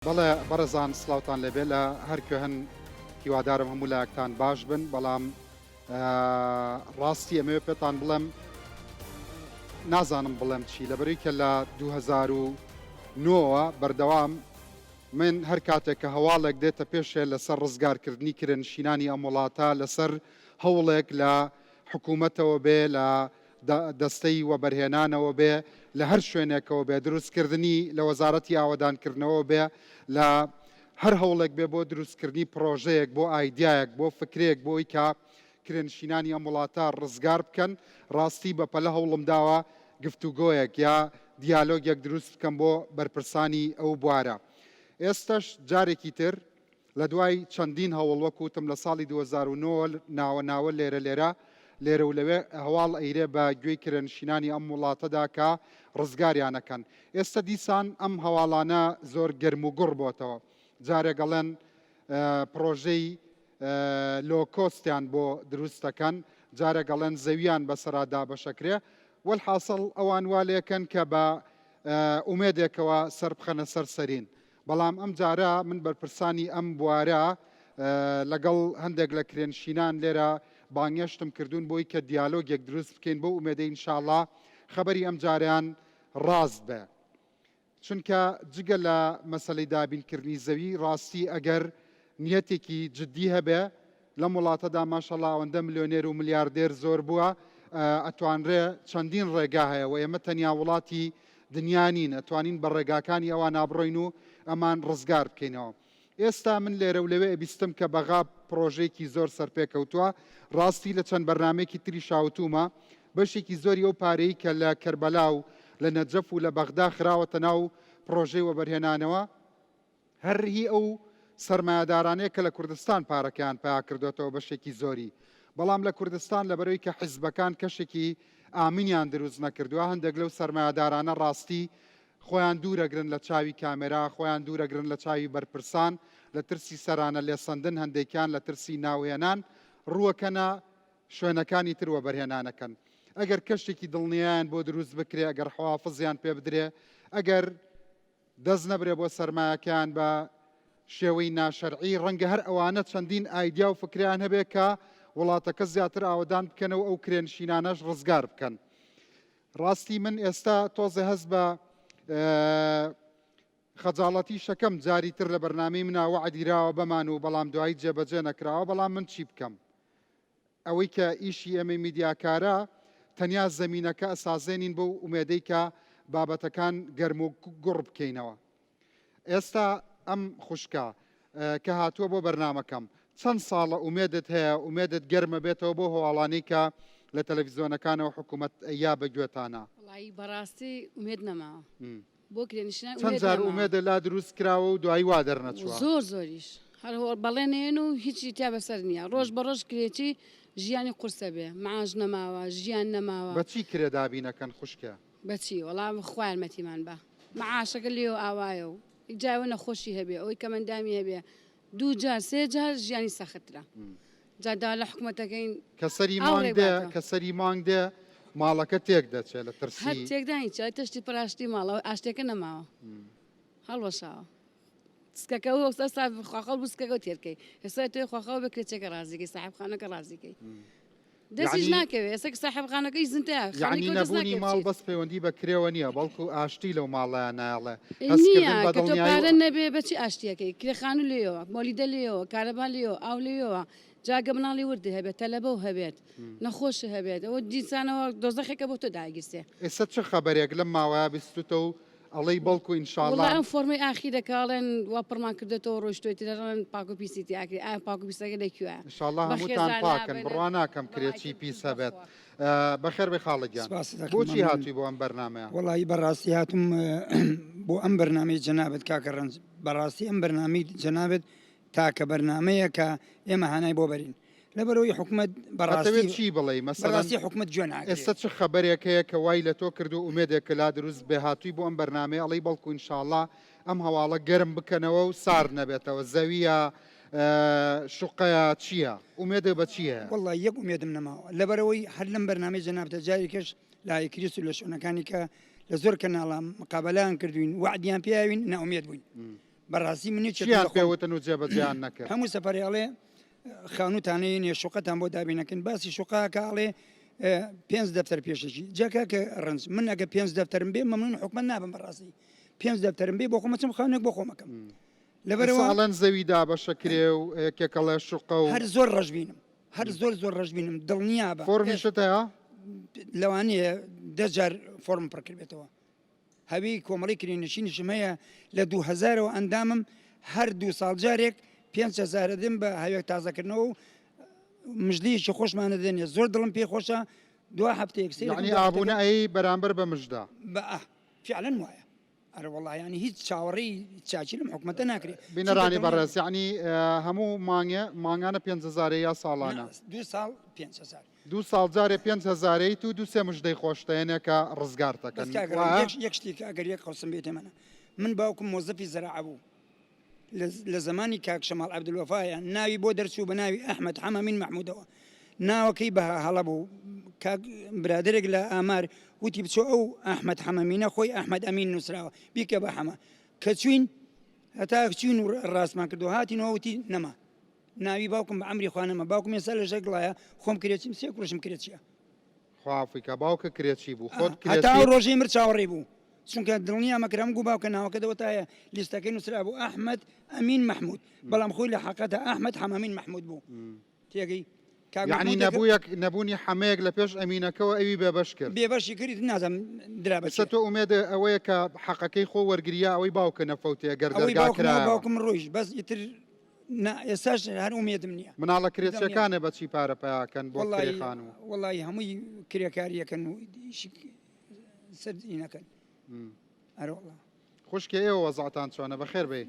بەڵێ بەڕێزان سلااوان لەبێ لە هەرکوێ هەن هیوادارم هەموو لایەکتان باش بن بەڵام ڕاستی ئەمەوێ پێتان بڵێم نازانم بڵێم چی لەبەری کە لە 2009 بەردەوام من هەر کاتێک کە هەواڵێک دێتە پێشێ لەسەر ڕزگارکردنی کرێنشینانی ئەم وڵاتە لەسەر هەوڵێک لە حکوومەتەوە بێ لە دەستەی وەبەرهێنانەوە بێ لە هەر شوێنێکەوە بێ دروستکردنی لە وەزارەتی ئاوەدانکردنەوە بێ لە هەر هەوڵێک بێ بۆ دروستکردنی پرۆژەیەک بۆ ئایدایەک بۆ فکرێک بۆی کە کرێنشینانی ئەم وڵاتە ڕزگار بکەن ڕاستی بەپەلە هەوڵم داوە گفتوگۆیەک یا دیالۆگێک دروست بکەم بۆ بەرپرسانی ئەو بوارە. ئێستش جارێکی تر لە دوای چەندین هەوڵ وەکوتم لە ساڵی 2009 ناوە لێرە و لەوێ هەواڵ ئەیرێ بە گوێی کرێنشینانی ئەم وڵاتەدا کە ڕزگاریانەکەن. ئێستا دیسان ئەم هەواڵانە زۆر گەرم و گوڕ بۆتەوە. جارێگەڵێن پرۆژەی لۆکۆستیان بۆ دروستەکەن، جارێگەڵێن زەویان بەسەرادا بەشەکرێ وەلحاصڵ ئەوان والێکەن کە بە ئومێدێکەوە سەر بخەنە سەر سەرین. بەڵام ئەم جارە من بەرپرسانی ئەم بوارە لەگەڵ هەندێک لە کرێنشینان لێرە بانگێشتم کردوون بۆی کە دیالۆگێک دروست بکەین بۆ ئومێدەی ئینشاءڵڵا خەبەری ئەم جاریان ڕاست بێ. چونکە جگە لە مەسەلەی دابینکردنی زەوی ڕاستی ئەگەر نیەتێکی جددی هەبێ لەم وڵاتەدا ماشەڵڵا ئەوەندە ملیۆنێر و ملیاردێر زۆر بووە ئەتوانرێ چەندین ڕێگا هەیە و ئێمە تەنیا وڵاتی دنیانین ئەتوانین بە ڕێگاکانی ئەوان نابڕۆین و ئەمان ڕزگار بکەینەوە. ئێستا من لێرە و لەوێ بیستم کە بەغا پرۆژێکی زۆر سەرپێکەوتووە ڕاستی لە چەند بەرنمێکی تری شاوتومە بەشێکی زۆری ئەو پارەی کە لە کەربەلا و لە نەجەف و لە بەغدا خراوەتە ناو پرۆژەی وەبەرهێنانەوە هەرهی ئەو سەرمایهدارانەیە کە لە کوردستان پارەکەیان پیا کردوێتەوە بەشێکی زۆری. بەڵام لە کوردستان لەبەرەوەی کە حیزبەکان کەشێکی ئامینیان دروست نەکردووە هەندێک لەو سەرمایهدارانە ڕاستی خۆیان دوورەگرن لە چاوی کامێرا خۆیان دوورەگرن لە چاوی بەرپرسان لە ترسی سەرانە لێسەندن هەندێکیان لە ترسی ناوێنان ڕووەکەنە شوێنەکانی تر وەبەرهێنانەکەن. ئەگەر کەشتێکی دڵنیایان بۆ دروست بکرێ ئەگەر حوافزیان پێ بدرێ ئەگەر دەست نەبرێ بۆ سەرمایەکان بە شێوەی ناشەرعی ڕەنگە هەر ئەوانە چەندین ئایدیا و فکریان هەبێ کە وڵاتەکە زیاتر ئاوەدان بکەنەوە ئەو کرێنشینانەش ڕزگار بکەن. ڕاستی من ئێستا تۆزە هەست بە خەجاڵەتی شەکەم جاری تر لە بەرنامەی منە وەعدیراوە بەمان و بەڵام دوایی جێبەجێ نەکراوە بەڵام من چی بکەم؟ ئەوەی کە ئیشی ئەمە میدیاکارە تەنیا زەمینەکە ئەسازێنین بۆ ئومێدەی کە بابەتەکان گەرم و گوڕ بکەینەوە. ئێستا ئەم خوشکە کە هاتووە بۆ بەرنمەکەم چەند ساڵە ئومێدت هەیە ئومێدت گەرمە بێتەوە بۆ هەواڵانەی کە لە تەلەڤیزۆنەکانەوە حکوومەت یا بەگوێتانە؟ وڵی بەڕاستی ئومێد نەماوە بۆ کرێنشینان چەند جار ئومێدە لا دروست کراوە و دوایی وا دەرنەچووە زۆر زۆریش هەر بەڵێنێن و هیچی تیا بەسەر نییە ڕۆژ بە ڕۆژ کرێتی ژیانی قورسە بێ معاش نەماوە ژیان نەماوە. بەچی کرێ دابینەکەن خوشکە؟ بەچی وەڵام خوایان مەتیمان بە معاشەکە لێو ئاوایە و جاوە نەخۆشی هەبێ ئەوەی کەمەندامی هەبێ دوو جار سێ جار ژیانی سەخترا جادا لە حکوومەتەکەین کە سەری مانگ دێ ماڵەکە تێک دەچێت لە ترسی هەر تێکدانی چای تەشتی پراشتی ماڵەوە ئاشتێکە نەماوە هەڵوەشاوە سکەکە ئەوستا خواخەڵ بووسکەکە تێرکەی ئێستا توی خواخەوە بە کرێچەکە ڕازیکەی ساحبخانەکە ڕازیکەی دەستیش ناکەوێت ئێستا ساحبخانەکەی زنتەیە یعنی نەبوونی ماڵ بەس پەیوەندی بە کرێوە نییە بەڵکو ئاشتی لەو ماڵەیە ناڵێ نییە کە تۆ پارە نەبێ بەچی ئاشتیەکەی کرێخان و لێەوە مۆلیدە لێەوە کارەبا لێەوە ئاو لێەوە جاگە مناڵی وردی هەبێت تەلەبە و هەبێت نەخۆش هەبێت ئەوە دیسانەوە دۆزەخێکە بۆ تۆ داگیرسێ. ئێستا چه خەبەرێک لەم ماوەیە بیستوتە و ئەڵەی بەڵکو ئینشاءڵڵا ئەم فۆرمەی ئاخی دەکاڵێن وا پڕمان کردێتەوە ڕۆشتۆی دەڕێن پاکو پیسیتی ئاکری ئایا پاکو پیسەکە لەکوێ ئینشاءڵڵا هەمووتان پاکن بڕوا ناکەم کرێکی پیس هەبێت. بەخێر بێ خاڵەگیان بۆچی هاتووی بۆ ئەم بەرنامەیە؟ وەڵی بەڕاستی هاتم بۆ ئەم بەرنامەی جەنابەت کاکە ڕەنج بەڕاستی ئەم بەرنامەی جەنابەت تاکە بەرنامەیە کە ئێمە هانای بۆ بەرین لەبەرەوەی حکوومەت بەڕاستی چی بڵێ بەڕاستی حکوومەت گوێن ئێستا چه خەبەرێک هەیە کە وای لە تۆ کرد و ئومێدێکە لا دروست بێ هاتووی بۆ ئەم بەرنامەیە ئەڵەی بەڵکو ئینشاءڵڵا ئەم هەواڵە گەرم بکەنەوە و سار نەبێتەوە زەویە شوقەیە چییە؟ ئومێدە بە چییە؟ وەڵی یەک ئومێدم نەماوە لەبەرەوەی هەر لەم بەرنامەی جەنابەتە جارێکەش لای کریس و لە شوێنەکانی کە لە زۆر کەناڵە مقابلەیان کردوین وعدیان پێیاوین ناومێد بووین بەڕاستی منی چیان پێوتن و جێبەجیان نەکرد هەموو سەپەریاڵێ خانوتانەیە نێ شوقەتان بۆ دابینەکەن باسی شوقاکەڵێ 5 دەفتەر پێشەکی جاکە کە ڕنج من ئەگە 5 دەفتەرم بێ مەمنون حکومت نابم بەڕاستی 5 دەفتەرم بێ بۆ خۆمەچم خانێک بۆ خۆمەکەم لەبەرەوە ساڵەن زەویدا بەشەکرێ و یەکێکەڵێ شوقە و هەر زۆر ڕەش بینم هەر زۆر ڕەش بینم دڵنیا بە فۆرمیشت هەیە لەوانەیە 10 جار فۆرم پڕکردێتەوە هەوی کۆمەڵی کرێنشینیشم هەیە لە 2000ەوە ئەندامم هەر 2 ساڵ جارێک 5,000 دێم بە هەوێک تازەکردنەوە و مژدیشی خۆشمانە دێنێ زۆر دڵم پێ خۆشە دو هەفتەیەک سێ یعنی ئابوونە ئەی بەرامبەر بە مژدا بە فعلەن وایە ئەرە وەڵڵا ینی هیچ چاوەڕی چاچی لەم حکومەتە ناکرێت بینەرانی بەڕێز یعنی هەموو مانگانە 5,000 یا ساڵانە 2 ساڵ 5,000 2 ساڵ جارێ 5,000 و 2 مژدەی خۆشتێنێ کە ڕزگار دەکەن یەک شتێک ئەگەر یەک خۆسم بێتە منە من باوکم مۆزەفی زەراع بوو لە زمانی کاک شەماڵ عەبدولوەفایە ناوی بۆ دەرچوو بە ناوی ئەحمەد حەمەمین مەحموودەوە ناوەکەی بە هەڵە بوو برادێک لە ئامار وتی بچۆ ئەو ئەحمەد حەمەمینە خۆی ئەحمەد ئەمین نووسراوە بیکە بە حەمە کە چوین هەتا چوین و ڕاستمان کردو هاتینەوە وتی نەما ناوی باوکم بە ئەمری خوانەمە باوکم ێستا لە ژەگڵایە خۆم کرێتیم سێ کوڕشم کرێت چیە خوافیکە باوکە کرێکی بوو خۆت هەتا ڕۆژەی مر چاوەڕێ بوو چونکە دڵنیا مەکرام گو باوکە ناوەکە دەوتایە لیستەکەی نووسرا بوو ئەحمەد ئەمین مەحموود بەڵام خۆی لە حەقەتە ئەحمەد حەمەمین مەحموود بوو تێگەی یعنی نەبوونی حەمەیەک لە پێش ئەمینەکەەوە ئەوی بێبەش کرد بێبەشی کردیت نازم درا بەسە تۆ ئومێدە ئەوەیە کە حەقەکەی خۆ وەرگریا ئەوەی باوکە نەفەوتێ گەردەرگا کرا باوکم ڕۆیش بەس ئیتر ئێستاش هەر ئومێدم نییە مناڵە کرێچەکانە بەچی پارەپیاکەن بۆ خان و وڵی هەمووی کرێکاریەکەن و سەرینەکەن ئەرۆڵە خوشکێ ئێوە وەزعتان چۆنە بەخێر بێ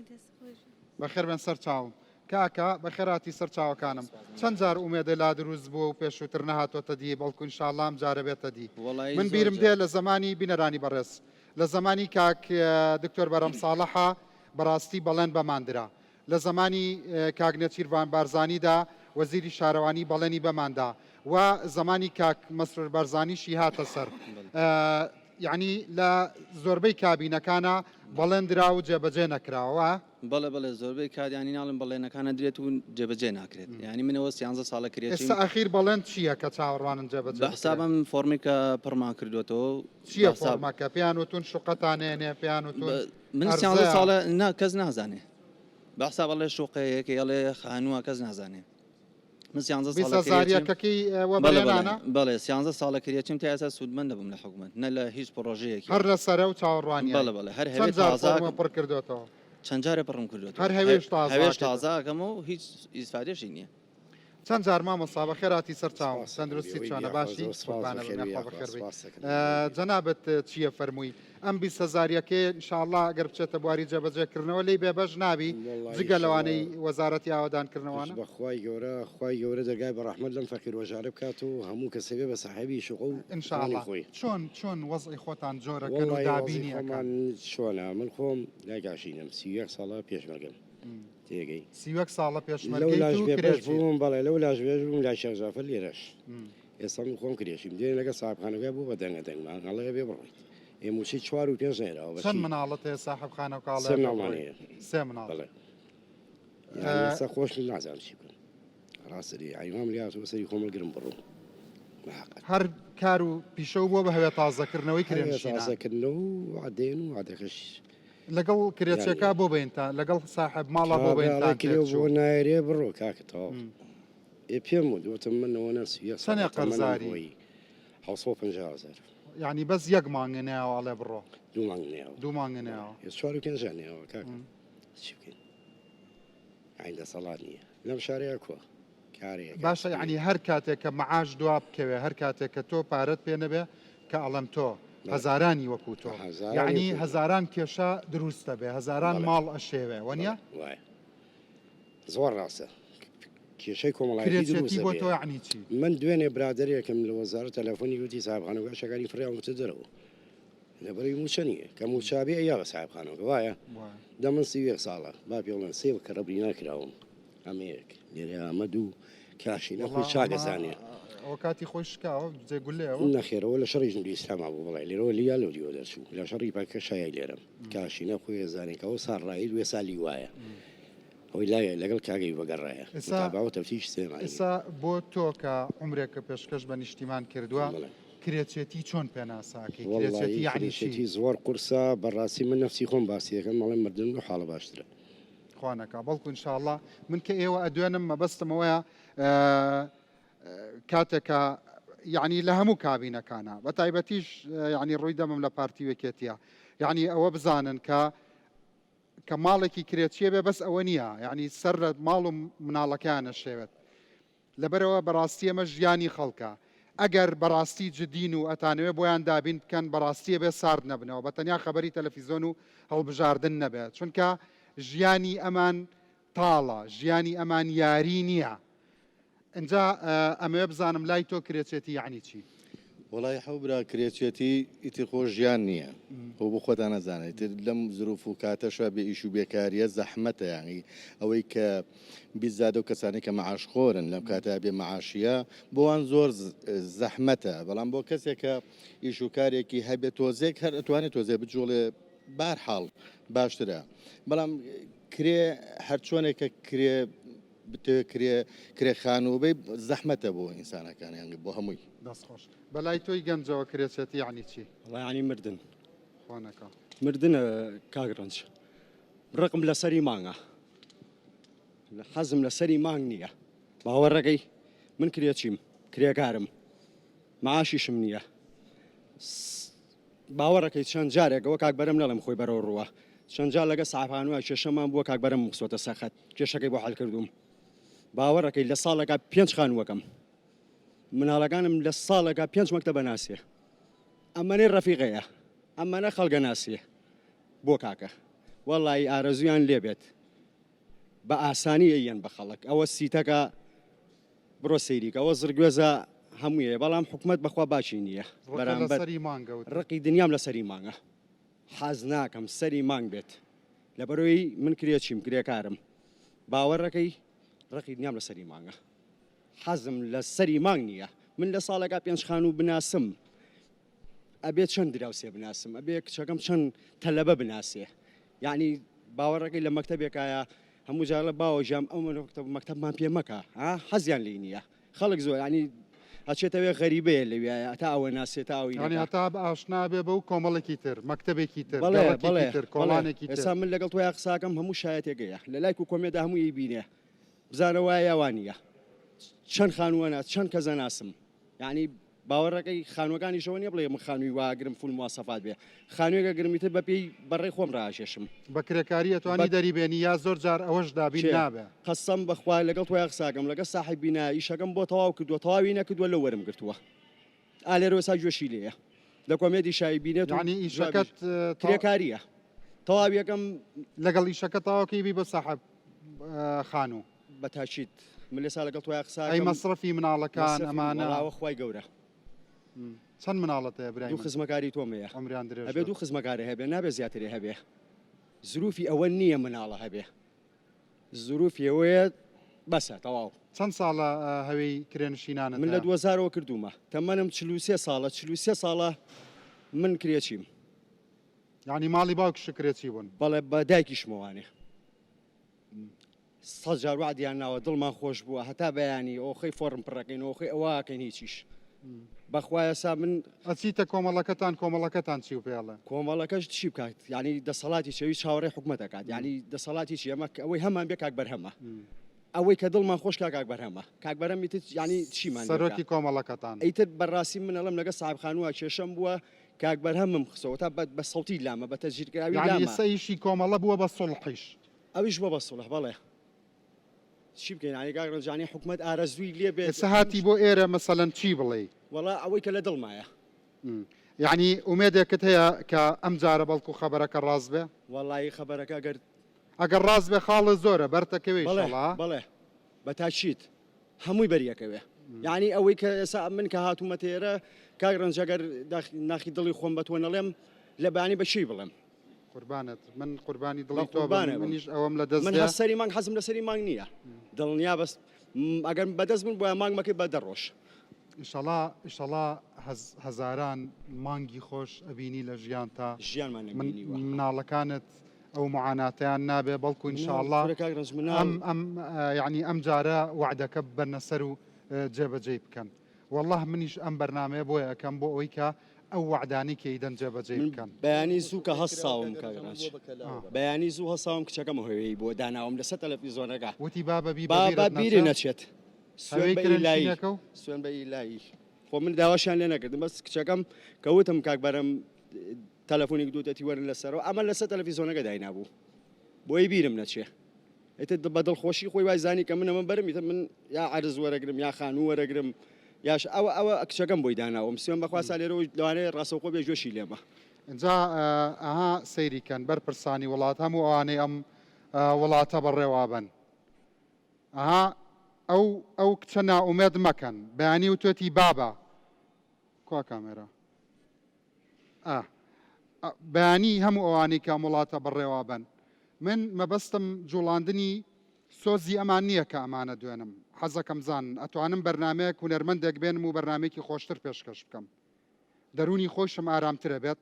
بەخێر بێن سەر چاوم کاکە بە خێراتی سەر چاوەکانم چەند جار ئومێدە لا دروست بووە و پێشووتر نەهاتۆتە دی بەڵکو ئینشاڵڵام جارە بێتە دی من بیرم دێ لە زمانی بینەرانی بەڕێز لە زمانی کاک دکتۆر بەرەم ساڵەحە بەڕاستی بەڵێن بەماندرا لە زمانی کاک نەچیروان بارزانیدا وەزیری شارەوانی بەڵێنی بەماندا و زمانی کاک مەسرور بارزانیشی هاتە سەر یعنی لە زۆربەی کابینەکانە بەڵێندرا و جێبەجێ نەکراوە بەڵێ زۆربەی کادیانی ناڵم بەڵێنەکانە درێت و جێبەجێ ناکرێت ینی منەوە 13 ساڵە کرێت ئێستا ئەخیر بەڵێن چییە کە چاوەڕوانن جێبەجێ حسابم فۆرمێکە پڕمان کردوێتەوە چییە فۆرمەکە پیانوتون شوقەتانێنێ پیانوتون من 13 ساڵە کەس نازانێ بەحسا بەڵێ شوقەیەکە یاڵێ خانووە کەس نازانێ من 13 بەڵێ 13 ساڵە کرێتیم تا ئێستا سوودمەند دەبووم لە حکومەت نە لە هیچ پرۆژەیەکی هەر لە سەرە و چاوەڕوانی بەڵێ هەر هەوێ تازە پڕ کردوێتەوە چەند جارێ پڕم کردوێت هەر هەوێش تازاکەم و هیچ ئیسفادێشی نییە چەند جار مامۆستا بە خێراتی سەر چاوم سندروستی چۆنە باشی جەنابەت چییە فەرمووی ئەم 20,000ەکەی انشاءالله ئەگەر بچێتە بواری جێبەجێکردنەوە لی بێبەش نابی جگە لەوانەی وەزارەتی ئاوادانکردنەوەوانە بەخوای گەورە دەرگای بە ڕەحمەت لەم فەقیر وەژارە بکات و هەموو کەسێ بە ساحێبی شوقە و انشاءالله چۆن وەزعی خۆتان جۆرەکەن و دابینی ئەمان چۆنە من خۆم لایگاشینم 31 ساڵە پێشمەرگەم تێگەی 31 ساڵە پێشمەرگەی بووم بەڵێ لەو لاژێژ بووم لای شێخ جعفەر لێرەش ئێستا من خۆم کرێشیم دێ لەگە ساحەبخانەکەی بوو بە دەنگەدەنگمان هەڵەیە بێ بڕۆیت ئێموچی 4 و 5 نێراوە چەند مناڵەت هەیە ساحەبخانە و کاڵێ سێ مناڵ ئێستا خۆش نازانم چی بکەم ڕاستەری عیوام لیاتەوە سەری خۆمەگرم بڕۆم هەر کار و پیشە و بۆ بە هەوێ تازەکردنەوەی تازەکردنەوە و عادێن و عادەکەش لەگەڵ کرێچەکە بۆ بینتا لەگەڵ ساحب ماڵە بۆ بۆ نایرێ بڕۆ کاکەتەوە پێم وتم منەوە نەسی سنێ قەرزاری 750,000 یعنی بەس یەک مانگە نێوەڵێ بڕۆ دوو مانگە نێوە 4 نێوە کاک چی بکەین عیندە سەڵات نییە لەم شارەیە کووە باشە یعنی هەر کاتێک کە مەعاش دوا بکەوێ هەر کاتێک کە تۆ پارەت پێ نەبێ کە ئەڵەم تۆ هەزارانی وەکو تۆ یعنی هەزاران کێشە دروستە بێ هەزاران ماڵ ئەشێوێ وەنیە زۆر ڕاستە کێشەی کۆمەڵایەتی بۆ تۆ یعنی چی من دوێنێ برادێکم لە وەزارەت تەلەفۆنی وتی ساحەبخانەکە شەکاری فریاوتە دەرەوە لەبەرەوەی موچە نییە کە موچابێ یا بە ساحەبخانەکە وایە دە من 31 ساڵە با پێڵێن سێ کە ڕەبری ناکراوم ئەمەیەک لێرە ئەمە دوو کاشی نەخۆی چاگەزانێ ئەوە کاتی خۆی شکاوە جێگول لێەوە نەخێرەوە لە شەڕی ژنگلی ئیسلام بوو بڵێ لێرەوە لیا لەو دیوە دەرچوو لە شەڕی پاکە شایای لێرم کاشینە خۆی زانێکەوە ساڕایی دوێ سالی وایە ئەوی لایە لەگەڵ کاگەی بەگەڕایە باوە تەفتیش سێمانی ئێستا بۆ تۆ کە عمرێکە پێشکەش بە نیشتیمان کردووە کرێچێتی چۆن پێناساکەی کرێچێتی یعنیشتی زۆر قورسە بەڕاستی من نفسی خۆم باسیەکەم مەڵێ مردن و حاڵە باشترە خوانەکە بەڵکو انشاءله من کە ئێوە ئەدوێنم مەبەستمەوەیە کاتێکە یعنی لە هەموو کابینەکانە بە تایبەتیش ینی ڕووی دەمم لە پارتیوەکێتیە یعنی ئەوە بزانن کە ماڵێکی کرێچیە بێ بەس ئەوە نییە یعنی سەر لە ماڵ و مناڵەکانە شێوێت لەبەرەوە بەڕاستی ئەمە ژیانی خەڵکە ئەگەر بەڕاستی جدین و ئەتانوێ بۆیان دابین بکەن بەڕاستیە بێ سارد نەبنەوە بە تەنیا خەبەری تەلەڤیزۆن و هەڵبژاردن نەبێت چونکە ژیانی ئەمان تاڵە ژیانی ئەمان یاری نییە ئەجا ئەمێ بزانم لای تۆ کرێچێتی یعنی چی وڵی حەوبرا کرێچێتی ئیتر خۆش ژیان نییە بۆ بۆ خۆتان نەزانێت لەم زروف و کاتەشە بێ ئیش و بێکاریە زەحمەتە یانی ئەوەی کە بیزاد و کەسانی کە مەعاش خۆرن لەم کاتە بێ مەعاشیە بۆوان زۆر زەحمەتە بەڵام بۆ کەسێکە ئیش و کارێکی هەبێت تۆزێک هەر ئەتوانێت تۆزێ بجوڵێ بارحاڵ باشترە بەڵام کرێ هەر چۆنێکە کرێ خانوبەی زەحمەتە بۆ ئینسانەکانیان بۆ هەمووی دەستخۆش بەلای تۆی گەنجەوە کرێچێتی یعنی چی ڕایانی مردن خوانەکە مردنە کاگڕنج ڕقم لە سەری مانگە حەزم لە سەری مانگ نییە باوەڕەکەی من کرێچیم کرێکارم معاشیشم نییە باوەڕەکەی چەند جارێکەوە کاکبەرم نەڵم خۆی بەرەو ڕووە چەند جار لەگە ساحانوە کێشەمان بووە کاکبەرم مخسۆتە سەخت کێشەکەی بۆ حەل کردوم باوەڕەکەی لە ساڵێکا 5 خانووەکەم مناڵەکانم لە ساڵێکا 5 مەکتەبە ناسیە ئەمەنەی ڕەفیقەیە ئەمەنە خەڵگە ناسیە بۆ کاکە وەڵی ئارەزویان لێبێت بە ئاسانی ئەیەن بە خەڵک ئەوە سیتەکە بڕۆ سەیریکە ئەوە زرگوێزە هەموویە بەڵام حکومت بەخوا باشی نییە بەرامبەر ڕقی دنیام لە سەری مانگە حەز ناکەم سەری مانگ بێت لەبەرەوەی من کرێچیم کرێکارم باوەڕەکەی ڕقی دنیام لە سەری مانگە حەزم لە سەری مانگ نییە من لە ساڵێکا 5 خانوو بناسم ئەبێت چەند دراوسێ بناسم ئەبێ کچەکەم چەند تەلەبە بناسێ یعنی باوەڕەکەی لە مەکتەبێکایە هەموو جارە باوە ژام ئەو مەکتەبمان پێ مەکە حەزیان لێ نییە خەڵک زۆر ینی ئەچێتەوێ غەریبەیە لەوێ تا ئەوە ناسێت ئەوی هەتا ئاشنا بێ بە و کۆمەڵێکی تر مەکتەبێکی تر کۆڵانێکی ئێستا من لەگەڵ تۆی قساکەم هەموو شایەتێکەیە لە لایک و کۆمێدا هەمووی بینێ بزانە وایە یاوانە چەند خانووەە چەند کەزە ناسم یعنی باوەڕەکەی خانوەکانیشەوە نیە بڵێ من خانووی واگرم فول مواسەفات بێ خانوێکە گرمیتر بە پێی بەڕێی خۆم ڕاشێشم بە کرێکاری ئەتوانی دەری بێنی یا زۆر جار ئەوەش دابین نابێ قەسەم بەخوای لەگەڵ تۆی قساکەم لەگە ساحب بینا ئیشەکەم بۆ تەواو کردووە تەواوی نەکردووە لە وەرم گرتووە ئالێرەوە سا جوێشی لێیە لە کۆمێدی شای بینێت ینی ئیشەکەت کرێکاریە تەواویەکەم لەگەڵ ئیشەکە تەواوکەی بی بە ساحب خانوو بە تاچیت من لێسا لەگەڵ تۆی قساکەم ئەی مەسرفی مناڵەکان ئەمانەوە خوای گەورە چەند مناڵەتەیە برای دوو خزمەکاری تۆمەیە ئەمریان درێژ ئەبێ دوو خزمەکاری هەبێ نابێ زیاتری هەبێ زروفی ئەوە نییە مناڵە هەبێ زروفی ئەوەیە بەسە تەواو چەند ساڵە هەوەی کرێنشینانە من لە 2000ەوە کردومە تەمەنم 43 ساڵە 43 ساڵە من کرێچیم ینی ماڵی باوکش کرێچی بوون بەڵێ بە دایکیشمەوانێ سەد جار وعدیان ناوە دڵمان خۆش بووە هەتا بەیانی ئەوخەی فۆرم پڕەکەین ئەوخەی ئەوواکەین هیچیش بەخوایە سا من ئەچیتە کۆمەڵەکەتان چی و پێڵێ کۆمەڵەکەش چی بکات ینی دەسەڵاتی چەوی چاوەڕێ حکومەتەکات ینی دەسەڵاتی چی ئەمە ئەوەی هەمان بێ کاک بەرهەمە ئەوەی کە دڵمان خۆش کاک بەرهەمە کاک بەرهەمی تر ینی چیمان سەرۆکی کۆمەڵەکەتان ئەیتر بەڕاستی من ئەڵم لەگە ساحبخانووە کێشەم بووە کاک بەرهەمم خسەوە تا بە سەوتی لامە بە تەجیرکراوی لامە سەیشی کۆمەڵە بووە بە سڵحیش ئەویش بووە بە سڵح بەڵێ چی بکەین ینی کاک ڕەنجانی حکومەت ئارەزووی لێ بێت سەهاتی بۆ ئێرە مەسەلەن چی بڵێ وەڵا ئەوەی کە لە دڵمایە یعنی ئومێدێکت هەیە کە ئەم جارە بەڵکو خەبەرەکە ڕاست بێ وەڵی خەبەرەکە ئەگەر ڕاست بێ خاڵە زۆرە بەرتەکەوێ بەڵێ بە تاچیت هەمووی بەریەکەوێ یعنی ئەوەی کە ئێسا من کە هاتوومە تێرە کاک ڕەنجەگەر ناخی دڵی خۆم بە تۆ نەڵێم لە بانی بەشی بڵێم قوربانت من قوربانی دڵی تۆ منیش ئەوەم لە دەست من سەری مانگ حەزم لە سەری مانگ نییە دڵنیا بەس ئەگەر بەدەست من بۆە مانگمەکەی بە دەڕۆژ ئیشەڵا هەزاران مانگی خۆش ئەبینی لە ژیان تا ژیانمان نبینیوە مناڵەکانت ئەو معاناتیان نابێ بەڵکو ئینشاءڵڵا یعنی ئەم جارە وعدەکە بەرنە سەر و جێبەجێ بکەن والله منیش ئەم بەرنامەیە بۆیە ئەەکەم بۆ ئەوەی کە ئەو وعدانی کە ئیدەن جێبەجێ بکەن بەیانی زوو کە هەستاوم کاگڕاش بەیانی زوو هەساوم کچەکەم هۆیەی بۆ داناوم لەسەر تەلەڤیزۆنەکە وتی بابە بابا بیری نەچێت سوێن بە ئیلایی خۆ من داواشیان لێ نەکردم بەس کچەکەم کەوتم کاکبەرم تەلەفۆنێک دووتەتی وەرن لەسەرەوە ئەمە لەسەر تەلەڤیزۆنەکە داینابوو بۆی بیرم نەچێ ئێتە بە دڵخۆشی خۆی وای زانی کە منە من بەرم ئیتر من یا عەرز وەرەگرم یا خانوو وەرەگرم یاش ئەوە کچەکەم بۆی داناوم سوێن بەخواسا لێرەوە لەوانەیە ڕاستەوخۆ بێ جۆشی لێمە اینجا ئەها سەیریکەن بەرپرسانی وڵات هەموو ئەوانەی ئەم وڵاتە بەڕێوابن ئەها ئەو کچە ناومێد مەکەن بەیانی وتێتی بابە کوا کامێرە بەیانی هەموو ئەوانی کە وڵاتە بەڕێوابن من مەبەستم جوڵاندنی سۆزی ئەمان نییە کە ئەمانە دوێنم حەزەکەم زانن ئەتوانم بەرنمەیەک هونەرمەندێک بێنم و بەرنمێکی خۆشتر پێشکەش بکەم دەرونی خۆشم ئارامترە بێت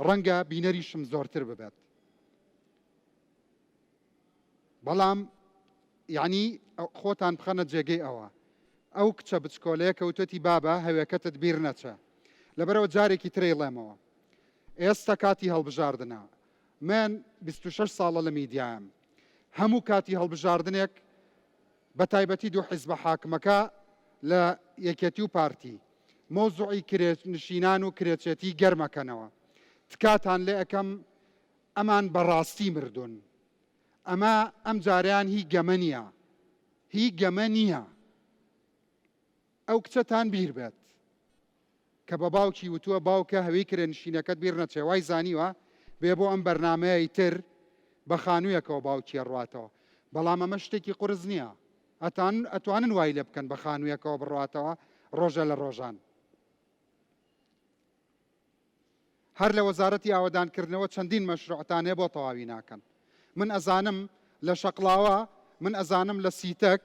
ڕەنگە بینەریشم زۆرتر ببێت بەڵام یعنی خۆتان بخەنە جێگەی ئەو کچە بچکۆلەیە کەوتەتی بابە هەوێکەتت بیر نەچە لەبەرەوە جارێکی ترێ لێمەوە ئێستا کاتی هەڵبژاردنە من 26 ساڵە لە میدیایم هەموو کاتی هەڵبژاردنێک بە تایبەتی دوو حیزبە حاکمەکە لە یەکێتی و پارتی مۆزوعی نشینان و کرێچێتی گەرمەکەنەوە تکاتان لێ ئەەکەم ئەمان بەڕاستی مردوون ئەم جاریان هی گەمە نییە ئەو کچەتان بیر بێت کە بە باوکی وتووە باوکە هەوی کرێنشینەکەت بیر نەچێ وای زانیوە بێ بۆ ئەم بەرنمەیە تر بە خانوویەکەەوە باوکی ڕاتەوە بەڵام ئەمە شتێکی قرس نییە ئەتوانن وای لێ بکەن بە خانوویەکەەوە بڕاتەوە ڕۆژە لە ڕۆژان هەر لە وەزارەتی ئاوەدانکردنەوە چەندین مەشروعتانێ بۆ تەواوی ناکەن من ئەزانم لە شەقڵاوە من ئەزانم لە سیتەک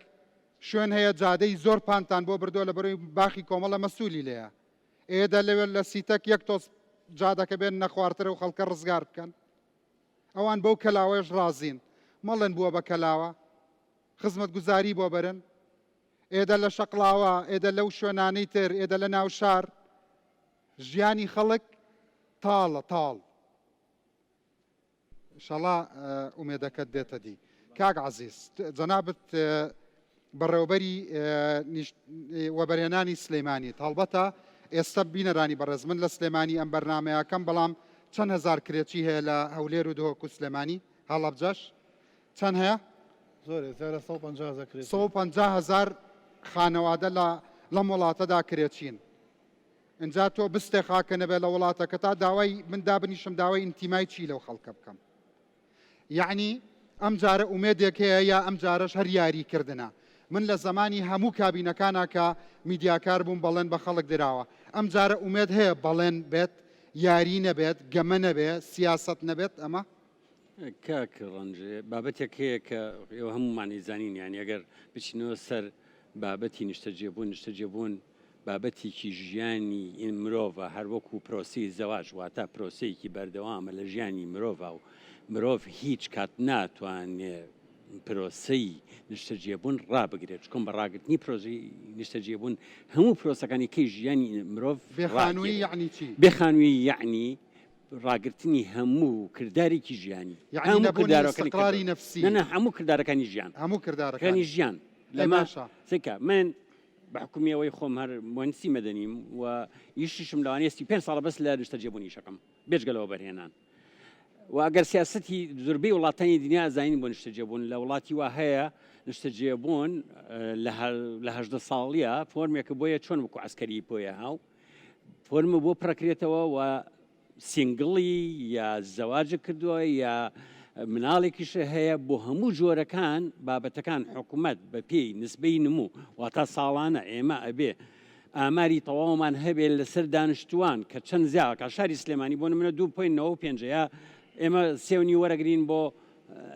شوێن هەیە جادەی زۆر پانتان بۆ بردووە لە بەرەوەی باخی کۆمەڵە مەسوولی لێیە ئێدە لەوێت لە سیتەک یەک تۆز جادەکە بێن نەخواردترە و خەڵکە ڕزگار بکەن ئەوان بەو کەلاوەش ڕازین مەڵێن بووە بە کەلاوە خزمەت گوزاری بۆ بەرن ئێدە لە شەقڵاوە ئێدە لەو شوێنانەی تر ئێدە لە ناو شار ژیانی خەڵک تاڵ ئینشەڵا ئومێدەکەت دێتە دی کاک عەزیز جەنابەت بەڕێوەبەری وەبەرهێنانی سلەیمانی هەڵبەتە ئێستا بینەرانی بەڕێز من لە سلێمانی ئەم بەرنمەیەکەم بەڵام چەند هزار کرێکی هەیە لە هەولێر و دهۆک و سلێمانی هەڵەبجەش چەند هەیە؟ 150,000 خانەوادە لەم وڵاتەدا کرێچین اینجا تۆ بستێ خاکە نەبێت لە وڵاتەکە تا داوای من دابنیشم داوای ئینتیمای چی لەو خەڵکە بکەم یعنی ئەم جارە ئومێدێک هەیە یا ئەم جارەش هەر یاریکردنە من لە زمانی هەموو کابینەکانە کە میدیاکار بووم بەڵێن بە خەڵک دراوە ئەم جارە ئومێد هەیە بەڵێن بێت یاری نەبێت گەمە نەبێت سیاست نەبێت ئەمە کاک ڕەنجێ بابەتێک هەیە کە ئێوە هەمومانی زانین یانی ئەگەر بچینەوە سەر بابەتی نیشتەجێبوون بابەتێکی ژیانی ئین مرۆڤە هەر وەکو پرۆسی زەواژ واتە پرۆسەیەکی بەردەوامە لە ژیانی مرۆڤە و مرۆڤ هیچ کات ناتوانێت پرۆسەی نیشتەجێبوون ڕابگرێت چکۆم بە ڕاگررتنی پرۆژی نیشتەجێبوون هەموو پرۆسەکانی کەی ژیانی مرۆڤ بێخانووی یعنی چی بێخانووی یعنی ڕاگررتنی هەموو کردارێکی ژیانی هەموو نفسی هەموو کردارەکانی ژیان هەموو کردارەکانی ژیان لەماشە سکە من بە حکومیەوەی خۆم هەر مهندسی مەدەنیم و ئیشیشم لەوانێستی 5 ساڵە بەس لە نیشتەجێبوونی شەکەم بێژگەلەوە بەرهێنان و ئەگەر سیاسەتی زۆربەی وڵاتانی دنیا زانین بۆ نیشتەجێبوون لە وڵاتی وا هەیە نیشتەجێبوون لە 18 ساڵیە فۆرمێکە بۆیە چۆن وەکو عەسکەری بۆیە هاو فۆرمە بۆ پڕەکرێتەوە و سینگڵی یا زەواجە کردووە یا مناڵێکیشە هەیە بۆ هەموو جۆرەکان بابەتەکان حکوومەت بە پێی نسبەی نموو واتە ساڵانە ئێمە ئەبێ ئاماری تەواومان هەبێت لەسەر دانیشتوان کە چەند زیاکە شاری سلێمانی بۆ منە 2.95 ئێمە سێونی وەرەگرین بۆ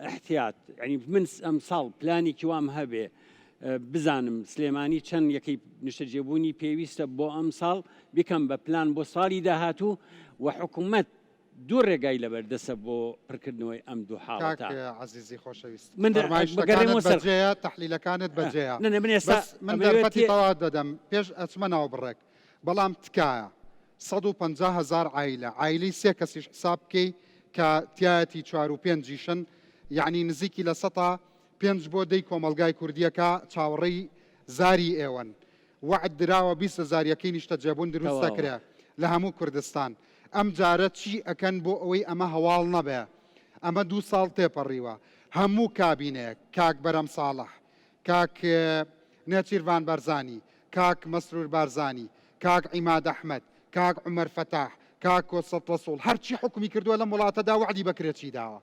احتیات ینی من ئەم ساڵ پلانی کیوام هەبێ بزانم سلێمانی چەند یەکەی نیشتەجێبوونی پێویستە بۆ ئەم ساڵ بکەم بە پلان بۆ ساڵی داهاتوو و حکوومەت دوو ڕێگای لەبەردەسە بۆ پڕکردنەوەی ئەم دوو حاڵەتە. عزیزی خۆشەویست من بەجێە تەحلیلەکانت بەجێە من دەرفەتی تەواو دەدەم پێش ئەچمەنەوە بڕێک بەڵام تکایە 150,000 عیلەی سێ کەسیش حساب بکەی کە تایەتی 4 و 5 یعنی نزیکی لە 5 بۆ دەی کۆمەلگای کوردیەکە چاوەڕێی زاری ئێوەن وعد دراوە 20,000 یەکەی نیشتەجێبوون دروست دەکرێت لە هەموو کوردستان. ئەم جارە چی ئەکەن بۆ ئەوەی ئەمە هەواڵ نەبێ؟ ئەمە 2 ساڵ تێپەڕیوە هەموو کابینەیەک کاک بەرەم ساڵح، کاک نێچیروان بەرزانی، کاک مەسرور بارزانی، کاک عیماد ئەحمەد، کاک عومەر فەتاح، کاک کۆسەڵ ڕەسوڵ هەرچی حکومی کردووە لە وڵاتەدا وعدی بەکرێکی داوە.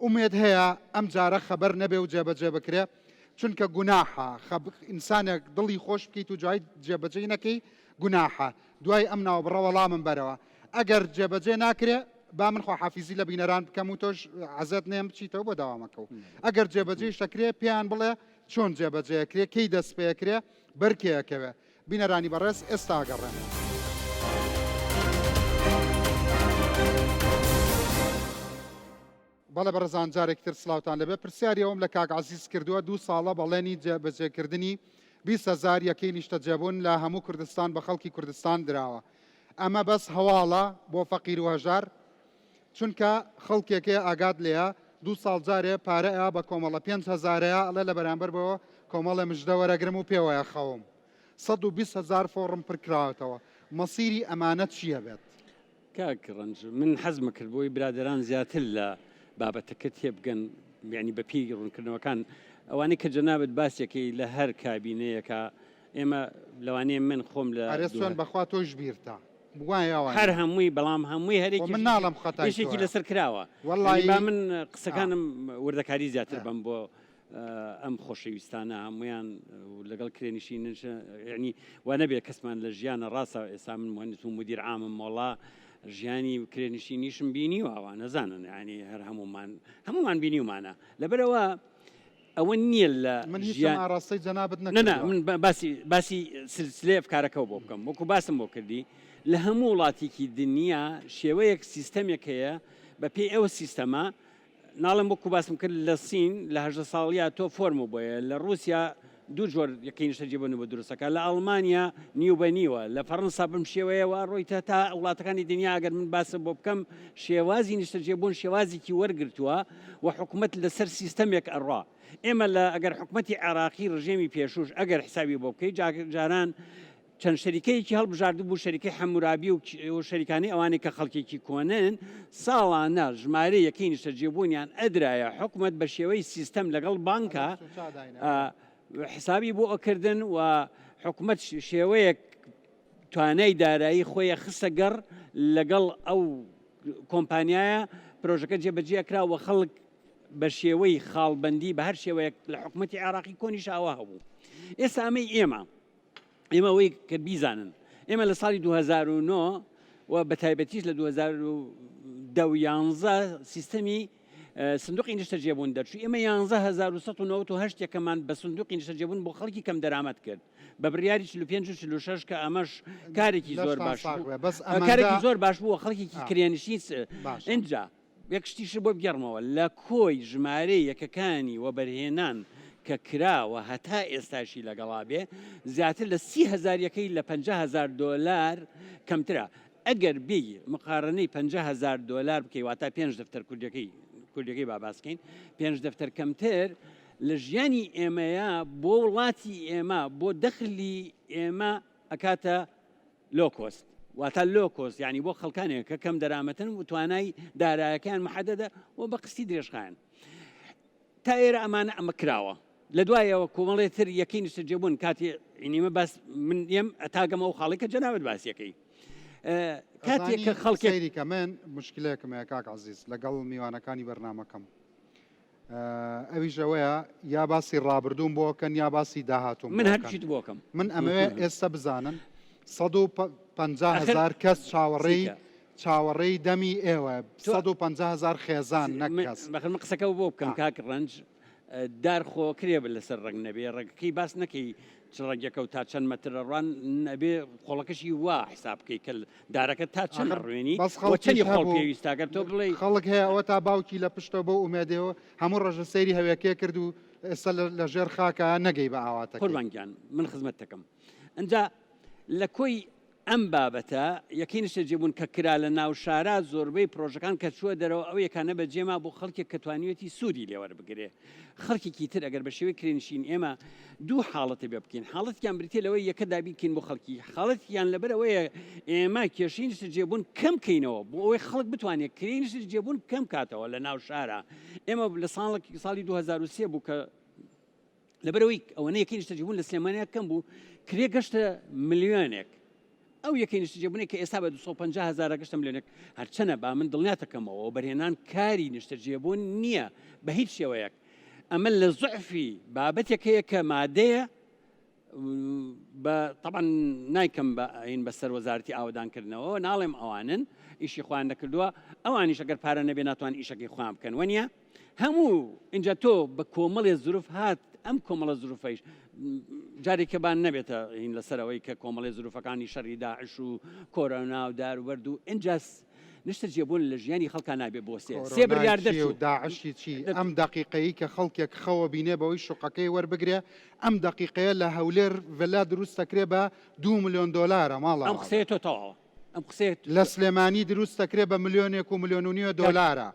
ئومێد هەیە ئەم جارە خەبەر نەبێ و جێبەجێ بکرێ چونکە گوناحە ئینسانێک دڵی خۆش بکەیت و جوای جێبەجێ نەکەی گوناحە. دوای ئەم ناوەبڕە وەڵامم بەرەوە ئەگەر جێبەجێ ناکرێ با من خواحافیزی لە بینەران بکەم و تۆش عەزەت نێم بچیتەوە بۆ داوامەکە و ئەگەر جێبەجێ شەکرێ پێیان بڵێ چۆن جێبەجێکرێ کەی دەست پێکرێ بەرکێکەوێ. بینەرانی بەڕێز ئێستا گەڕێنەوە. بەڵێ بەڕێزان جارێکتر سلااوان لەبێ پرسیاریەوەم لە کاک عەزیز کردووە 2 ساڵە بەڵێنی جێبەجێکردنی 20,000 یەکەی نیشتەجێبوون لە هەموو کوردستان بە خەڵکی کوردستان دراوە. ئەمە بەس هەواڵە بۆ فەقیر و هەژار چونکە خەڵکێکێ ئاگات لێە 2 ساڵ جارێ پارەیە بە کۆمەڵە 5,000ەیە ئەڵێ لە بەرامبەر بەوە کۆمەڵە مژدە وەرەگرم و پێوەیە خەوم 120,000 فۆڕم پڕکراوەتەوە. مەسیری ئەمانە چییە بێت؟ کاک ڕەنج من حەزمە کرد بۆی برادران زیاتر لە بابەتەکە تێبگەن یعنی بە پێی ڕوونکردنەوەکان ئەوانەی کە جەنابەت باسێکی لە هەر کابینەیەکە ئێمە لەوانەیە من خۆم لە ئەرێسوێن بەخوا تۆش بیرتە هەر هەمووی بەڵام هەمووی هەرێکی من ناڵم خەتایشێکی لەسەر کراوە وەڵی با من قسەکانم وردەکاری زیاتر بم بۆ ئەم خۆشەویستانە هەمویان لەگەڵ کرێنیشی ینی وا نەبێت کەسمان لە ژیانە ڕاستە ئێستا من مهندس و مدیر عامم مۆڵا ژیانی کرێنشینیشم بینی و ئەوان نەزانن ینی هەر هەمومان بینیومانە لەبەرەوە ئەوە نییە لە من ڕاستی جەنابەت من باسی سلسلەیە ئەفکارەکەەوە بۆ بکەم وەکو باسم بۆ کردی لە هەموو وڵاتێکی دنیا شێوەیەک سیستەمێک هەیە بە پێی ئەوە سیستەمە ناڵم وەکو باسم کرد لە سین لە 18 ساڵیا تۆ فۆرمە بۆیە لە رووسیا دوو جۆر یەکەی نیشتەجێبوون بە دروستەکە لە ئەڵمانیا نیو بە نیوە لە فەڕەنسا بم شێوەیەوە ڕۆیتە تا وڵاتەکانی دنیا ئەگەر من باسە بۆ بکەم شێوازی نیشتەجێبوون شێوازێکی وەرگرتووە و حکوومەت لەسەر سیستەمێک ئەڕوا. ئێمە لە ئەگەر حکوومەتی عێراقی ڕژێمی پێشوش ئەگەر حسابی بۆ بکەی جاران چەند شەریکەیەکی هەڵبژاردن بوو شەریکەی حەمورابی و شەریکانی ئەوانەی کە خەڵکێکی کۆنن ساڵانە ژمارە یەکەی نیشتەجێبوونیان ئەدرایە حکوومەت بە شێوەی سیستەم لەگەڵ بانکە حسابی بۆ ئەکردن و حکوومەت شێوەیەک توانای دارایی خۆیە خستە گەڕ لەگەڵ ئەو کۆمپانیایە پرۆژەکە جێبەجێکراوە خەڵک بە شێوەی خاڵبەندی بە هەر شێوەیەک لە حکوومەتی عێراقی کۆنیشاوە هەبوو. ئێستا ئەمەی ئێمە وەی کە بیزانن ئێمە لە ساڵی 2009 و بە تایبەتیش لە 2011 سیستەمی سندوقی نیشتەجێبوون دەرچوو ئێمە 11,198 یەکەمان بە سندوقی نیشتەجێبوون بۆ خەڵکی کەم دەرامەت کرد بە بڕیاری 45 کە ئەمەش کارێکی زۆر باش کارێکی زۆر باش بووە خەڵکێکی کرێنشین اینجا یەک شتیش بۆ بگەڕمەوە لە کۆی ژمارەی یەکەکانی وەبەرهێنان کە کراوە هەتا ئێستاشی لەگەڵا بێ زیاتر لە 30,000 یەکەی لە 50,000 دۆلار کەمترە. ئەگەر بێ مقارنەی 50,000 دۆلار بکەی واتە 5 دەفتەر کوردەکەی باباسکەین 5 دەفتەر کەمتر لە ژیانی ئێمەیە بۆ وڵاتی ئێمە بۆ دەخلی ئێمە ئەکاتە لۆکۆست واتە لۆکۆست یعنی بۆ خەڵکانێک کە کەم دەرامەتن و توانای دارایەکان محەدەدە و بە قستی درێژخایەن. تا ئێرە ئەمانە ئەمە کراوە لە دوایەوە کۆمەڵێتر یەکەی نیشتەجێبوون کاتی ئینیمە باس من ئێم ئەتاگەمە و خاڵێکە جەنابەت باسیەکەی کاتێک کە خەڵکێکە من مشکلەیەکمەیە کاک عەزیز لەگەڵ میوانەکانی بەرنامەکەم ئەویشەوەیە یا باسی ڕابردوون بۆکەن یا باسی داهاتوون من هەرچیت بۆکەم من ئەمەوێ ئێستا بزانن 150,000 کەس چاوەڕێی دەمی ئێوە 150,000 خێزان نەکەس بەخەن قسەکە بۆ بکەم کاک ڕەنج دارخۆ کرێ لەسەر ڕنگ نەبێ ڕێگەکەی باس نەکەی ڕێگەکە و تا چەند مەترە ڕوان نەبێ خۆڵەکەشی وا حساب بکەی کە دارەکە تا چەند ڕوێنی چەندی خۆڵ پێویستاگەر تۆ بڵێ خەڵک هەیە ئەوە تا باوکی لە پشتەوە بۆ ئومێدەوە هەموو ڕەژە سەیری هەوێکێ کرد و ئێستا لە ژێر خاکە نەگەی بە ئاواتە قوربانگیان من خزمەت دەکەم ئەنجا لە کۆی ئەم بابەتە یەکەی نیشتە جێبوون کە کرا لە ناو شارە زۆربەی پرۆژەکان کە چووە دەرەوە ئەو یەکانە بە جێما بۆ خەڵکێک کە توانیوێتی سوودی لێوەربگرێ خەڵکێکی تر ئەگەر بە شێوەی کرێنشین ئێمە دوو حاڵەتی بێ بکەین حاڵەتیان بریتێ لەوەی یەکە دابینکەین بۆ خەڵکی حاڵەتیان لەبەرەوەیە ئێمە کێشەی نیشتە جێبوون کەم کەینەوە بۆ ئەوەی خەڵک بتوانێت کرێی نیشتە جێبوون کەم کاتەوە لە ناو شارە ئێمە لە ساڵی 2023 بوو کە لەبەرەوەی ئەوەنە یەکەی نیشتە جێبوون لە سلێمانیا کەم بوو کرێ گەشتە ملیۆنێک ئەو یەکەی نیشتە جێبوونێک کە ئێستا بە 250,000 گەشتە ملیۆنێک هەرچەنە با من دڵنیاتەکەمەوە بەرهێنان کاری نیشتە جێبوون نییە بە هیچ شێوەیەک ئەمە لە زعفی بابەتێک هەیە کە مادەیە طبعا نایکەم بەین بەسەر وەزارەتی ئاودانکردنەوە ناڵێم ئەوانن ئیشی خۆیان نەکردووە ئەوانیش ئەگەر پارە نەبێ ناتوان ئیشەکەی خۆیان بکەن وەنیە هەموو اینجا تۆ بە کۆمەڵێ زروف هات ئەم کۆمەڵە زروفەیش جارێکەبان نەبێتە هین لەسەرەوەی کە کۆمەڵێ زروفەکانی شەڕی داعش و کۆرۆنا و داروبەرد و ئینجاس نیشتە جێبوون لە ژیانی خەڵکان نابێ بۆ سێ بڕیار دەچوو داعشی چی ئەم دقیقەیە کە خەڵکێک خەوە بینێ بەوەی شوقەکەی وەربگرێ ئەم دقیقەیە لە هەولێر ڤلا دروست دەکرێ بە 2 ملیۆن دۆلارە ماڵە ئەم قسەیە تۆ تەواوە ئەم قسەیە لە سلێمانی دروست دەکرێ بە ملیۆنێک و ملیۆن و نیوە دۆلارە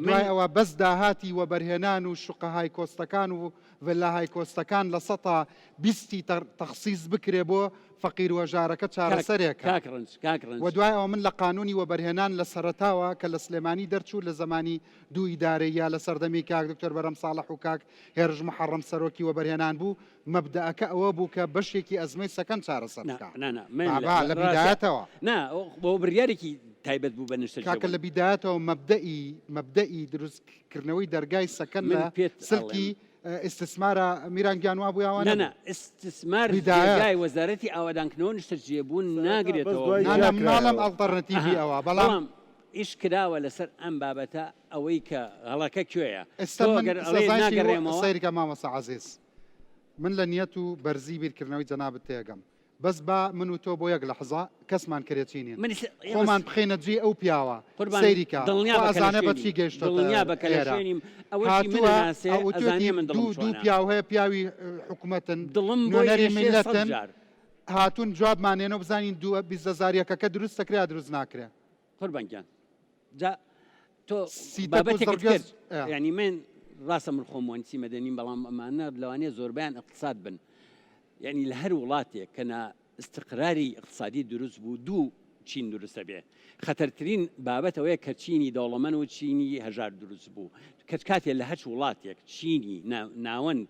دوای ئەوە بەس داهاتی وە بەرهێنان و شوقەهای کۆستەکان و ڤلاهای کۆستەکان لە 120 تەخسیس بکرێ بۆ فەقیر وەژارەکە چارەسەرێکە و دوای ئەوە من لە قانونی وەبەرهێنان لە سەرەتاوە کە لە سلێمانی دەرچوو لە زمانی دوو ئیدارەی یا لە سەردەمی کاک دکتۆر بەرەم ساڵح و کاک هێرش محەڕەم سەرۆکی وەبەرهێنان بوو مەبدەئەکە ئەوە بوو کە بەشێکی ئەزمەی سەکەن چارەسەر بکە لە بیدایەتەوە بۆ بڕیارێکی تایبەت بوو بە نیشتە کاکە لە بیدایەتەوە مەبدەئی دروستکردنەوەی دەرگای سەکەن لە سلکی استثمارە میرانگیان وا بوویاوە نە استثمار دەرگای وەزارەتی ئاوادانکردنەوە نیشتە جێبوون ناگرێتەوە ناڵم ئەڵتەرنەتیڤی ئەوە بەڵام ئیش کراوە لەسەر ئەم بابەتە ئەوەی کە هەڵەکە کوێیە سەیرکە مامەسە عەزیز من لە نیەت و بەرزی بیرکردنەوەی جەنابەت تێگەم بەس با من و تۆ بۆ یەک لەحظە کەسمان کرێتچینین خۆمان بخینە جێ ئەو پیاوە سەیریکە ئازانە بەچی گەیشتە دوو پیاو هەیە پیاوی حکوومەتن نوێنەری میلەتن هاتوون جوابمانێنەوە بزانین 20,000 دروست دەکرێ دروست ناکرێ قوربانگیان جا تۆ بابەتێک ینی من ڕاستە من خۆم مهندسی مەدەنیم بەڵام ئەمانە لەوانەیە زۆربیان اقتصاد بن یعنی لە هەر وڵاتێک کە استقراری اقتصادی دروست بوو دوو چین دروستە بێ خەتەرترین بابەتەوەیە کە چینی دەوڵەمەند و چینی هەژار دروست بوو کەچ کاتێک لە هەچ وڵاتێک چینی ناوەند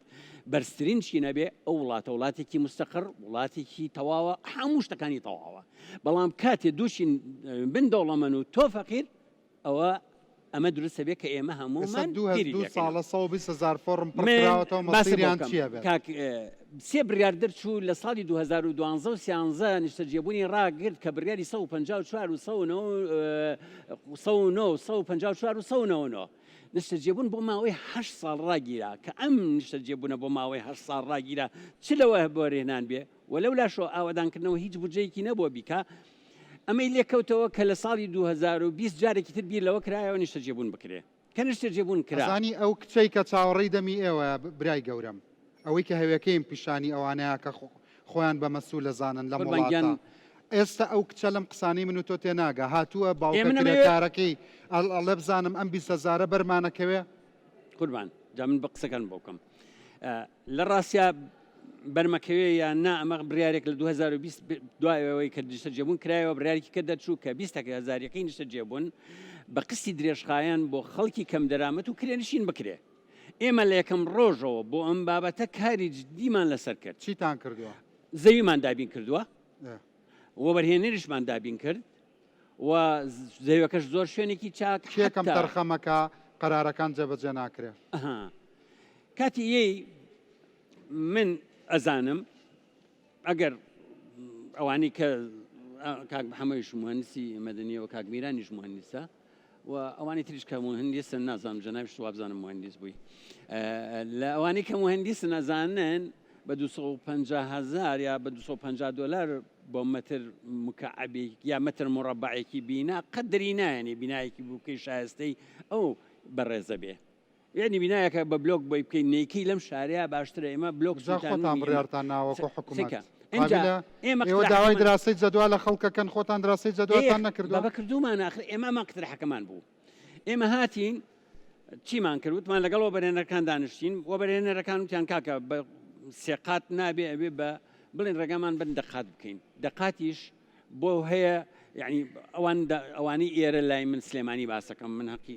بەرزترین چینە بێ ئەو وڵاتێکی مستەقر وڵاتێکی تەواوە هەموو شتەکانی تەواوە بەڵام کاتێ دووچین بن دەوڵەمەند و تۆ فەقیر ئەوە ئەمە دروستە بێت کە ئێمە هەموومان ساڵە 120,000 فۆرم پڕکراوەتەوە مەسیریان چییە بێت سێ بڕیار دەرچوو لە ساڵی 2012 و 13 نیشتە جێبوونی ڕاگرت کە بڕیاری 154 و 154 و 199 نیشتە جێبوون بۆ ماوەی 8 ساڵ ڕاگیرا کە ئەم نیشتە جێبوونە بۆ ماوەی 8 ساڵ ڕاگیرا چ لەوە بۆرهێنان بێ وەلەولا شۆ ئاوادانکردنەوە هیچ بودجەیەکی نەبووە بیکە ئەمەی لێکەوتەوە کە لە ساڵی 2020 جارێکی تر بیر لەوە کرایەوە نیشتە جێبوون بکرێ کە نیشتە جێبوون کرا زانی ئەو کچەی کە چاوەڕێی دەمی ئێوە برای گەورم ئەوەی کە هەوێکەیم پیشانی ئەوانەیە کە خۆیان بە مەسوول لەزانن لە وڵاتە ئێستا ئەو کچە لەم قسانەی من و تۆ تێناگە هاتووە باوکارەکەی ئەڵێ بزانم ئەم 20,000 بەرمانەکەوێ قوربان جا من بە قسەکان بۆکەم لە ڕاستیا بەرمەکەوێ یان نا ئەمە بڕیارێک لە 2020 دوایەوەی کە نیشتە جێبوون کرایەوە بڕیارێکی کە دەرچوو کە 20,000 نیشتە جێبوون بە قستی درێژخایەن بۆ خەڵکی کەم دەرامەت و کرێنشین بکرێ ئێمە لە یەکەم ڕۆژەوە بۆ ئەم بابەتە کاری جدیمان لەسەر کرد چیتان کردووە زەویمان دابین کردووە وەبەرهێنەریشمان دابین کرد و زەویەکەش زۆر شوێنێکی چاک کێکەم تەرخەمەکە قەرارەکان جێبەجێ ناکرێ کاتی یەی من ئەزانم ئەگەر ئەوانی کە کاک محەممەدیش مهندسی مەدەنیەوە کاک میرانیش مهندسە و ئەوانی تریش کە مهندسن نازانم جەنابی وابزانم مهندس بووی لە ئەوانی کە مهندس نەزانن بە 250,000 یا بە $250 بۆ مەتر مکعبی یا مەتر مڕەبعێکی بینا قەدری نایەنی بینایەکی بووکەی شایستەی ئەو بەڕێزە بێ یعنی بینایەکە بە بلۆک بۆی بکەین نێکی لەم شارەیە باشترە ئێمە بلۆک خۆتان بڕیارتان ناوەکو حکوومەت ئێمە داوای دراسی جەدوا لە خەڵکەکەن خۆتان دراسی جەدواتان نەکردو بەکردومان آخر ئێمە ماقتر حەکەمان بوو ئێمە هاتین چیمان کردوتمان لەگەڵ وەبەرهێنەرەکان دانیشتین وەبەرهێنەرەکان وتیان کاکە بە سێقات نابێ ئەبێ بە بڵێن ڕێگامان بن دەقات بکەین دەقاتیش بۆ هەیە یعنی ئەوانی ئێرە لای من سلێمانی باسەکەم من حەقی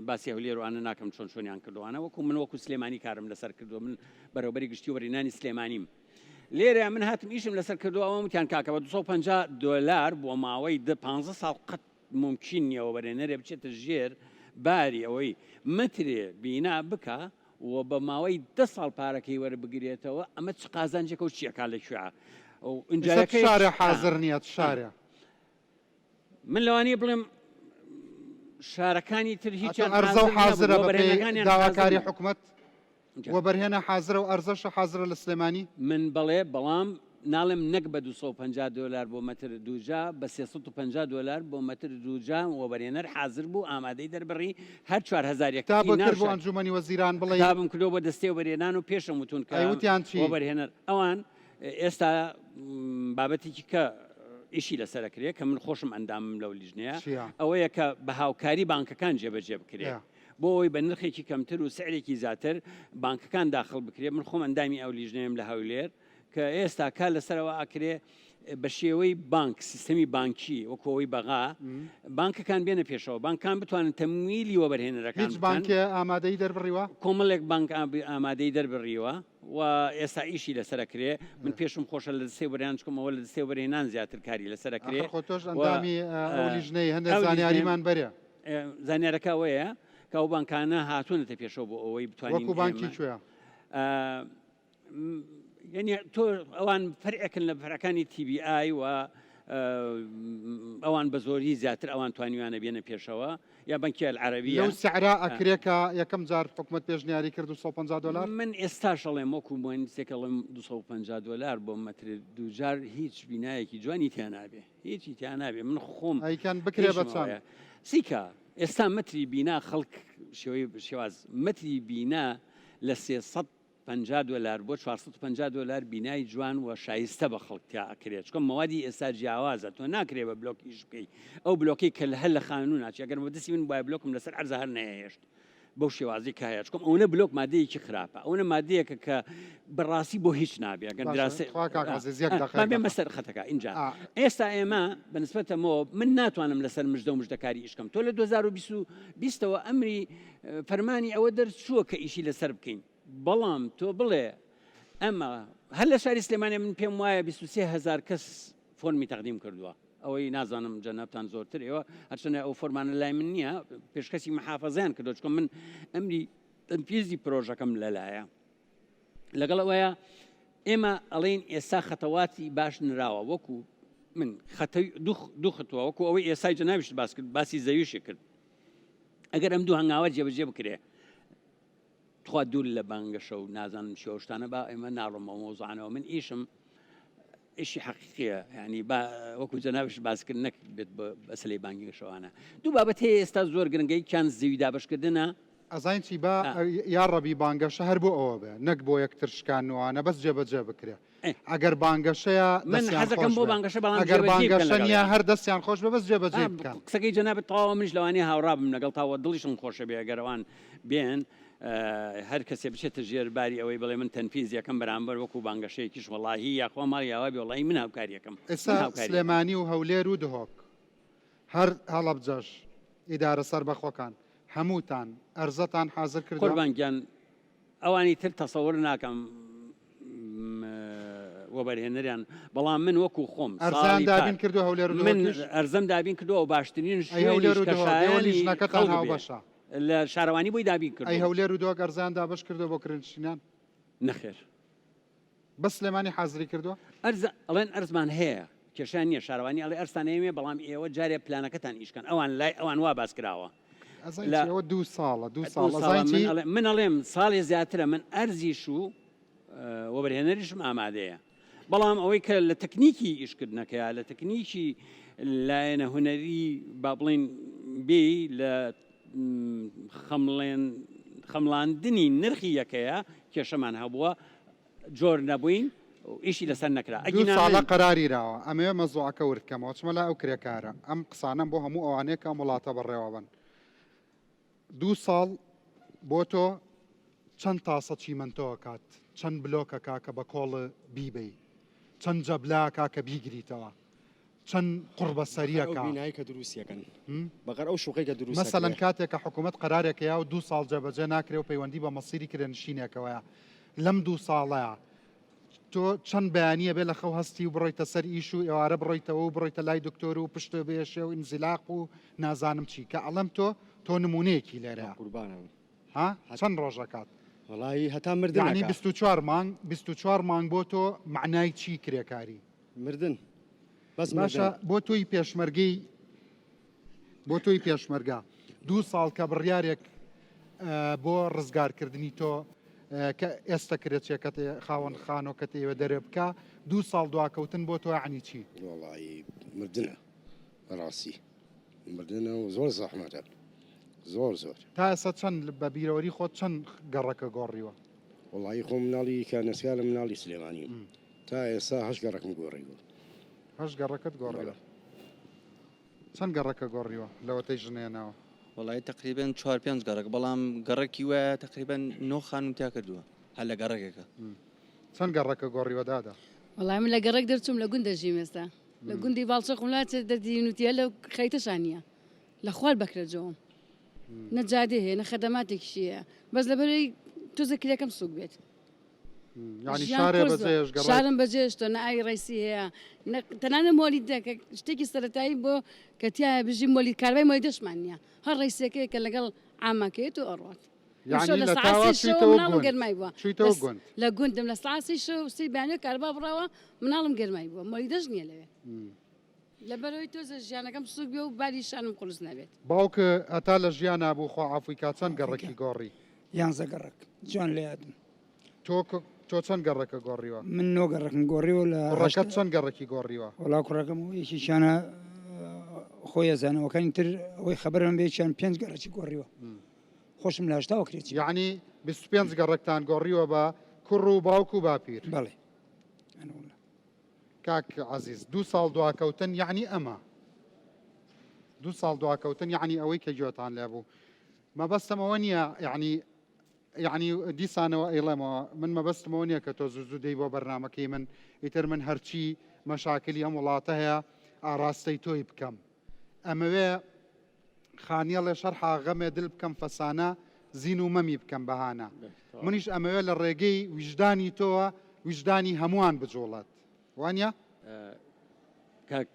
باسی هەولێرانە ناکەم چۆن چۆنیان کردوانە وەکو من وەکو سلێمانی کارم لەسەر کردو من بەڕێوەبەری گشتی وەرینانی سلێمانیم لێرە من هاتم ئیشم لەسەر کردو ئەوە وتیان کاکە بە $250 بۆ ماوەی 15 ساڵ قەت ممکن نییە وەبەرهێنەرێ بچێتە ژێر باری ئەوەی مەترێ بینا بکە و بە ماوەی 10 ساڵ پارەکەی وەربگرێتەوە ئەمە چ قازانجێکە و چیەکە لەکوێ ئینجاەکەی شارە حاضر نییە شارە من لەوانەیە بڵێم شارەکانی تر هیچ ئەرزە و حاضرە بە داواکاری حکوومەت وەبەرهێنە حاضرە و ئەرزەشە حاضرە لە سلێمانی من بەڵێ بەڵام ناڵم نەک بە $250 بۆ مەتر دووجا بە $350 بۆ مەتر دووجا وەبەرهێنەر حاضر بوو ئامادەی دەربڕی هەر 4,000 تا بۆ ئەنجومەنی وەزیران بڵێ تابم کردو بە دەستێ وەبەرهێنان و پێشم وتون کە وەبەرهێنەر ئەوان ئێستا بابەتێکی کە ئیشی لەسەرکرێ کە من خۆشم ئەندامم لەو لیژنەیە ئەوەیە کە بە هاوکاری بانکەکان جێبەجێ بکرێ بۆ ئەوی بە نرخێکی کەمتر و سعرێکی زیاتر بانکەکان داخل بکرێ من خۆم ئەندامی ئەو لیژنەیەم لە هەولێر کە ئێستا کار لەسەرەوە ئاکرێ بە شێوەی بانک سیستەمی بانکی وەکەوەی بەغا بانکەکان بێنە پێشەوە بانکان بتوانن تەمویلی وەبەرهێنەرەکان هیچ بانکێ ئامادەی دەربڕیوە کۆمەڵێک بانک ئامادەی دەربڕیوە و ئێستا ئیشی لەسەرکرێ من پێشم خۆشە لە دەستێ وەریان چکمەوە لە دەستێ وەرهێنان زیاتر کاری لەسەرکرێ خۆتۆش ئەندامی ئەو لیژنەی هەندێک زانیاریمان بەرێ زانیارەکە وەیە کە ئەو بانکانە هاتوونەتە پێشەوە بۆ ئەوەی بتوانین وەکو بانکی کوێ یعنی تۆ ئەوان فەرعەکەن لە فەرەکانی TBI و ئەوان بە زۆری زیاتر ئەوان توانیوانە بێنە پێشەوە یا بەنکی العەرەبیە لەو سعرا ئەکرێکە یەکەم جار حکوومەت پێشنیاری کرد $250 من ئێستا شەڵێم وەکو مهندسێکە لەم $250 بۆ مەتر دووجار هیچ بینایەکی جوانی تیا نابێ هیچی تیا نابێ من خۆم ئەیکەن بکرێ بە چەند سیکە ئێستا مەتری بینا خەڵک شێواز مەتری بینا لە $350 بۆ $450 بینای جوان و شایستە بە خەڵکتیا ئەکرێت چکۆم مەوادی ئێستا جیاوازە تۆ ناکرێ بە بلۆکیش بکەی ئەو بلۆکەی کە هەر لە خانوو ناچێت ئەگەر بە دەستی من وایە بلۆکم لەسەر عەرزە هەر نەهێشت بەو شێوازی کە هەیە چکۆم ئەوەنە بلۆک مادەیەکی خراپە ئەوەنە مادەیەکە کە بەڕاستی بۆ هیچ نابێ ئەگەر دراسێ مەسەر خەتەکە اینجا ئێستا ئێمە بەنسبەتەمەوە من ناتوانم لەسەر مژدە و مژدەکاری ئیشکەم تۆ لە 2020ەوە ئەمری فەرمانی ئەوە دەرچووە کە ئیشی لەسەر بکەین بەڵام تۆ بڵێ ئەمە هەر لە شاری سلێمانێ من پێم وایە 23,000 کەس فۆرمی تەقدیم کردووە ئەوەی نازانم جەنابتان زۆرتر ئێوە هەرچەنە ئەو فۆرمانە لای من نییە پێشکەسی محافەزیان کردو چکۆم من ئەمری تەنفیزی پرۆژەکەم لەلایە لەگەڵ ئەوەیە ئێمە ئەڵێن ئێستا خەتەواتی باش نراوە وەکو من دوو خەتووە وەکو ئەوەی ئێستای جەنابیشت باس کرد باسی زەویشی کرد ئەگەر ئەم دوو هەنگاوە جێبەجێ بکرێ خوا دوور لە بانگەشە و نازانم شێوەشتانە با ئێمە ناڕۆمەوە مۆزوعانەوە من ئیشم ئیشی حەقیقیە ینی وەکو جەنابش باسکرد نەکرێت بە ئەسلەی بانگی گەشەوانە دوو بابەت هەیە ئێستا زۆر گرنگەی کیان زەوی دابشکردنە ئەزانین چی با یا ڕەبی بانگەشە هەر بۆ ئەوە بێ نەک بۆ یەکتر شکانوانە بەس جێبەجێ بکرێ ئەگەر بانگەشەیە من حەزەکەم بۆ بانگەشە بەڵام ئەگەر بانگەشە نیە هەر دەستیان خۆش بە بەس جێبەجێ بکەن قسەکەی جەنابەت تەواوە منش لەوانەیە هاوڕابم لەگەڵ تاوە دڵیشم خۆشە بێ ئەگەرەوان بێن هەر کەسێ بچێتە ژێرباری ئەوەی بڵێ من تەنفیز یەکەم بەرامبەر وەکو بانگەشەیەکیش وەڵاهی یاخوا ماڵ یاوا بێ وەڵاهی من هاوکاریەکەم ئێستا سلێمانی و هەولێر و دهۆک هەر هەڵەبجەش ئیدارە سەربەخۆکان هەمووتان ئەرزەتان حاضر کردووە قوربانگیان ئەوانی تر تەسەوور ناکەم وەبەرهێنەریان بەڵام من وەکو خۆم ئەرزان دابین کردو هەولێر و من ئەرزەم دابین کردووە و باشترین ژنەکەتان هاوبەشە لە شارەوانی بۆی دابین کرد ئەی هەولێر و دۆک ئەرزان دابش کردو بۆ کرنشینان نەخێر بەس سلێمانی حازری کردووە ئەڵێن ئەرزمان هەیە کێشان نییە شارەوانی ئەڵێ ئەرستان ئێمێ بەڵام ئێوە جارێ پلانەکەتان ئیشکەن ئەوان لای ئەوان وا باس کراوە ئەزانیەوە دوو ساڵە من ئەڵێم ساڵی زیاترە من ئەرزیش و وەبەرهێنەریشم ئامادەیە بەڵام ئەوەی کە لە تەکنیکی ئیشکردنەکەیە لە تەکنیکی لایەنە هوەری با بڵین بێ لە خەمڵاندنی نرخی یەکەیە کێشەمان هەبووە جۆر نەبووین ئیشی لەسەر نەکرا دوو ساڵە قەراریراوە ئەمەوێ مەزوعەکە ورکەمەوە چمە لە ئەو کرێکارە ئەم قسانم بۆ هەموو ئەوانەیە کە وڵاتە بەڕێوە بن دوو ساڵ بۆ تۆ چەند تاسە چیمەنتۆوە کات چەند بلۆکە کاکە بە کۆڵ بیبی چەند جەبلا کاکە بیگریتەوە چەند قڕبە سەریەکە بینایی کە دروستیەکەن بەقەر ئەو شوقەی کە دروست مەسەلەن کاتێک کە حکوومەت قەرارێکەیە و دوو ساڵ جێبەجێ ناکرێ و پەیوەندی بە مەسیری کرێنشینێکەوەیە لەم دوو ساڵەیە تۆ چەند بەیانیە بێ لە خەو هەستی و بڕۆیتە سەر ئیش و ئێوارە بڕۆیتەوە و بڕۆیتە لای دکتۆر و پشتە بێشێ و ئینزیلاق و نازانم چی کە ئەڵەم تۆ نمونەیەکی لێرەیە قوربانم ها چەند ڕۆژەکات وڵی هەتا مردن ینی 24 مانگ بۆ تۆ معنای چی کرێکاری مردن بەس باشە بۆ تۆی پێشمەرگا دوو ساڵ کە بڕیارێک بۆ ڕزگارکردنی تۆ کە ئێستا کرێچێکەکەت خاوەن خانۆکەت ئێوە دەرێ بکە دوو ساڵ دواکەوتن بۆ تۆ عنی چی وڵی مردنە بەڕاستی مردنە و زۆر زەحمەتە زۆر تا ئێستا چەند بە بیرەوەری خۆت چەند گەڕەکە گۆڕیوە وڵی خۆ مناڵی کانەسیا لە مناڵی سلێمانی تا ئێستا هەش گەڕەکم گۆڕیوە هەش گەڕەکەت گۆڕیوە چەند گەڕەکە گۆڕیوە لەوەتەی ژنێنەوە وڵی تقریبان 4-5 گەڕک بەڵام گەڕێکی وایە تقریبان 9 خانوم تیا کردووە هەر لە گەڕێکێکە چەند گەڕەکە گۆڕیوە دادا وەڵام من لە گەڕێک دەرچوم لە گوند دەژیم ئێستا لە گوندی باڵچە قوڵات دەدینوتیە لە خەیتەشانە لە خوار بەکرێجەوەم نەجادێ هەیە نە خەدەماتێکیشی هەیە بەس لەبەرەوەی تۆ زەکرێکم سوک بێت شارم بەجێش تۆ نەئای ڕیسی هەیە تەنانە مۆلی دەکە شتێکی سەرەتایی بۆ کەتیایە بژی مۆلی کاربای مۆلی دەشمان نیە هەر ڕیسەکەی کە لەگەڵ ئاماکەیت و ئەڕات گەرمای بووە لە گوندم لە ساسی شە سی بەیانێ کاربا بڕاوە مناڵم گەرمای بووە مۆلی دەش نییە لەوێ لەبەرەوەی تۆزە ژیانەکەم سوک بێ و باری شانم قولس نەبێت باوکە هەتا لە ژیان نبوو خۆ ئافریکا چەند گەڕێکی گۆڕی یانزە گەڕک جوان لە یادم تۆ چەند گەڕێکە گۆڕیوە من نۆ گەڕکم گۆڕیەوە لە ڕەکەت چەند گەڕێکی گۆڕیوە وڵا کوڕەکەم یەکی شانە خۆی ئەزانەوەکانی تر ئەوەی خەبەرم بێکیان 5 گەڕێکی گۆڕیوە خۆشم لە هەشتاوە کرێتی یعنی 25 گەڕێکتان گۆڕیوە بە کوڕ و باوک و باپیر بەڵێ کاک عزیز دوو ساڵ دواکەوتن یعنی ئەمە دوو ساڵ دواکەوتن یعنی ئەوەی کە گوێتان لێ بوو مەبەستەمەوە نییە یعنی دیسانەوە ئەیڵێمەوە من مەبەستمەوە نییە کە تۆ زوو دەی بۆ بەرنمەکەی من ئیتر من هەرچی مەشاکلی ئەم وڵاتە هەیە ئاراستەی تۆی بکەم ئەمەوێ خانیەڵێ شەرحا غەمێ دل بکەم فەسانە زین و مەمی بکەم بەهانە منیش ئەمەوێ لە ڕێگەی ویژدانی تۆوە ویژدانی هەمووان بجوڵێت وانە کاک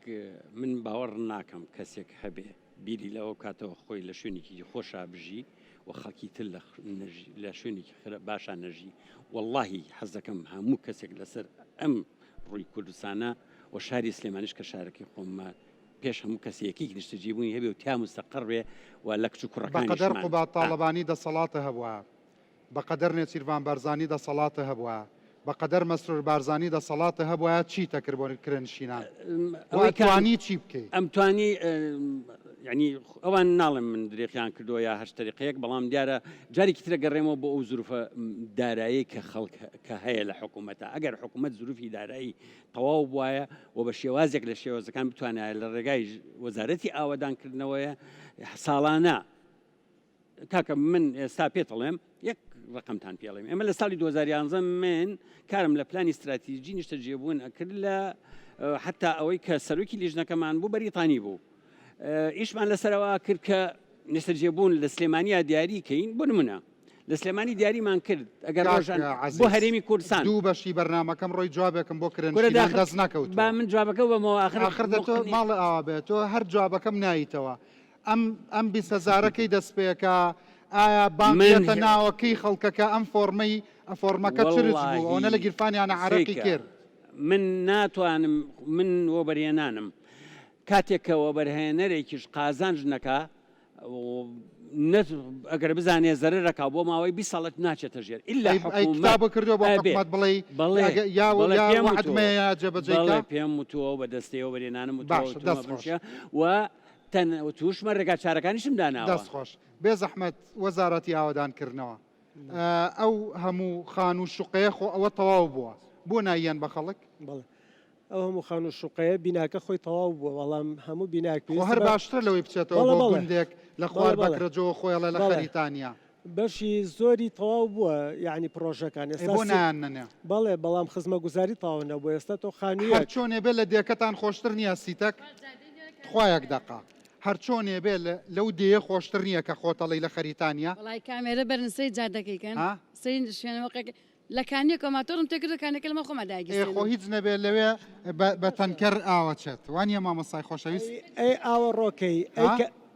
من باوەڕ ناکەم کەسێک هەبێ بیری لەوە کاتەوە خۆی لە شوێنێکی خۆشا بژی و خەڵکی تر لە شوێنێکی باشە نەژی واللهی حەز دەکەم هەموو کەسێک لەسەر ئەم ڕووی کوردستانە و شاری سلێمانیش کە شارەکەی خۆممە پێش هەموو کەسێکی نیشتەجێبوونی هەبێ و تا مستەقڕ بێ و لە کچ و کوڕەکانی بەقەدەر قوبات تاڵەبانی دەسەڵاتە هەبووە بەقەدەر نێچیروان بارزانی دەسەڵاتە هەبووە بەقەدەر مەسرور بارزانی دەسەڵاتە هەبووە چی تەکرد بۆ کرێنشینان ئەوانی چی بکەیت ئەم توانی ینی ئەوان ناڵم من درێقیان کردووە یا هەشت تەریقەیەک بەڵام دیارە جارێکی ترە گەڕێمەوە بۆ ئەو زروفە دارایی کە خەڵک کە هەیە لە حکوومەتە ئەگەر حکوومەت زروفی دارایی تەواو بواە و بە شێوازێک لە شێوازەکان بتوانێت لە ڕێگای وەزارەتی ئاوەدانکردنەوەیە ساڵانە کاکە من ئێستا پێتەڵێم یەک ڕقمتان پێڵێم ئێمە لە ساڵی 2011 من کارم لە پلانی استراتیژی نیشتەجێبوون ئەکرد لە حتا ئەوەی کە سەرۆکی لیژنەکەمان بوو بەریتانی بوو ئیشمان لەسەرەوە کرد کە نیشتەجێبوون لە سلێمانیا دیاریکەین بۆ نمونە لە سلێمانی دیاریمان کرد ئەگەر ڕۆژان بۆ هەرێمی کوردستان دوو بەشی بەرنمەکەم ڕۆی جوابێکم بۆ کرێنشینان دەست نەکەوت با من جوابەکە بەمەوە ئاخر دەتۆ ماڵی ئاوا بێت تۆ هەر جوابەکەم نایتەوە ئەم 20,000ەکەی دەستپێکە ئایا بانکێتە ناوەکەی خەڵکەکە ئەم فۆرمەکە چرج بوو ئەوە لە گیرفانیانە عەرەقی کرد من ناتوانم من وەبەرهێنانم کاتێکەوە بەرهێنەرێکیش قازانج نەکا ئەگەر بزانێ زەرەرەکە بۆ ماوەی 20 ساڵت ناچێتە ژێر ئللا کتابە کردو بۆ حکومت بڵێ یاوەدمەیە جێبەجێ پێم وتووە بە دەستەوە بەرێنانم و تەن تووشمە ڕێگا چارەکانیشم داناوە دەستخۆش بێ زەحمەت وەزارەتی ئاوادانکردنەوە ئەو هەموو خان و شوقەیە خۆ ئەوە تەواو بووە بۆ نایەن بە خەڵک ئەو هەموو خان و شوقەیە بیناکە خۆی تەواو بووە بەڵام هەموو بیناک هەر باشتر لەوەی بچێتەوە بۆ گوندێک لە خوار بەکرەجەوە خۆیڵە لە خەریتانیا بەشی زۆری تەواو بووە یعنی پرۆژەکان بۆ نانە بەڵێ بەڵام خزمە گوزاری تاوانە بۆ ئێستا تۆ خانوویە چۆنێ بێ لە دێکەتان خۆشتر نییە سیتەک خوایەک دقا هەر چۆنێ بێ لەو دێ خۆشتر نییە کە خۆتەڵی لە خەریتانیا وڵای کامێرە بەرنسەی جادەکەیکەن سەی شوێنەوەقێک لە کانی کۆماتۆرم تێکردەکانەکە لەمە خۆمە داگیر خۆ هیچ نەبێت لەوێ بە تەنکەر ئاوەچێت وانە مامەسای خۆشەویست ئەی ئاوە ڕۆکەی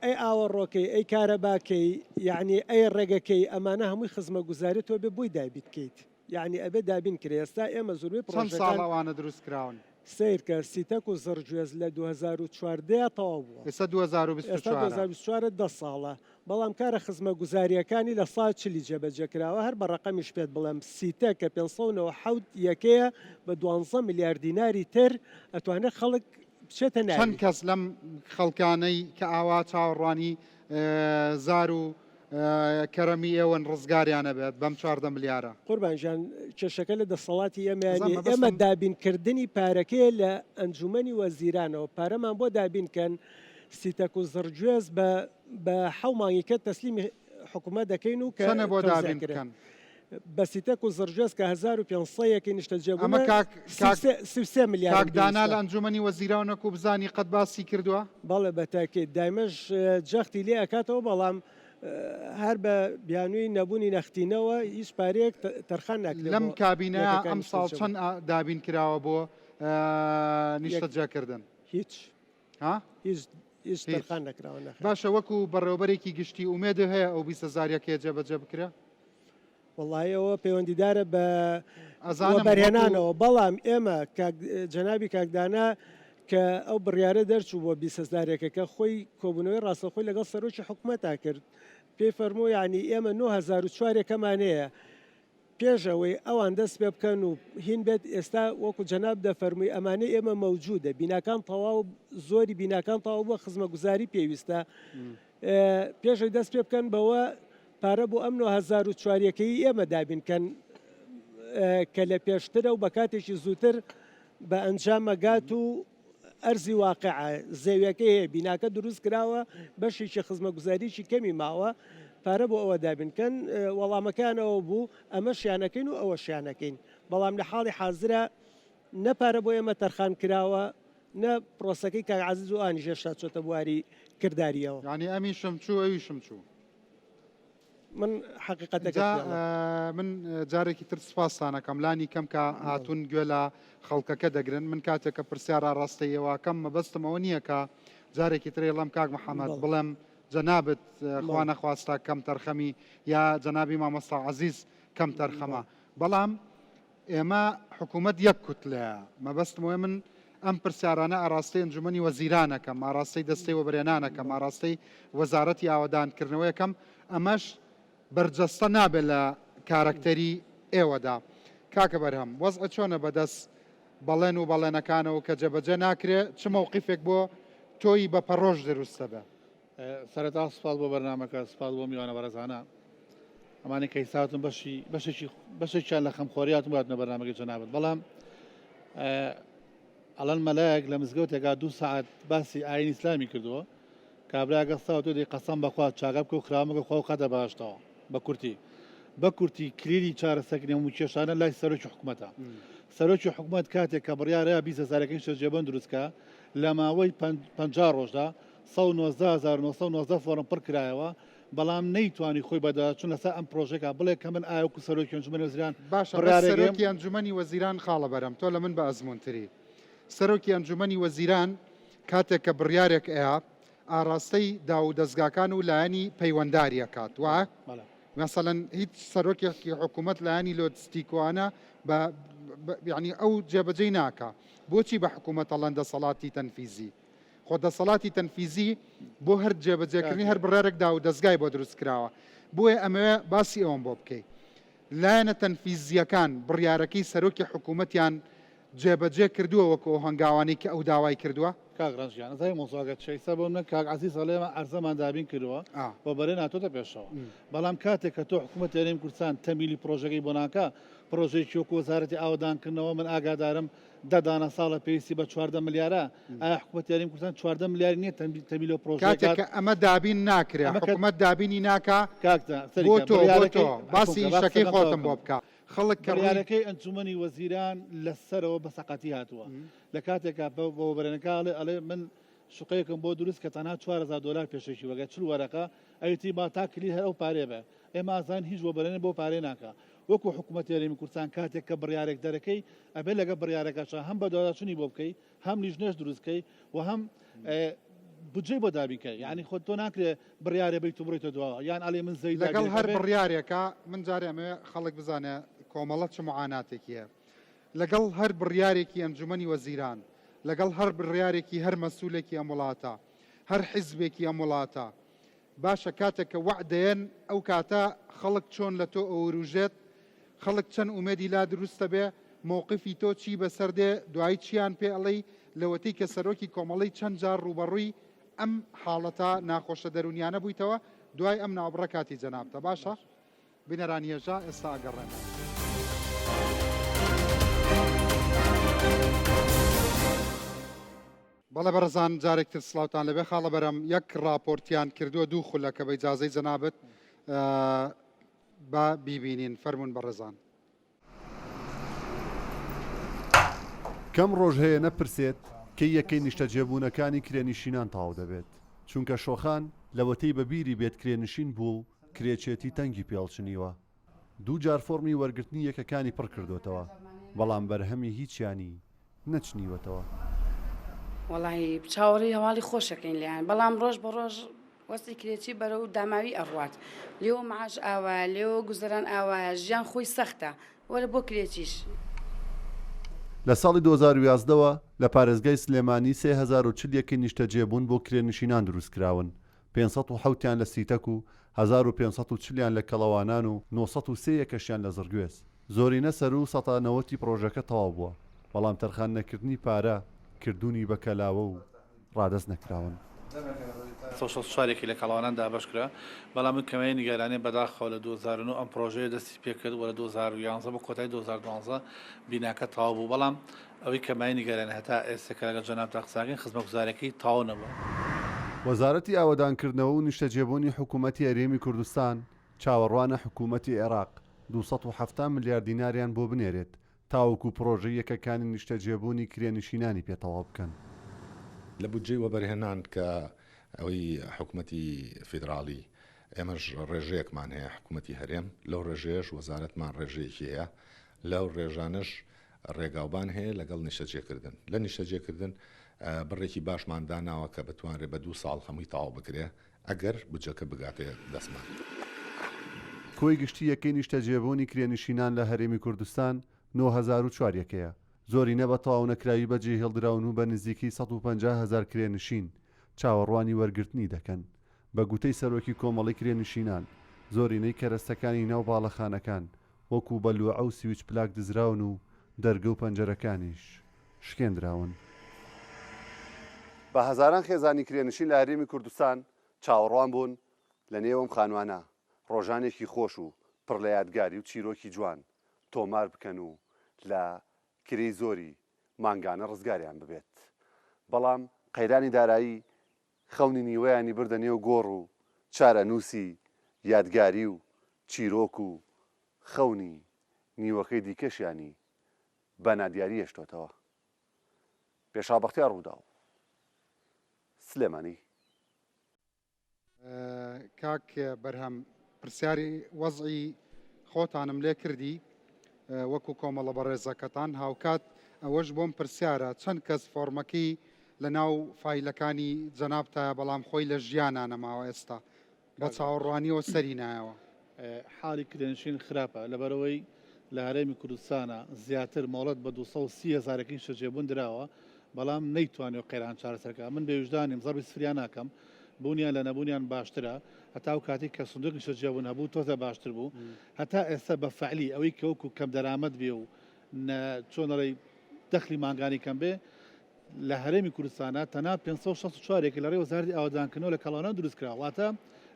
ئەی ئاوە ڕۆکەی ئەی کارەباکەی یعنی ئەی ڕێگەکەی ئەمانە هەمووی خزمە گوزاری تۆ بێ بووی دابیت بکەیت یعنی ئەبێ دابین کرێ ئێستا ئێمە زۆربەی چەند ساڵەوانە دروست کراون سیرکە سیتەک و زڕگوێز لە 2014 تەواو بووە ئێستا 2024 10 ساڵە بەڵام کارە خزمە گوزاریەکانی لە سا چلی جێبەجێکراوە هەر بە ڕقەمیش پێت بڵێم سیتە کە 597 یەکەیە بە 12 میلیارد دیناری تر ئەتوانێت خەڵک بچێتە ناوی چەند کەس لەم خەڵکانەی کە ئاوا چاوەڕوانی زار و کەرەمی ئێوەن ڕزگاریانە بێت بەم 14 ملیارە قوربانجان کێشەکە لە دەسەڵاتی ئێمە دابینکردنی پارەکەی لە ئەنجومەنی وەزیرانەوە پارەمان بۆ دابینکەن سیتەک و زڕگوێز بە حەومانگیکە تەسلیمی حکوومەت دەکەین و کە بۆ دابینکەن بە سیتەک و زڕگوێز کە 1500 نیشتە جێبوو ئەمە 3 میلیارد کاکدانا لە ئەنجومەنی وەزیرانە و بزانی قەت باسی کردووە بەڵێ بە تاکێت دایمەش جەختی لێ ئەکاتەوە بەڵام هەر بە بیانووی نەبوونی نەختینەوە هیچ پارەیەک تەرخان ناکرێت لەم کابینە ئەم ساڵ چەند دابین کراوە بۆ نیشتە جێکردن هیچ تەرخان نەکراوە باشە وەکو بەڕێوەبەرێکی گشتی ئومێدە هەیە ئەو 20,000 جێبەجێ بکرێ وڵایەوە پەیوەندیدارە بە بەرهێنانەوە بەڵام ئێمە جەنابی کاکدانا کە ئەو بڕیارە دەرچوو بۆ 20,000 خۆی کۆبوونەوەی ڕاستەخۆی لەگەڵ سەرۆکی حکوومەتتا کرد پێی فەرموو ینی ئێمە 9,400 پێشەوەی ئەوان دەست پێ بکەن و هین بێت ئێستا وەکو جەناب دەفەرمووی ئەمانەی ئێمە مەوجودە بیناکان تەواو زۆری بیناکان تەواو بووە خزمە گوزاری پێویستە پێشەوەی دەست پێ بکەن بەوە پارە بۆ ئەم 9,400 ئێمە دابینکەن کە لە پێشترە و بە کاتێکی زووتر بە ئەنجامەگات و ئەرزی واقعە زەویەکە هەیە بیناکە دروست کراوە بەشێکی خزمە گوزاریی کەمی ماوە پارە بۆ ئەوە دابینکەن وەڵامەکانەوە بوو ئەمە شیانەکەین و ئەوە شیانەکەین بەڵام لە حاڵی حازرە نەپارە بۆ ئێمە تەرخان کراوە نە پرۆسەکەی کە عەزیز و ئانی ژێشتا چۆتە بواری کردداریەوە ینی ئەمی شمچوو ئەوی شمچوو من حقیقەتەکە من جارێکی تر سپاسانەکەم لانی کەم کە هاتوون گوێ لە خەڵکەکە دەگرن من کاتێکە پرسیارە ڕاستەیەوە کەم مەبەستمەوە نییە کە جارێکی ترێ لەم کاک محەممەد بڵێم جەنابەت خوا نەخواستا کەم تەرخەمی یا جەنابی مامەستا عەزیز کەم تەرخەمە بەڵام ئێمە حکوومەت یەک کوتلەیە مەبەستمەوە من ئەم پرسیارانە ئاراستەی ئەنجومەنی وەزیرانەکەم ئاراستەی دەستەی وەبرێنانەکەم ئاراستەی وەزارەتی ئاوادانکردنەوەیەکەم ئەمەش بەرجەستە نابێت لە کارکتەری ئێوەدا کاکە بەرهەم وەزع چۆنە بەدەست بەڵێن و بەڵێنەکانەوە کە جێبەجێ ناکرێت چ مووقیفێک بۆ تۆی بە پەڕۆژ دروستە بێ سەرەتا سوپاس بۆ بەرنامەکە سوپاس بۆ میوانە بەڕێزانە ئەمانی کەیساتم بەشێکیان لە خەمخۆریاتم باتنە بەرنامەکە جەنابەت بەڵام ئەڵەن مەلایەک لە مزگەوتێکا 2 ساعت باسی ئاین ئیسلامی کردووە کابرا گەستاوە تۆ دەی قەسەم بەخوا چاگە بکە و خراوەکە خوا و خەتە باشتەوە بە کورتی کلیلی چارەسەرکردنی هەموو کێشانە لای سەرۆکی حکوومەتە سەرۆکی حکوومەت کاتێک کە بڕیارەیە 20,000 شەجێبەن دروستکە لە ماوەی 50 ڕۆژدا 190,990 فۆرم پڕ کرایەوە بەڵام نەیتوانی خۆی بەداچون لەسەر ئەم پرۆژێکە بڵێ کە من ئاوکو سەرۆکی ئەنجومەنی وەزیران باشە سەرۆکی ئەنجومەنی وەزیران خاڵە بەرەم تۆ لە من بە ئەزمونتری سەرۆکی ئەنجومەنی وەزیران کاتێک کە بڕیارێک ئەیە ئاراستەی داو دەستگاکان و لایەنی پەیوەنداریە کات وە مثلەن هیچ سەرۆکێکی حکوومەت لایەنی لۆجستیکوانە ینی ئەو جێبەجێی ناکە بۆچی بە حکوومەت ئەڵەن دەسەڵاتی تەنفیزی خۆدەسەڵاتی تەنفیزی بۆ هەر جێبەجێکردنی هەر بڕارێکدا و دەستگای بۆ دروست کراوە بۆیە ئەمەوێ باسی ئەوم بۆ بکەیت لایەنە تەنفیزیەکان بڕیارەکەی سەرۆکی حکوومەتیان جێبەجێ کردووە وەکو هەنگاوانی کە ئەو داوای کردووە کاگڕنجیان زای مۆزاگەت شەیسە بۆ منە کاک عزیز هەڵێمە ئەرزەمان دابین کردووە بۆ بەرێ ناتۆتە پێشەوە بەڵام کاتێک کە تۆ حکوومەت هەرێمی کوردستان تەمیلی پرۆژەکەی بۆ ناکە پرۆژەیەکی وەکو وەزارەتی ئاودانکردنەوە من ئاگادارم دەدانە ساڵە پێویستی بە 14 ملیارە ئایا حکوومەت هەرێمی کوردستان 14 ملیار نییە تەمیل و پرۆژەکە ئەمە دابین ناکرێت حکوومەت دابینی ناکە بۆ تۆ باسی شەکەی خۆتم بۆ بکە خەڵک کەڕیارەکەی ئەنجومەنی وەزیران لەسەرەوە بە سەقەتی هاتووە لە کاتێکا بۆ بەرێنەکەڵێ ئەڵێ من شوقەیەکم بۆ دروست کە تەنها 4,000 دلار پێشەکی وەگە چ وەرەقە ئەویتی با تا کلی هەر ئەو پارێ بە ئێمە ئازان هیچ بۆ بەرێنە بۆ پارێ ناکە وەکو حکوومەتی هەرێمی کوردستان کاتێک کە بڕیارێک دەرەکەی ئەبێ لەگە بڕیارەکەشە هەم بە داداچوونی بۆ بکەی هەم لیژنێش دروستکەی و هەم بودجێ بۆ دابیکە یعنی خۆت تۆ ناکرێ بڕیارێ بیت و بڕیتە دواوە یان ئەڵێ من زەید لەگەڵ هەر بڕیارێکە من جارێ ئەمێ خەڵک بزانێ کۆمەڵە چ معاناتێکیە لەگەڵ هەر بڕیارێکی ئەنجومەنی وەزیران لەگەڵ هەر بڕیارێکی هەر مەسوولێکی ئەم وڵاتە هەر حیزبێکی ئەم وڵاتە باشە کاتێک کە وعدەیەن ئەو کاتە خەڵک چۆن لە تۆ ئەوروژێت خەڵک چەند ئومێدی لا دروستە بێ مووقفی تۆ چی بەسەردێ دوایی چیان پێ ئەڵەی لەوەتەی کە سەرۆکی کۆمەڵی چەند جار ڕوبەڕووی ئەم حاڵەتە ناخۆشە دەرونیانە بوویتەوە دوای ئەم ناوبڕە کاتی جەنابتە باشە بینەرانیێژە ئێستا ئەگەڕێنە بەڵێ بەڕزان جارێکتر سلااوان لەبێ خاڵە بەرەم یەک راپۆرتیان کردووە دوو خولەکە بە ئیجازەی جەنابەت با بیبینین فەرمونون بەڕێزان کەم ڕۆژ هەیە نەپرسێت کە یەکەی نیشتە جێبوونەکانی کرێنشینان تاو دەبێت چونکە شۆخان لەوەتەی بەبیری بێت کرێنشین بوو کرێچێتی تەنگی پێڵچنیوە دوو جار فۆرمی وەرگرتنی یەکەکانی پڕ کردوتەوە بەڵام بەرهەمی هیچیانی نەچنیوەتەوە وەڵی چاوەڕی هەواڵی خۆشەکەین لیان بەڵام ڕۆژ بە ڕۆژ وەستی کرێتی بەرە و داماوی ئەڕوات لێوە معاش ئاوا لێوە گوزەران ئاوایە ژیان خۆی سەختە وەرە بۆ کرێتیش لە ساڵی 2011ەوە لە پارێزگای سلێمانی 3040 نیشتە جێبوون بۆ کرێنشینان دروست کراون 570یان لە سیتەک و 1540یان لە کەڵەوانان و 903 یەکەشیان لە زرگوێز زۆرینە سەر و 90 پرۆژەکە تەواو بووە بەڵام تەرخان نەکردنی پارە کردوونی بە کەلاوە و ڕادەست نەکراون شارێکی لە کەڵاوانان دابشکرا بەڵام من کەمەی نیگەرانی بەداخەوە لە 2009 ئەم پرۆژەیە دەستی پێکرد وە لە 2011 بە کۆتای 2012 بیناکە تاوا بوو بەڵام ئەوەی کەمای نیگەرانی هەتا ئێستێکە لەگەڵ جەناب تاقساکەین خزمەتگوزارەکەی تاوا نەبووە وەزارەتی ئاوەدانکردنەوە و نیشتە جێبوونی حکوومەتی هەرێمی کوردستان چاوەڕوانە حکوومەتی عێراق 270 ملیار دیناریان بۆ بنێرێت تاوەکو پرۆژەی یەکەکانی نیشتە جێبوونی کرێنشینانی پێتەواو بکەن لە بودجێ وەبەرهێنان کە ئەوەی حکوومەتی فیدراالی ئێمەش ڕێژەیەکمان هەیە حکوومەتی هەرێم لەو ڕێژەیەش وەزارەتمان ڕێژەیەکی هەیە لەو ڕێژانش ڕێگاوبان هەیە لەگەڵ نیشتەجێکردن لە نیشتەجێکردن بڕێکی باشمان داناوە کە بتوانرێت بە 2 ساڵ هەمووی تاوا بکرێ ئەگەر بودجەکە بگاتێ دەستمان کۆی گشتی یەکەی نیشتە جێبوونی کرێنشینان لە هەرێمی کوردستان 9004 زۆرینە بە تەواو نەکراوی بەجێ هێڵدراون و بە نزیکی 150,000 کرێنشین چاوەڕوانی وەرگرتنی دەکەن بە گوتەی سەرۆکی کۆمەڵی کرێنشینان زۆرینەی کەرەستەکانی ناو باڵەخانەکان وەکو بەلوعە و سویچ پلاک دزراون و دەرگە و پەنجەرەکانیش شکێنراون بە هەزاران خێزانی کرێنشین لە هەرێمی کوردستان چاوەڕوان بوون لە نێوەم خانوانە ڕۆژانێکی خۆش و پڕ لە یادگاری و چیرۆکی جوان تۆمار بکەن و لە کرێی زۆری مانگانە ڕزگاریان ببێت بەڵام قەیرانی دارایی خەونی نیوەیانی بردە نێو گۆڕ و چارە نووسی یادگاری و چیرۆک و خەونی نیوەکەی دیکەشیانی بە نادیاری هێشتۆتەوە پێشابەختیار ڕوودا و سلێمانی کاک بەرهەم پرسیاری وەزعی خۆتانم لێ کردی وەکو کۆمەڵە بەڕێزەکەتان هاوکات ئەوەش بۆم پرسیارە چەند کەس فۆرمەکەی لە ناو فیلەکانی جەنابتایە بەڵام خۆی لە ژیانە نەماوە ئێستا بە چاوەڕوانیەوە سەری نایەوە حاڵی کرێنشین خراپە لەبەرەوەی لە هەرێمی کوردستانە زیاتر مۆڵەت بە 230,000 شەجێبوون دراوە بەڵام نەیتوانێت قەیران چارەسەرکە من بێوجدانیم زەربی سفریان ناکەم بوونیان لە نەبوونیان باشترە هەتا و کاتی کە سندوقی شەجیابوون هەبوو تۆزە باشتر بوو هەتا ئێستا بە فعلی ئەوەی کەوەکو کەم دەرامەت بێ و چۆنەڵی دەخلی ماگانی کەم بێ لە هەرێمی کوردستانە تەنها 564 لە ڕێ وەزارەتی ئاوادانکردنەوە لە کەڵاوان دروستکرا واتە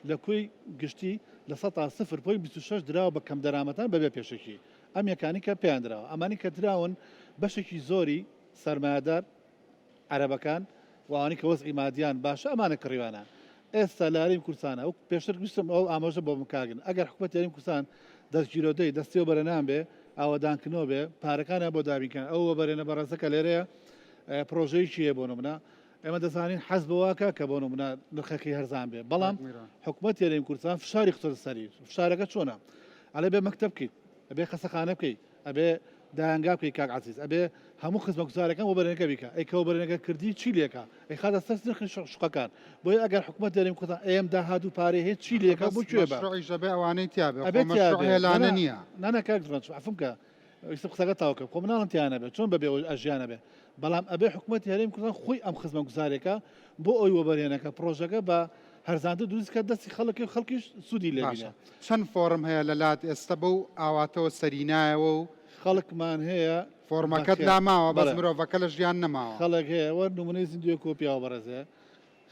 لە کوی گشتی لە 0.26 دراوە بە کەم دەرامەتان بەبێ پێشکی ئەم یەکانیکە پێیان درراوە ئەمانی کە دراون بەشێکی زۆری سەرمایهدار عەرەبەکان وانی کە وەزعی مادیان باشە ئەمانە کڕیوانە ئێستا لە هەرێمی کوردستانە و پێشتر گوستم ئەو ئاماژە بۆ بکاگن ئەگەر حکومەتی هەرێمی کوردستان دەستگیرۆدەی دەستیەوە بەرەنام بێ ئاوادانکردنەوە بێ پارەکانە بۆ دابینکەن ئەو بەرێنە بەڕێزەکە لێرەیە پرۆژەیەکی هەیە بۆ نمونە ئێمە دەزانین حەز بەواکە کە بۆ نمونە نرخەکەی هەرزان بێ بەڵام حکومەتی هەرێمی کوردستان فشاری خستۆتە سەری فشارەکە چۆنە ئەڵێ بێ مەکتەب بکەیت ئەبێ خەسەخانە بکەیت ئەبێ داهەنگا بکەیت کاک عەزیز ئەبێ هەموو خزمەتگوزارەکان بۆ بەرێنەکە بیکە ئەیکە بۆ بەرێنەکە کردی چی لێکە ئەی خاتە سەر نرخی شوقەکان بۆیە ئەگەر حکومەتی هەرێمی کوردستان ئێم داهات و پارەی هەیە چی لێکە بۆ کوێ بە ژەبێ ئەوانەی تیابێ هێلانە نییە نانەکە عفوم کە قسەکە تاوکە خۆ مناڵم تیانە بێت چۆن بەبێ ئەژیانە بێ بەڵام ئەبێ حکومەتی هەرێمی کوردستان خۆی ئەم خزمەتگوزارێکە بۆ ئەوی وەبەرهێنەکە پرۆژەکە بە هەرزاندە دروستکە دەستی خەڵکی خەڵکیش سوودی لێبینە چەند فۆرم هەیە لە لات ئێستا بەو ئاواتەوە سەرینایەوە و خەڵکمان هەیە فۆرمەکەت لاماوە بەس مرۆڤەکە لە ژیان نەماوە خەڵک هەیە وە نمونەی زیندوی کۆپیاوە بەڕێزێ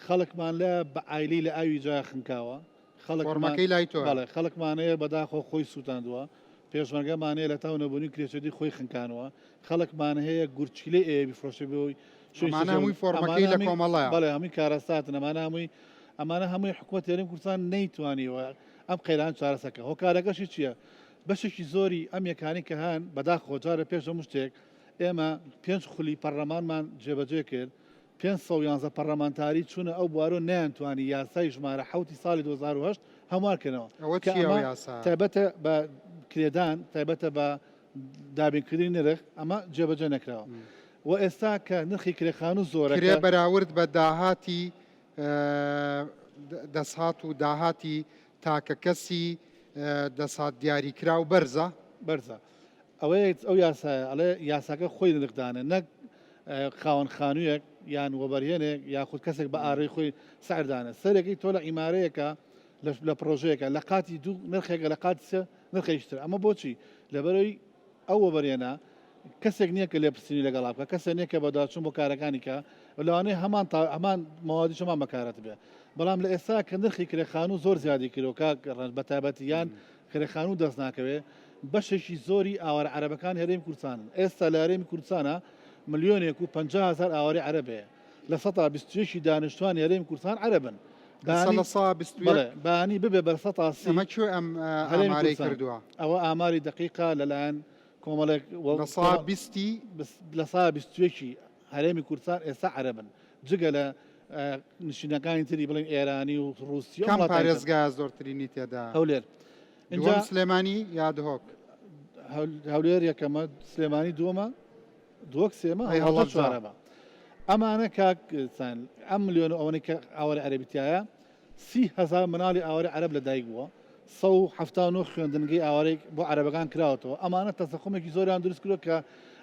خەڵکمان لە بە ئایلی لە ئاوی جا خنکاوە فۆرمەکەی لای تۆ خەڵکمانەیە بەداخۆ خۆی سووتاندووە پێشمەرگەمانەیە لە تاو نەبوونی کرێچەتی خۆی خنکانەوە خەڵکمان هەیە گورچیلەی ئێ بیفرۆشە بۆی هەمووی فۆرمەکەی لە کۆمەڵایە بەڵێ هەمووی کارەساتن ئەمانە هەمووی حکومەتی هەرێمی کوردستان نەیتوانیوە ئەم قەیران چارەسەکە هۆکارەکەشی چییە بەشێکی زۆری ئەم یەکانی کە هەن بەداخۆ جارە پێش هەموو شتێک ئێمە 5 خولی پەرلەمانمان جێبەجێ کرد 511 پەرلەمانتاری چوونە ئەو بوارۆ نەیانتوانی یاسای ژمارە حوتی ساڵی 2008 هەموارکردنەوە تایبەتە بە کرێدان تایبەتە بە دابینکردنی نرخ ئەمە جێبەجێ نەکراوە و ئێستا کە نرخی کرێخان و زۆرە بەراورد بە داهاتی دەسهات و داهاتی تاکە کەسی دەسات دیاریکرا و بەرزە ئەوەیە ئەو یاسایە ئەڵێ یاساکە خۆی نرخدانە نەک خاوەن خانوویەک یان وەبەرهێنێک یاخود کەسێک بە ئاڕێی خۆی سەردانە سەرێکی تۆ لە ئیمارەیەکە لە پرۆژەیەەکە لە قاتی دوو نرخێکە لە قاتیسە نرخێکتر ئەمە بۆچی لەبەرەوەی ئەو وەبەرێنە کەسێک نییە کە لێپرسینی لەگەڵا بکە کەسە نییە کە بەداچوون بۆ کارەکانی کە لەوانەیە هەمان ماوادی شەمان بەکارەت بێ بەڵام لە ئێستا کە نرخی کرێخان و زۆر زیادی کیلۆکە بەتابەتی یان کرێخان و دەست ناکەوێ بەشێکی زۆری ئاوارە عەرەبەکان هەرێمی کوردستانن ئێستا لە هەرێمی کوردستانە 1,50,000 ئاواری عەرەبەیە لە 121 دانیشتوانی هەرێمی کوردستان عەرەبن بانی ببێ بەر 130 ئەمە کوێ ئەم ئامارەی کردووە ئەوە ئاماری دقیقا لەلایەن کۆمەڵێک لە 121 هەرێمی کوردستان ئێستا عەرەبن جگە لە نشینەکانی تری بڵێن ئێرانی و ڕووسی کام پارێزگا زۆرترینی تێدا هەولێر اینجا سلێمانی یا دهۆک هەولێر یەکەمە سلێمانی دووەمە دووەک سێمە هەڵە چوارەمە ئەمانە کاکسان ئەم ملیۆن ئەوەی کە ئاوەری عەرەبیتایە 30,000 مناڵی ئاوەری عەرەب لە دایک بووە 179 خوێندنگەی ئاوارەی بۆ عەرەبەکان کراوەتەوە ئەمانە تەسەخۆمێکی زۆریان دروست کردو کە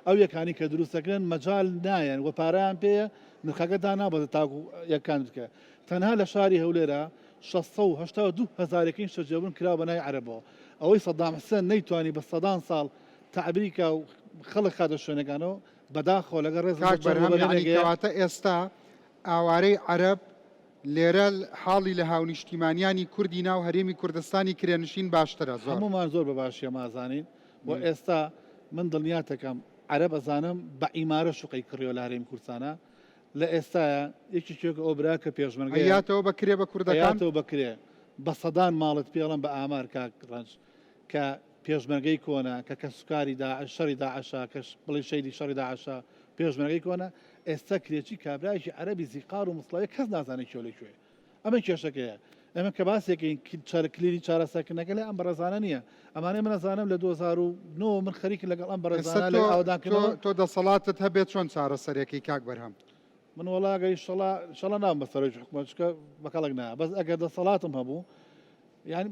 ئەو یەکانی کە دروستەکرێن مەجال نایەن و پارەیان پێیە نرخەکە دانابەتە تاکو یەکان بکە تەنها لە شاری هەولێرە 682,000 شەجێبوون کرا بە نای عەرەبەوە ئەوەی سەدام حوسێن نەیتوانی بە سەدان ساڵ تعبیریکە و خەڵک خاتە شوێنەکانەوە بەداخۆ لەگە ڕێزکەواتە ئێستا ئاوارەی عەرەب لێرە حاڵی لە هاونیشتیمانیانی کوردی ناو هەرێمی کوردستانی کرێنشین باشترە هەمومان زۆر بە باشیە مازانین و ئێستا من دڵنیاتەکەم عەرەب ئەزانم بە ئیمارە شوقی کڕیۆ لە هەرێمی کوردستانە لە ئێستاە یەکێکە ئۆبرا کە پێشمەرگەیاتەوە بەکرێ بە کوردەکانەوە بکرێ بە سەدان ماڵت پێڵم بە ئامار کاک ڕەنج کە پێشمەرگەی کۆنا کە سوکاری شەڕی داعشا کە بڵێ شەیدی شەڕی داعشا پێشمەرگەی کۆنا ئێستا کرێکی کابرایشی عەرەبی زیقار و مسڵاوی کەس نازانێت کێڵی کوێ ئەمە کێشەکەیە ئەمە کە باسێکین کلیری چارەسەرکردنەکە لە ئەم بەڕێزانە نییە ئەمانەی منەزانم لە 2009 من خەریک لەگەڵ ئەم بەڕێزانە لە ئاودانکردنەوە تۆ دەسەڵاتت هەبێت چۆن چارەسەرێکی کاک بەرهەم من وڵاگەی شەڵە نام بەسەرۆی حکومەتچکە بەکەڵک نایە بەس ئەگەر دەسەڵاتم هەبوو یعنی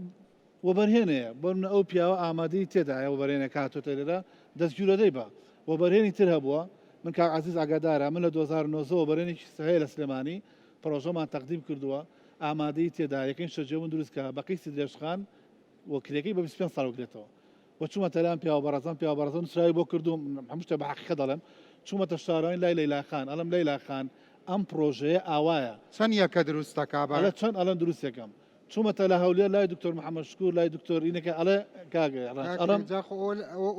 وەبەرهێنەیە بۆ منە ئەو پیاوە ئامادەی تێدایە وەبەرهێنە کاتۆ تێدا دەستگیرۆدەی بە وەبەرهێنی تر هەبووە من کاک عزیز ئاگادارە من لە 2009 بەرێنێکی سەهەیە لە سلێمانی پرۆژەمان تەقدیم کردووە ئامادەی تێدا یەکەین شەجێبوون دروستکە بە قیسی درێژخان وەکلەکەی بە 25 ساڵ وەکرێتەوە وچوومە تەلام پیاوەبەڕەزان نووسراوی بۆ کردوم هەموو شتە بە حەقیقەت دەڵێم چوومەتە شارەوەی لای لەیلاخان ئەڵەم لەیلاخان ئەم پرۆژەیە ئاوایە چەند یەکە دروستەکە ئەڵێ چەند ئەڵەن دروستەکەم چوومەتە لە هەولێر لای دکتۆر محەممەد شکور لای دکتۆر ئینەکە ئەڵێ کاگەڵم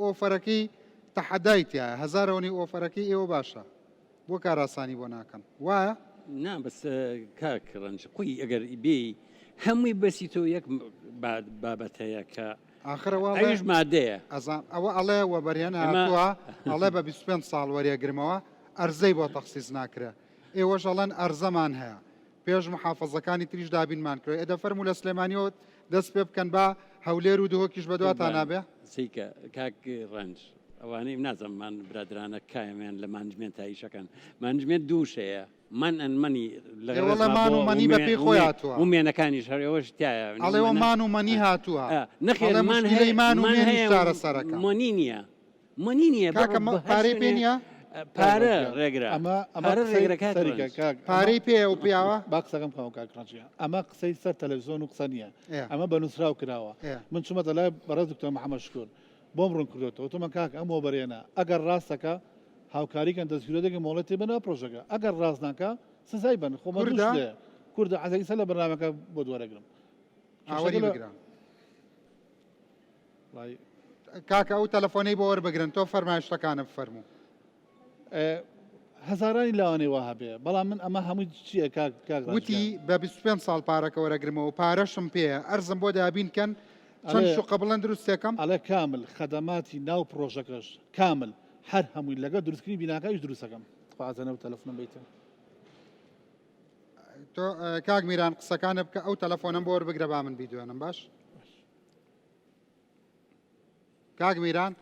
ئۆفەرەکەی تەحەدایتە هەزارەوەنی ئۆفەرەکەی ئێوە باشە بۆ کاراسانی بۆ ناکەن وایە؟ نا بەس کاک ڕەنج قوی ئەگەر بێ هەمووی بەسی تۆ یەک بابەت هەیە کە ئەوش مادەیە ئەوە ئەڵێ وە بەریان هاتووە ئەڵێ بە 25 ساڵ وەریەگرمەوە ئەرزەی بۆ تەخسیس ناکرێ ئێوەش ئەڵەن ئەرزەمان هەیە پێش محافەزەکانی تریش دابینمان کرد ئێدە فەرمو لە سلێمانیەوە دەست پێ بکەن با هەولێر و دهۆکیش بەدواتان نابێ سیکە کاک ڕەنج ئەوانەی نازەممان برادرانە کایەمیان لە مانجمێنت تایشەکەن مانجمێت دووشەیە منی لەمان و مەنی بە پێی خۆی هاتووە ومێنەکانی شەڕەوەش تایە ئەڵێەوە مان و مەنی هاتووە نەخێمان هەیەمان و چارە سەرەکە مۆنی نییە مۆنی نییە پارەی پێ نییە پارە ڕێگرا پارەی پێ و پیاوە با قسەکەم کاو کاکڕەنجیە ئەمە قسەی سەر تەلەڤیزۆن و قسە نییە ئەمە بە نووسراو کراوە من چوومەتە لای بەڕێز دکتۆر محەممەد شکور بۆم ڕوون کردێتەوە تۆمە کاک ئەم وەبەرێنە ئەگەر ڕاستەکە هاوکاریکەن دەستگیرە دەگە مۆڵەتی بنە پرۆژەکە ئەگەر ڕاست ناکە سزای بن خۆمە کوردە عەزەیسە لە بەرنامەکە بۆ دووەرەگرم کاکە ئەو تەلەفۆنەی بۆ وەربگرن تۆ فەرمایشتەکانە بفەرموو هەزارانی لاوانەی وا هەبێ بەڵام من ئەمە هەمووی چییە وتی بە 25 ساڵ پارەکە وەرەگرمەوە پارەشم پێە ئەرزم بۆ دابینکەن چەند شوقە بڵەن دروستێکم ئەڵێ کامل خەدەماتی ناو پرۆژەکەش کامل هەر هەمووی لەگە دروستکردنی بیناکەیش دروستەکەم خوازەنەوە تەلەفۆنم بیتن تۆ کاک میران قسەکانە بکە ئەو تەلەفۆنم بۆ وەربگرە با من بیدوێنم باش کاک میران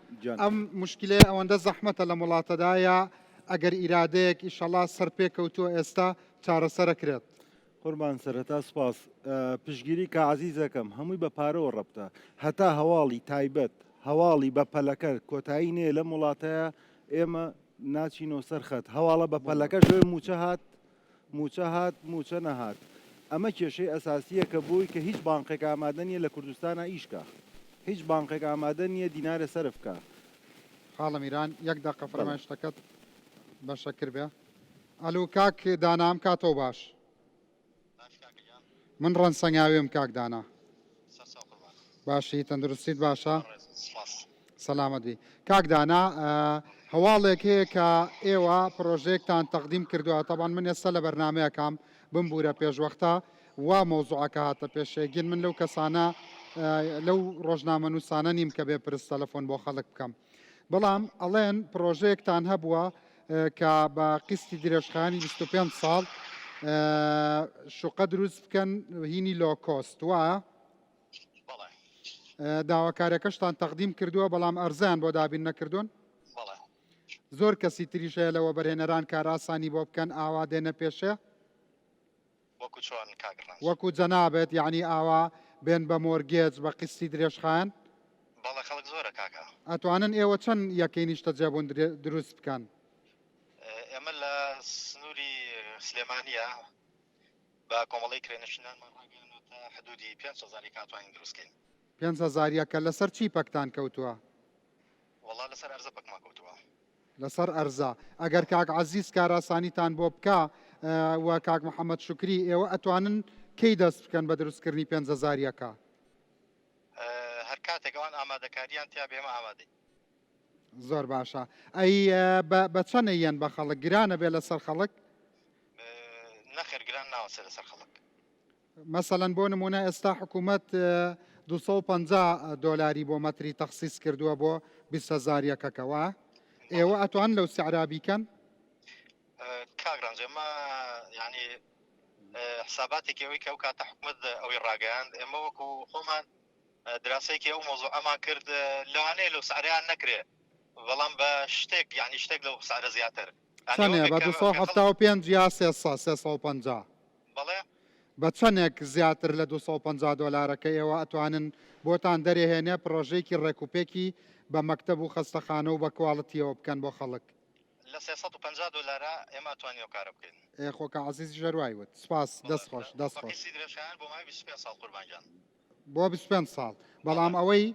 ئەم مشکلێ ئەوەندە زەحمەتە لە وڵاتەدایە ئەگەر ئیرادەیەک ئیشەڵا سەر پێکەوتووە ئێستا چارەسەرەکرێت قوربان سەرەتا سپاس پشگیری کە عزیزەکەم هەمووی بە پارەوە ڕەبتە هەتا هەواڵی تایبەت هەواڵی بە پەلەکە کۆتایی نێ لە وڵاتەیە ئێمە ناچینەوە سەرخەت هەواڵە بە پەلەکە ژێ موچە هات موچە نەهات ئەمە کێشەی ئەساسیە کە بووی کە هیچ بانقێک ئامادە نیە لە کوردستانە ئیشکە هیچ بانقێک ئامادە نییە دینارە سەرفکە خاڵە میران یەک دقە فەرمایشتەکەت بەشەکر بێ ئەلو کاک دانام کاتەوە باش من ڕەنسەنگاوێم کاک دانا باشی تەندروستیت باشە سەلامەت بی کاک دانا هەواڵێک هەیە کە ئێوە پرۆژەیەکتان تەقدیم کردووە تەبان من ئێستا لە بەرنمەیەکام بمبورە پێشوەختە وا مۆزوعەکە هاتە پێشێگین من لەو کەسانە لەو ڕۆژنامە نووسانە نیم کە بێ پرس تەلەفۆن بۆ خەڵک بکەم بەڵام ئەڵێن پرۆژەیەکتان هەبووە کە بە قستی درێژخانی 25 ساڵ شوقە دروست بکەن هینی لۆکۆست وایە داواکاریەکەشتان تەقدیم کردووە بەڵام ئەرزیان بۆ دابین نەکردوون زۆر کەسی تریشەیە لەوە بەرهێنەران کاراسانی بۆ بکەن ئاوا دێنە پێشێ وەکو جەنابێت یعنی ئاوا بێن بە مۆرگێج بە قستی درێژخان ئەتوانن ئێوە چەند یەکەی نیشتە جێبوون دروست بکەن ئێمە لە سنووری سلێمانیە بە کۆمەڵی کرێنشینانمان ڕاگەیەنەوە حدودی 5,000 کاتوانین دروستکەین 5,000 کە لەسەر چی پەکتان کەوتووە وەڵا لەسەر ئەرزە پەکمان کەوتووە لەسەر ئەرزا ئەگەر کاک عەزیز کاراسانیتان بۆ بکە و کاک محەممەد شکری ئێوە ئەتوانن کەی دەست بکەن بە دروستکردنی 5,000 هەر کاتێک ئەوان ئامادەکاریان تیا بێمە ئامادەی زۆر باشە ئەی بە چەنە یەن بە خەڵک گرانە بێ لەسەر خەڵک نەخێر گران ناوەسێ لەسەر خەڵک مەسەڵەن بۆ نمونە ئێستا حکوومەت 250 دۆلاری بۆ مەتری تەخسیس کردووە بۆ 20,000کەکەوە ئێوە ئەتوان لەو سعرا بیکەن کاگرانج ئێمە ینی حساباتێکی ئەوەی کە ئەو کاتە حکوومەت ئەوەی ڕاگەیاند ئێمە وەکو خۆمان دراسەیەکی ئەو مۆزوع ئەمان کرد لەوانەیە لەو سعریان نەکرێ بەڵام بە شتێک یعنی شتێک لەو سعرە زیاتر چەندێ بە 275 یا 350 بەڵێ بە چەندێک زیاتر لە 250 دۆلارەکە ئێوە ئەتوانن بۆتان دەرێهێنێ پرۆژێکی ڕێکوپێکی بە مەکتەب و خەستەخانە و بە کواڵەتیەوە بکەن بۆ خەڵک لە 350 دلارە ئێمە توانین ئەو کارە بکەین. خۆکە عزیزی ژەروایوت سپاس دەست خۆش دەست خۆش درێژخایان بۆ مای 25 ساڵ قوربانجان بۆ 25 ساڵ بەڵام ئەوەی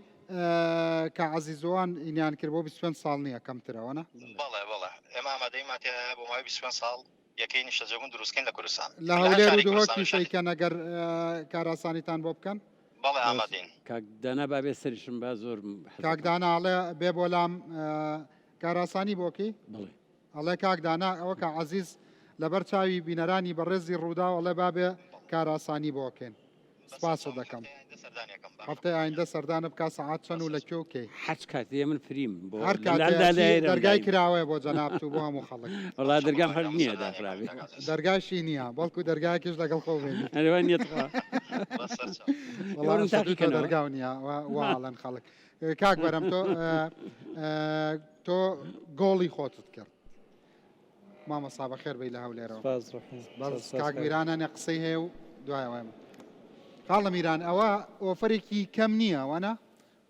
کە عزیزۆوان ئینیان کرد بۆ 25 ساڵ نییە کەمترەوەە بەڵێ بەڵێ ئێمە ئامادەیماتە بۆ مای 25 ساڵ یەکەی نیشتەجێبوون دروستکەین لە کوردستان لە هەولێر و دهۆکی شەیکەن ئەگەر کاراسانیتان بۆ بکەن بەڵێ ئامادەین کاکدانا بابێ سەریشم با زۆر کاکداناڵێ بێ بۆلام کاراسانی بۆکی بڵێ ئەڵێ کاکدانا ئەوە کە عزیز لەبەر چاوی بینەرانی بەڕێزی ڕوودا ئەڵێ بابێ کاراسانی بۆکەن سپاسە دەکەم هەفتەی ئایندە سەردانە بکە سەعات چەند و لە کێوکەی حەج کاتێ من فریم بۆ هەر دەرگای کراوەیە بۆ جەنابەت و بۆ هەموو خەڵک وڵا دەرگام هەر نییە داخراوی دەرگاشی نییە بەڵکو دەرگایکیش لەگەڵ خۆ بێنی ئەوە نیەت دەرگاو نییە واڵەن خەڵک کاک بەرەم تۆ گۆڵی خۆتت کرد مامەسا بەخێر بەی لە هەولێرەوە کاک میرانە قسەی هەیە و دوایەوە خاڵە میران ئەوە ئۆفرێکی کەم نییە وانە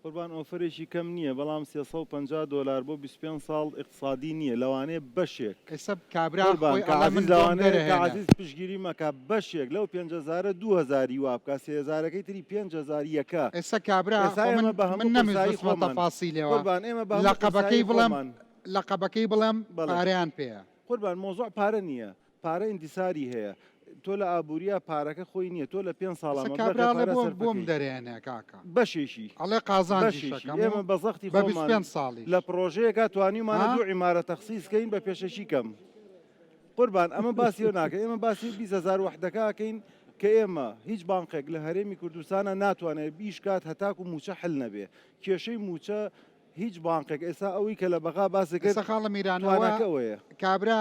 قوربان ئۆفرێکی کەم نییە بەڵام 350 دلار بۆ 25 ساڵ اقتصادی نییە لەوانەیە بەشێک ئێستا کابرا عزیز پشگیری مەکە بەشێک لەو 5,000 2000 وا بکە 3000ەکەی تری 5,000 یەکە ئێستا کابرا من نەمەویستمە تەفاسیلەوە لەقەبەکەی بڵێم پارەیان پێیە قوربان مۆزوع پارە نییە پارە ئینتیساری هەیە تۆ لە ئابوووریە پارەکە خۆی نییە تۆ لە 5 ساڵە بۆم دەرێنێ کاکە بەشێشی ئەڵێ قازانشی ئێمە بە زەختی خۆمان ساڵی لە پرۆژەیەکە توانیمانە دوو عیمارە تەخسیسکەین بە پێشەشی کەم قوربان ئەمە باسی ناکە ئێمە باسی 20,000 وحدەکەکەین کە ئێمە هیچ بانقێک لە هەرێمی کوردستانە ناتوانێت بیش کات هەتاک و موچە حل نەبێ کێشەی موچە هیچ بانقێک ئێستا ئەوەی کە لە بەغا باسەکە خاڵە میرانەوەیە کابرا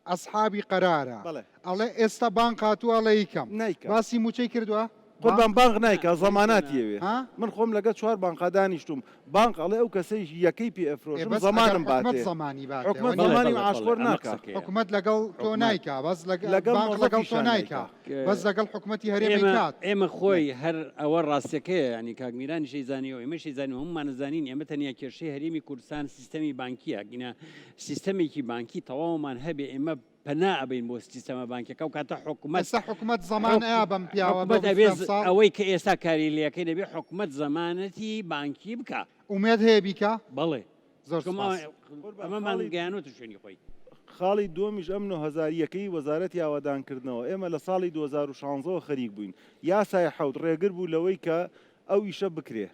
ئەسحابی قەرارە ئەڵێ ئێستا بانک هاتووە ئەڵێ یکەم باسی موچەی کردووە قوربان بانک نایکە زەماناتیەوێ من خۆم لەگە 4 بانقا دانیشتوم بانک ئەڵێ ئەو کەسەی یەکەی پێ ئەفرۆشم زەمانم باتێ حکومەت زەمانی عاشقۆر ناکە حکومەت لەگەڵ تۆ نایکە بەس لەگەڵ تۆ نایکە بەس لەگەڵ حکومەتی هەرێمی کات ئێمە خۆی هەر ئەوە ڕاستەکەیە ینی کاگمیرانی شەیزانیەوە ئێمەشی زانانی هەمومان نزانین ئێمە تەنیا کێشەی هەرێمی کوردستان سیستەمی بانکیە گینە سیستەمێکی بانکی تەواومان هەبێ ئێمە پەنا ئەبین بۆ سیستەمە بانکیەکە و کاتە حکومەت زەمان ئەیا بەم پیاوە ئەوەی کە ئێستا کاری لەکەی دەبێ حکومەت زەمانەتی بانکی بکە ئومێد هەیە بیکە بەڵێ ئەمەمان گەیانوتە شوێنی خۆی خاڵی دومیش ئەم 9,000ەکەی وەزارەتی ئاوادانکردنەوە ئێمە لە ساڵی 2016 خەریک بووین یاسای حەوت ڕێگر بوو لەوەی کە ئەو ئیشە بکرێ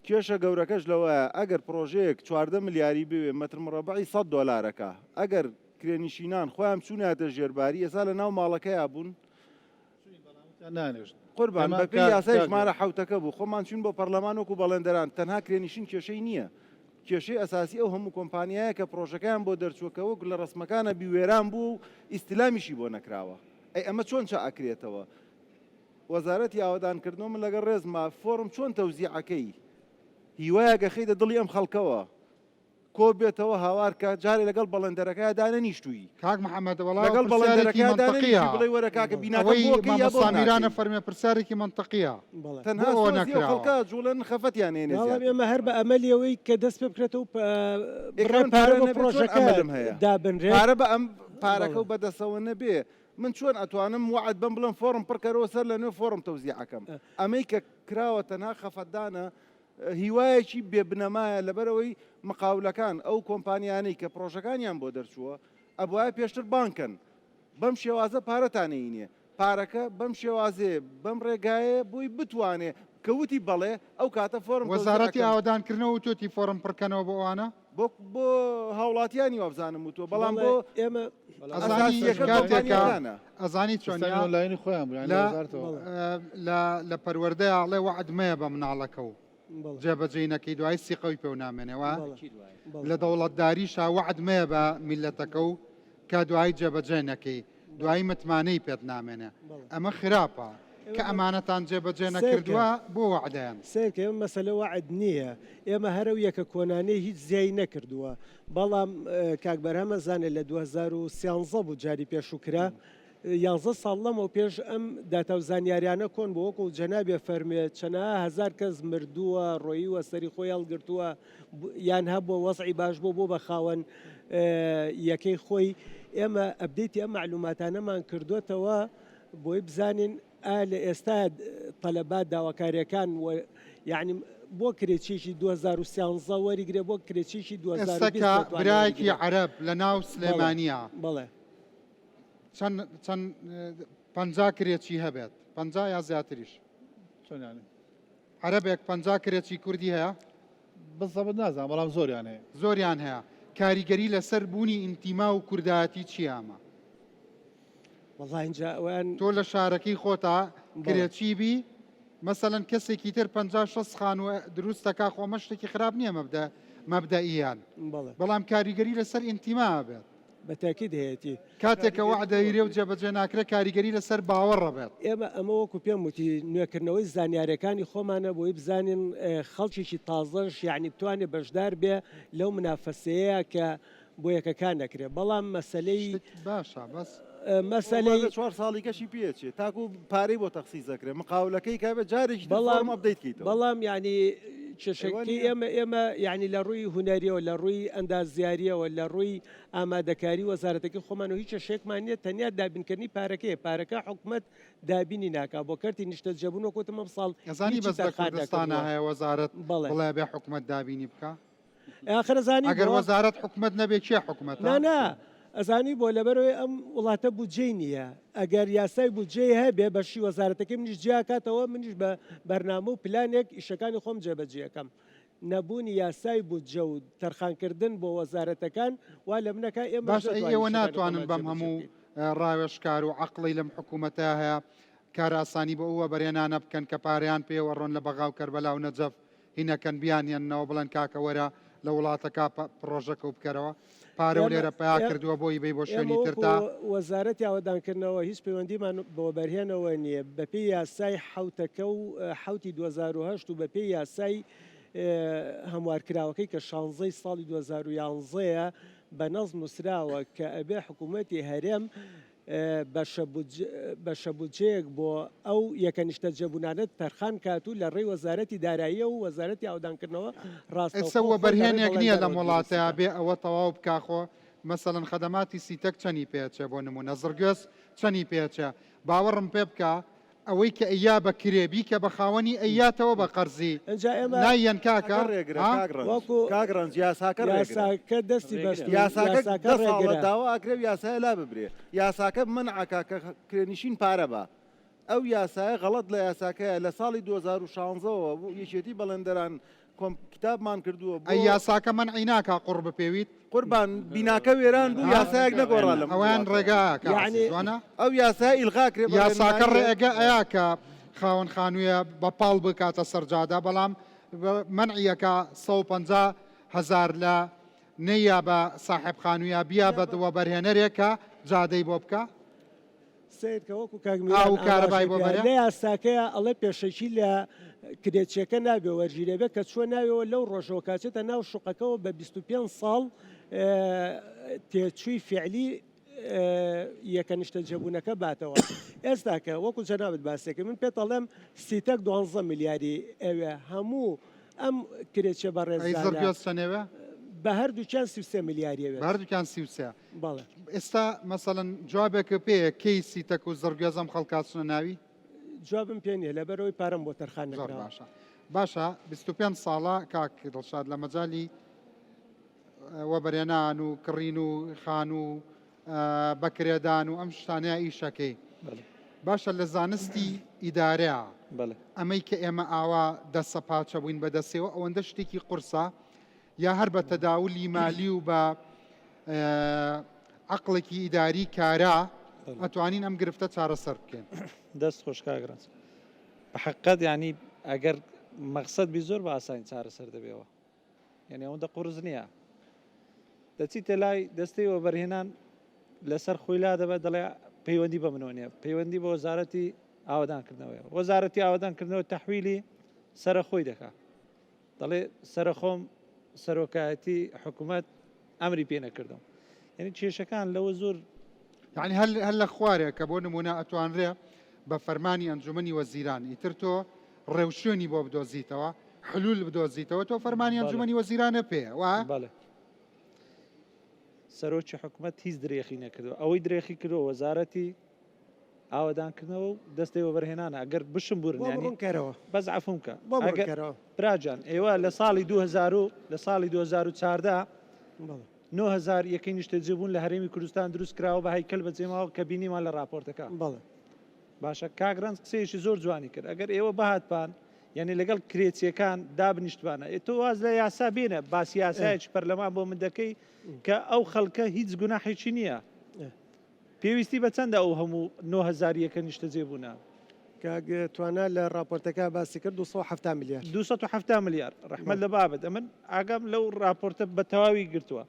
کێشە گەورەکەش لەوەیە ئەگەر پرۆژەیەک 14 ملیاری بوێ مەتر مڕەبعی 100 دلارەکە ئەگەر کرێنشینان خۆیان چووناتە ژێرباری ئێستا لە ناو ماڵەکەیە بوون قوربان بەپی یاسای ژمارە حوتەکە بوو خۆمان چون بۆ پەرلەمان وەکو بەڵێندەران تەنها کرێنشین کێشەی نییە کێشەی ئەساسی ئەو هەموو کۆمپانیایە کە پرۆژەکەیان بۆ دەرچووەکەوە لە ڕسمەکانە بیوێران بوو و ئیستیلامیشی بۆ نەکراوە ئەی ئەمە چۆن چا ئەکرێتەوە وەزارەتی ئاوادانکردنەوە من لەگەڵ ڕێزما فۆرم چۆن تەوزیعەکەی هیوایە گەخەیدە دڵی ئەم خەڵکەوە کۆ بێتەوە هاوارکە جارێ لەگەڵ بەڵێندەرەکەی دانە نیشتووی کاک محەممەد لەگەڵ بەڵێندەرەکەی بڵێ وەرە کاکە بیناکەمیرانە فەرمێ پرسیارێکی منطقیە تەنها نەکراوە جوڵەن خەفەتیان هێنێ ئێمە هەر بە ئەمەلیەوەی کە دەست پێ بکرێتەوە پرۆژەکەم هەیە دابنرێ پارە بە ئەم پارەکە و بەدەسەوە نەبێ من چۆن ئەتوانم وعد بم بڵم فۆرم پڕکەرەوە سەر لە نوێ فۆرم تەوزیعەکەم ئەمەی کە کراوە تەنها خەفەتدانە هیوایەکی بێبنەمایە لەبەرەوەی مقاولەکان ئەو کۆمپانیانەی کە پرۆژەکانیان بۆ دەرچووە ئەبوایە پێشتر بانکن بەم شێوازە پارەتانەینێ پارەکە بەم شێوازێ بەم ڕێگایە بۆی بتوانێ کەوتی بەڵێ ئەو کاتە فۆرم وەزارەتی ئاوادانکردنەوە و توێتی فۆرم پڕکەنەوە بۆ ئەوانە بۆ هاوڵاتیانی وابزانم وتوە بەڵام بۆ ئێمە ئەزانی چۆن لایەنی خۆیان لە پەروەردەیە ئاڵێ وعد مەیە بە مناڵەکە و جێبەجێ نەکەی دوای سیقەوی پێ نامێنەوە لە دەوڵەتداریشا وعد مەیە بە میلەتەکە و کە دوای جێبەجێ نەکەی دوای متمانەی پێت نامێنێ ئەمە خراپە کە ئەمانەتان جێبەجێ نەکردووە بۆ وعدەیان سێکە ئێمە مەسەلە وعد نییە ئێمە هەرەویە کە کۆنانەی هیچ زیایی نەکردووە بەڵام کاک بەرهەمە زانێت لە 2013 بوو جاری پێشووکرا 11 ساڵ لەمەوە پێش ئەم داتا و زانیاریانە کۆن بۆ وەکو جەنابێ فەرمێت چەنەها هەزار کەس مردووە ڕۆییوە سەری خۆی هەڵگرتووە یان هەبووە وەزعی باش بۆ بە خاوەن یەکەی خۆی ئێمە ئەبدەیتی ئەم معلوماتانەمان کردوێتەوە بۆی بزانین لە ئێستا تەلەبات داواکاریەکان یعنی بۆ کرێچیشی 2013 وەریگرێ بۆ کرێچیشی 2020 برایەکی عەرەب لە ناو سلێمانیە بەڵێ چەند 50 کرێکی هەبێت 50 یا زیاتریش عەرەبێک 50 کرێکی کوردی هەیە بەزەبت نازانم بەڵام زۆریان هەیە زۆریان هەیە کاریگەری لەسەر بوونی ئینتیما و کوردایەتی چیامە تۆ لە شارەکەی خۆتا کرێکی بی مەسەڵەن کەسێکی تر 50-60 خانووە دروستەکە خۆمە شتێکی خراپ نییە مەبدەئیان بەڵام کاریگەری لەسەر ئینتیما بێت بەتاکید هەیەی کاتێکە وعدەیرێ و جێبەجێ ناکرێت کاریگەری لەسەر باوەڕە بێت ئێمە ئەمە وەکو پێم وتی نوێکردنەوەی زانیارەکانی خۆمانە بۆی بزانین خەڵکیشی تازەش یعنی بتوانێت بەشدار بێ لەو منافەسەیە کە بۆ یەکەکان نەکرێت بەڵام مەسلەی باشە بەس مەسەلەی 4 ساڵی کەشی پێچێت تاکو پارەی بۆ تەخسیز دەکرێت مقاولەکەی کابێت جارێکی بەڵام ئەبدەیتکەیتەوە بەڵام ینی چشکی ئێمە یعنی لە ڕووی هوەریەوە لە ڕووی ئەندازیاریەوە لە ڕووی ئامادەکاری وەزارەتەکەی خۆمانەوە هیچ شێکمانە تەنیا دابینکردنی پارەکە حکوومەت دابینی ناکا بۆ کەرتی نیشتە جەبوون وەکوتمە ساڵ ئەزانی بەس لە کوردستانە هەیە وەزارەت بڵێ بێ حکوومەت دابینی بکە ئاخرەزانی ئەگەر وەزارەت حکوومەت نەبێت چێ حکوومەت نه ئەزانی بۆ لەبەرەوەی ئەم وڵاتە بودجێ نییە ئەگەر یاسای بودجێ هەبێ بەشی وەزارەتەکەی منیش جیاکاتەوە منیش بە بەرنامە و پلانێک ئیشەکانی خۆم جێبەجێەکەم نەبوونی یاسای بودجە و تەرخانکردن بۆ وەزارەتەکان وا لە منەکە ئێمە باش ئێوە ناتوانن بەم هەموو ڕاوێشکار و عەقڵی لەم حکوومەتە هەیە کاراسانی بە ئەوە بەرێنانە بکەن کە پارەیان پێوەڕۆن لە بەغاو کەربەلا و نەجەف هینەکەن بیانیانەوە بڵێن کاکە وەرە لە وڵاتەکە پرۆژەکە و بکەرەوە پارە و لێرە پیا کردووە بۆی بێ بۆ شوێنی ترتا وەزارەتی ئاوادانکردنەوە هیچ پەیوەندیمان بۆ بەرهێنەوە نییە بەپێی یاسای حوتەکە و حوتی 2010 و بەپێی یاسای هەموارکراوەکەی کە 16 ساڵی 2011ە بە نەزم نووسراوە کە ئەبێ حکوومەتی هەرێم بەشەبوجەیەک بۆ ئەو یەکەنیشتە جەبوونانت تەرخان کاتوو لە ڕێی وەزارەتی داراییە و وەزارەتی ئاودانکردنەوە ڕاستەوە بەرهێنێک نییە لە وڵاتەیە بێ ئەوە تەواو بکاخۆ مەسەڵەن خەدەماتی سیتەک چەنی پێچێ بۆ نمونە زرگێس چەنی پێچە باوەڕم پێ بکە ئەوەی کە ئەیا بە کرێبی کە بە خاوەنی ئەیاتەوە بە قەرزی نایەن کاکە کاگڕنج یاساکە دەستی یاساکە داوا ئاکرێ یاسای لا ببرێ یاساکە منعکە کە کرێنشین پارە بە ئەو یاسایە غەڵەت لە یاساکەیە لە ساڵی 2016ەوە یەکێتی بەڵێندەران کتابمان کردووە ئەی یاساکە من عیناکە قڕ بپێویت قوربان بیناکە وێران بوو یاسایەک نەگۆڕا لەم ئەویان ڕێگاکەوانە ئەو یاسای ئیلغاکرێ یاساکە ڕێگە ئەیا کە خاوەن خانوویە بە پاڵ بکاتە سەرجادا بەڵام منعیەکە 150,000 لە نەیە بە ساحب خانوویە بیا بەدەوە بەرهێنەرێکە جادەی بۆ بکە سیدکەوەکو کارەبای بۆ بەرە لە یاساکەیە ئەڵێ پێشەکی لە کرێچیەکە نابێ وەرگیرێبێت کە چوە ناوێەوە لەو ڕۆژەوە کاچێتە ناو شوقەکەەوە بە 25 ساڵ تێچووی فعلی یەکەنیشتە جەبوونەکە باتەوە ئێستاکە وەکو جەنابەت باسێکە من پێت ئەڵێم سیتەک 12 ملیاری ئەوێ هەموو ئەم کرێچە بەڕێزانەوە بە هەردووچیان 33 ملیاریەوێت هەردووکیان 33 بەڵێ ئێستا مەسەڵەن جوابێکە پێەیە کەی سیتەک و زەرگێزەم خەڵکاتچنە ناوی جوابم پێ نیە لەبەرەوەی پارەم بۆ تەرخان باشە باشە 25 ساڵە کاک دڵشاد لە مەجای وەبەرێنان و کڕین و خان و بەکرێدان و ئەم شتانەیە ئیشەکەی باشە لە زانستی ئیدارەیە ئەمەی کە ئێمە ئاوا دەسە پاچە بووین بەدەستەوە ئەوەندە شتێکی قورسە یا هەر بە تەداولی مالی و بە عقلێکی ئیداری کارا ئەتوانین ئەم گرفتە چارەسەر بکەین دەست خۆش کاگران بە حقیقەت یعنی ئەگەر مەقسەد بی زۆر بە ئاسانی چارەسەر دەبێەوە یعنی ئەوەندە قورس نییە دەچیتە لای دەستەی وەبەرهێنان لەسەر خۆی لا دەبێت دەڵێ پەیوەندی بە منەوە نیە پەیوەندی بە وەزارەتی ئاوادانکردنەوەی وەزارەتی ئاوادانکردنەوە تەحویلی سرە خۆی دەکات دەڵێ سەرخۆم سەرۆکایەتی حکوومەت ئەمری پێ نەکردم یعنی کێشەکان لەوە زۆر يعني هل لە خوارێک کە بۆ نمونە ئەتوانرێ بە فەرمانی ئەنجومەنی وەزیران ئیتر تۆ ڕێوشێنی بۆ بدۆزیتەوە حلول بدۆزیتەوە تۆ فەرمانی ئەنجومەنی وەزیرانە پێ وە سەرۆکی حکوومەت هیچ درێخی نەکردو ئەوەی درێخی کردو وەزارەتی ئاوادانکردنەوە و دەستی وەبەرهێنانە ئەگەر بشم بورنەوە بەس عفومکە براجان ئێوە لە ساڵی 2000 لە ساڵی 2014 9,000 یەکەی نیشتەجێبوون لە هەرێمی کوردستان دروست کراوە بە هەیکەل بەجێماوە کە بینیمان لە راپۆرتەکە باشە کاگرانس قسەیەکی زۆر جوانی کرد ئەگەر ئێوە بەهاتپان یعنی لەگەڵ کرێچیەکان دابنیشتوانە تۆ واز لە یاسا بێنە باسی یاسایەکی پەرلەمان بۆ من دەکەی کە ئەو خەڵکە هیچ گوناحێکی نییە پێویستی بە چەندە ئەو هەموو 9,000 یەکە نیشتەجێبوونە توانە لە راپۆرتەکە باسی کرد 270 میلیار 270 میلیار ڕەحمەت لە بابەت ئەمن ئاگام لەو راپۆرتە بە تەواوی گرتووە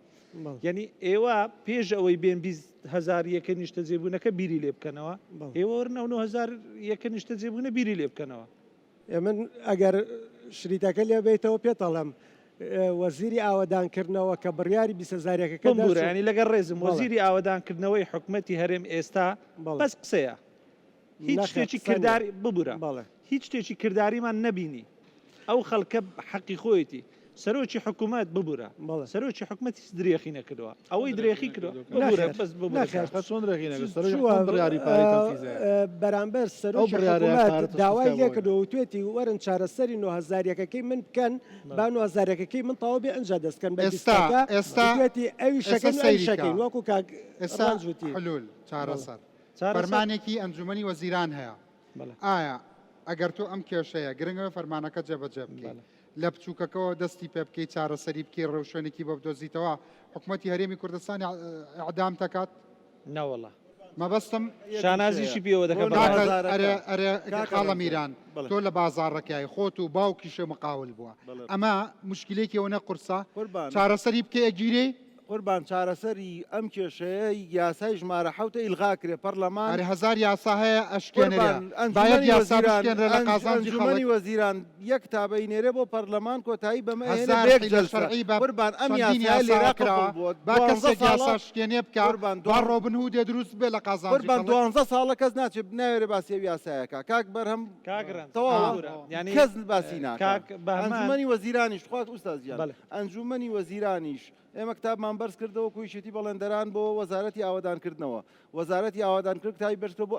یعنی ئێوە پێش ئەوەی بێن 20,000 یەکە نیشتەجێبوونەکە بیری لێ بکەنەوە ئێوە وەرنە 9,000 یەکە نیشتەجێبوونە بیری لێ بکەنەوە من ئەگەر شریتەکە لێ بێتەوە پێتەڵم وەزیری ئاوادانکردنەوە کە بڕیاری 20,000 ینی لەگەڵ ڕێزم وەزیری ئاوادانکردنەوەی حکوومەتی هەرێم ئێستا بەس قسەیە هیچ شتێکی کردداری ببوورە هیچ شتێکی کردداریمان نەبینی ئەو خەڵکە حەقی خۆیەتی سەرۆکی حکوومەت ببوورە سەرۆکی حکوومەت هیچ درێخی نەکردووە ئەوەی درێخی کردووە بەرامبەر سەرۆکی حکوومەت داوای لێ کردەوە توێتی وەرن چارەسەری 9,000 من بکەن با 9,000 من تەواو بێ ئەنج دەستکەن بە ئێستاێتی ئەوی شەکەین وەکو ئێستاجوتی حلول چارەسەر فەرمانێکی ئەنجومەنی وەزیران هەیە ئایا ئەگەر تۆ ئەم کێشەیە گرنگەوە فەرمانەکە جێبەجێ بکەین لە بچووکەکەەوە دەستی پێ بکەی چارەسەری بکەی ڕێوشێنێکی بە بدۆزیتەوە حکوومەتی هەرێمی کوردستانی ئەعدام دەکات نەوەڵە مەبەستم شانازیشی پێوە دەکەم خاڵە میران تۆ لە بازاڕەکەی خۆت و باوکیشە مقاول بووە ئەمە مشکلێکیەوە نەقورسا چارەسەری بکەی ئەگیرێ قوربان چارەسەری ئەم کێشەیە یاسای ژمارە حوتە ئیلغا کرێ پەرلەمان هزار یاسا هەیە ئەنجومەنی وەزیران یەک تابەی نێرێ بۆ پەرلەمان کۆتایی بەمە قوربان ئەم یاسای لێراکراوە شکێنێ بکە با ڕۆبن و دێ دروست بێ لە قازان قوربان 12 ساڵە کەس ناچێت ناوێرە باسی یاسایەکە کاک بەرهەم کەس باسی ناکات ئەنجومەنی وەزیرانیش خوات ئوستازیان ئەنجومەنی وەزیرانیش ئێمە کتابمان بەرز کردەوە کویشێتی بەڵێندەران بۆ وەزارەتی ئاوادانکردنەوە وەزارەتی ئاوادانکرد تای بەرزکرد بۆ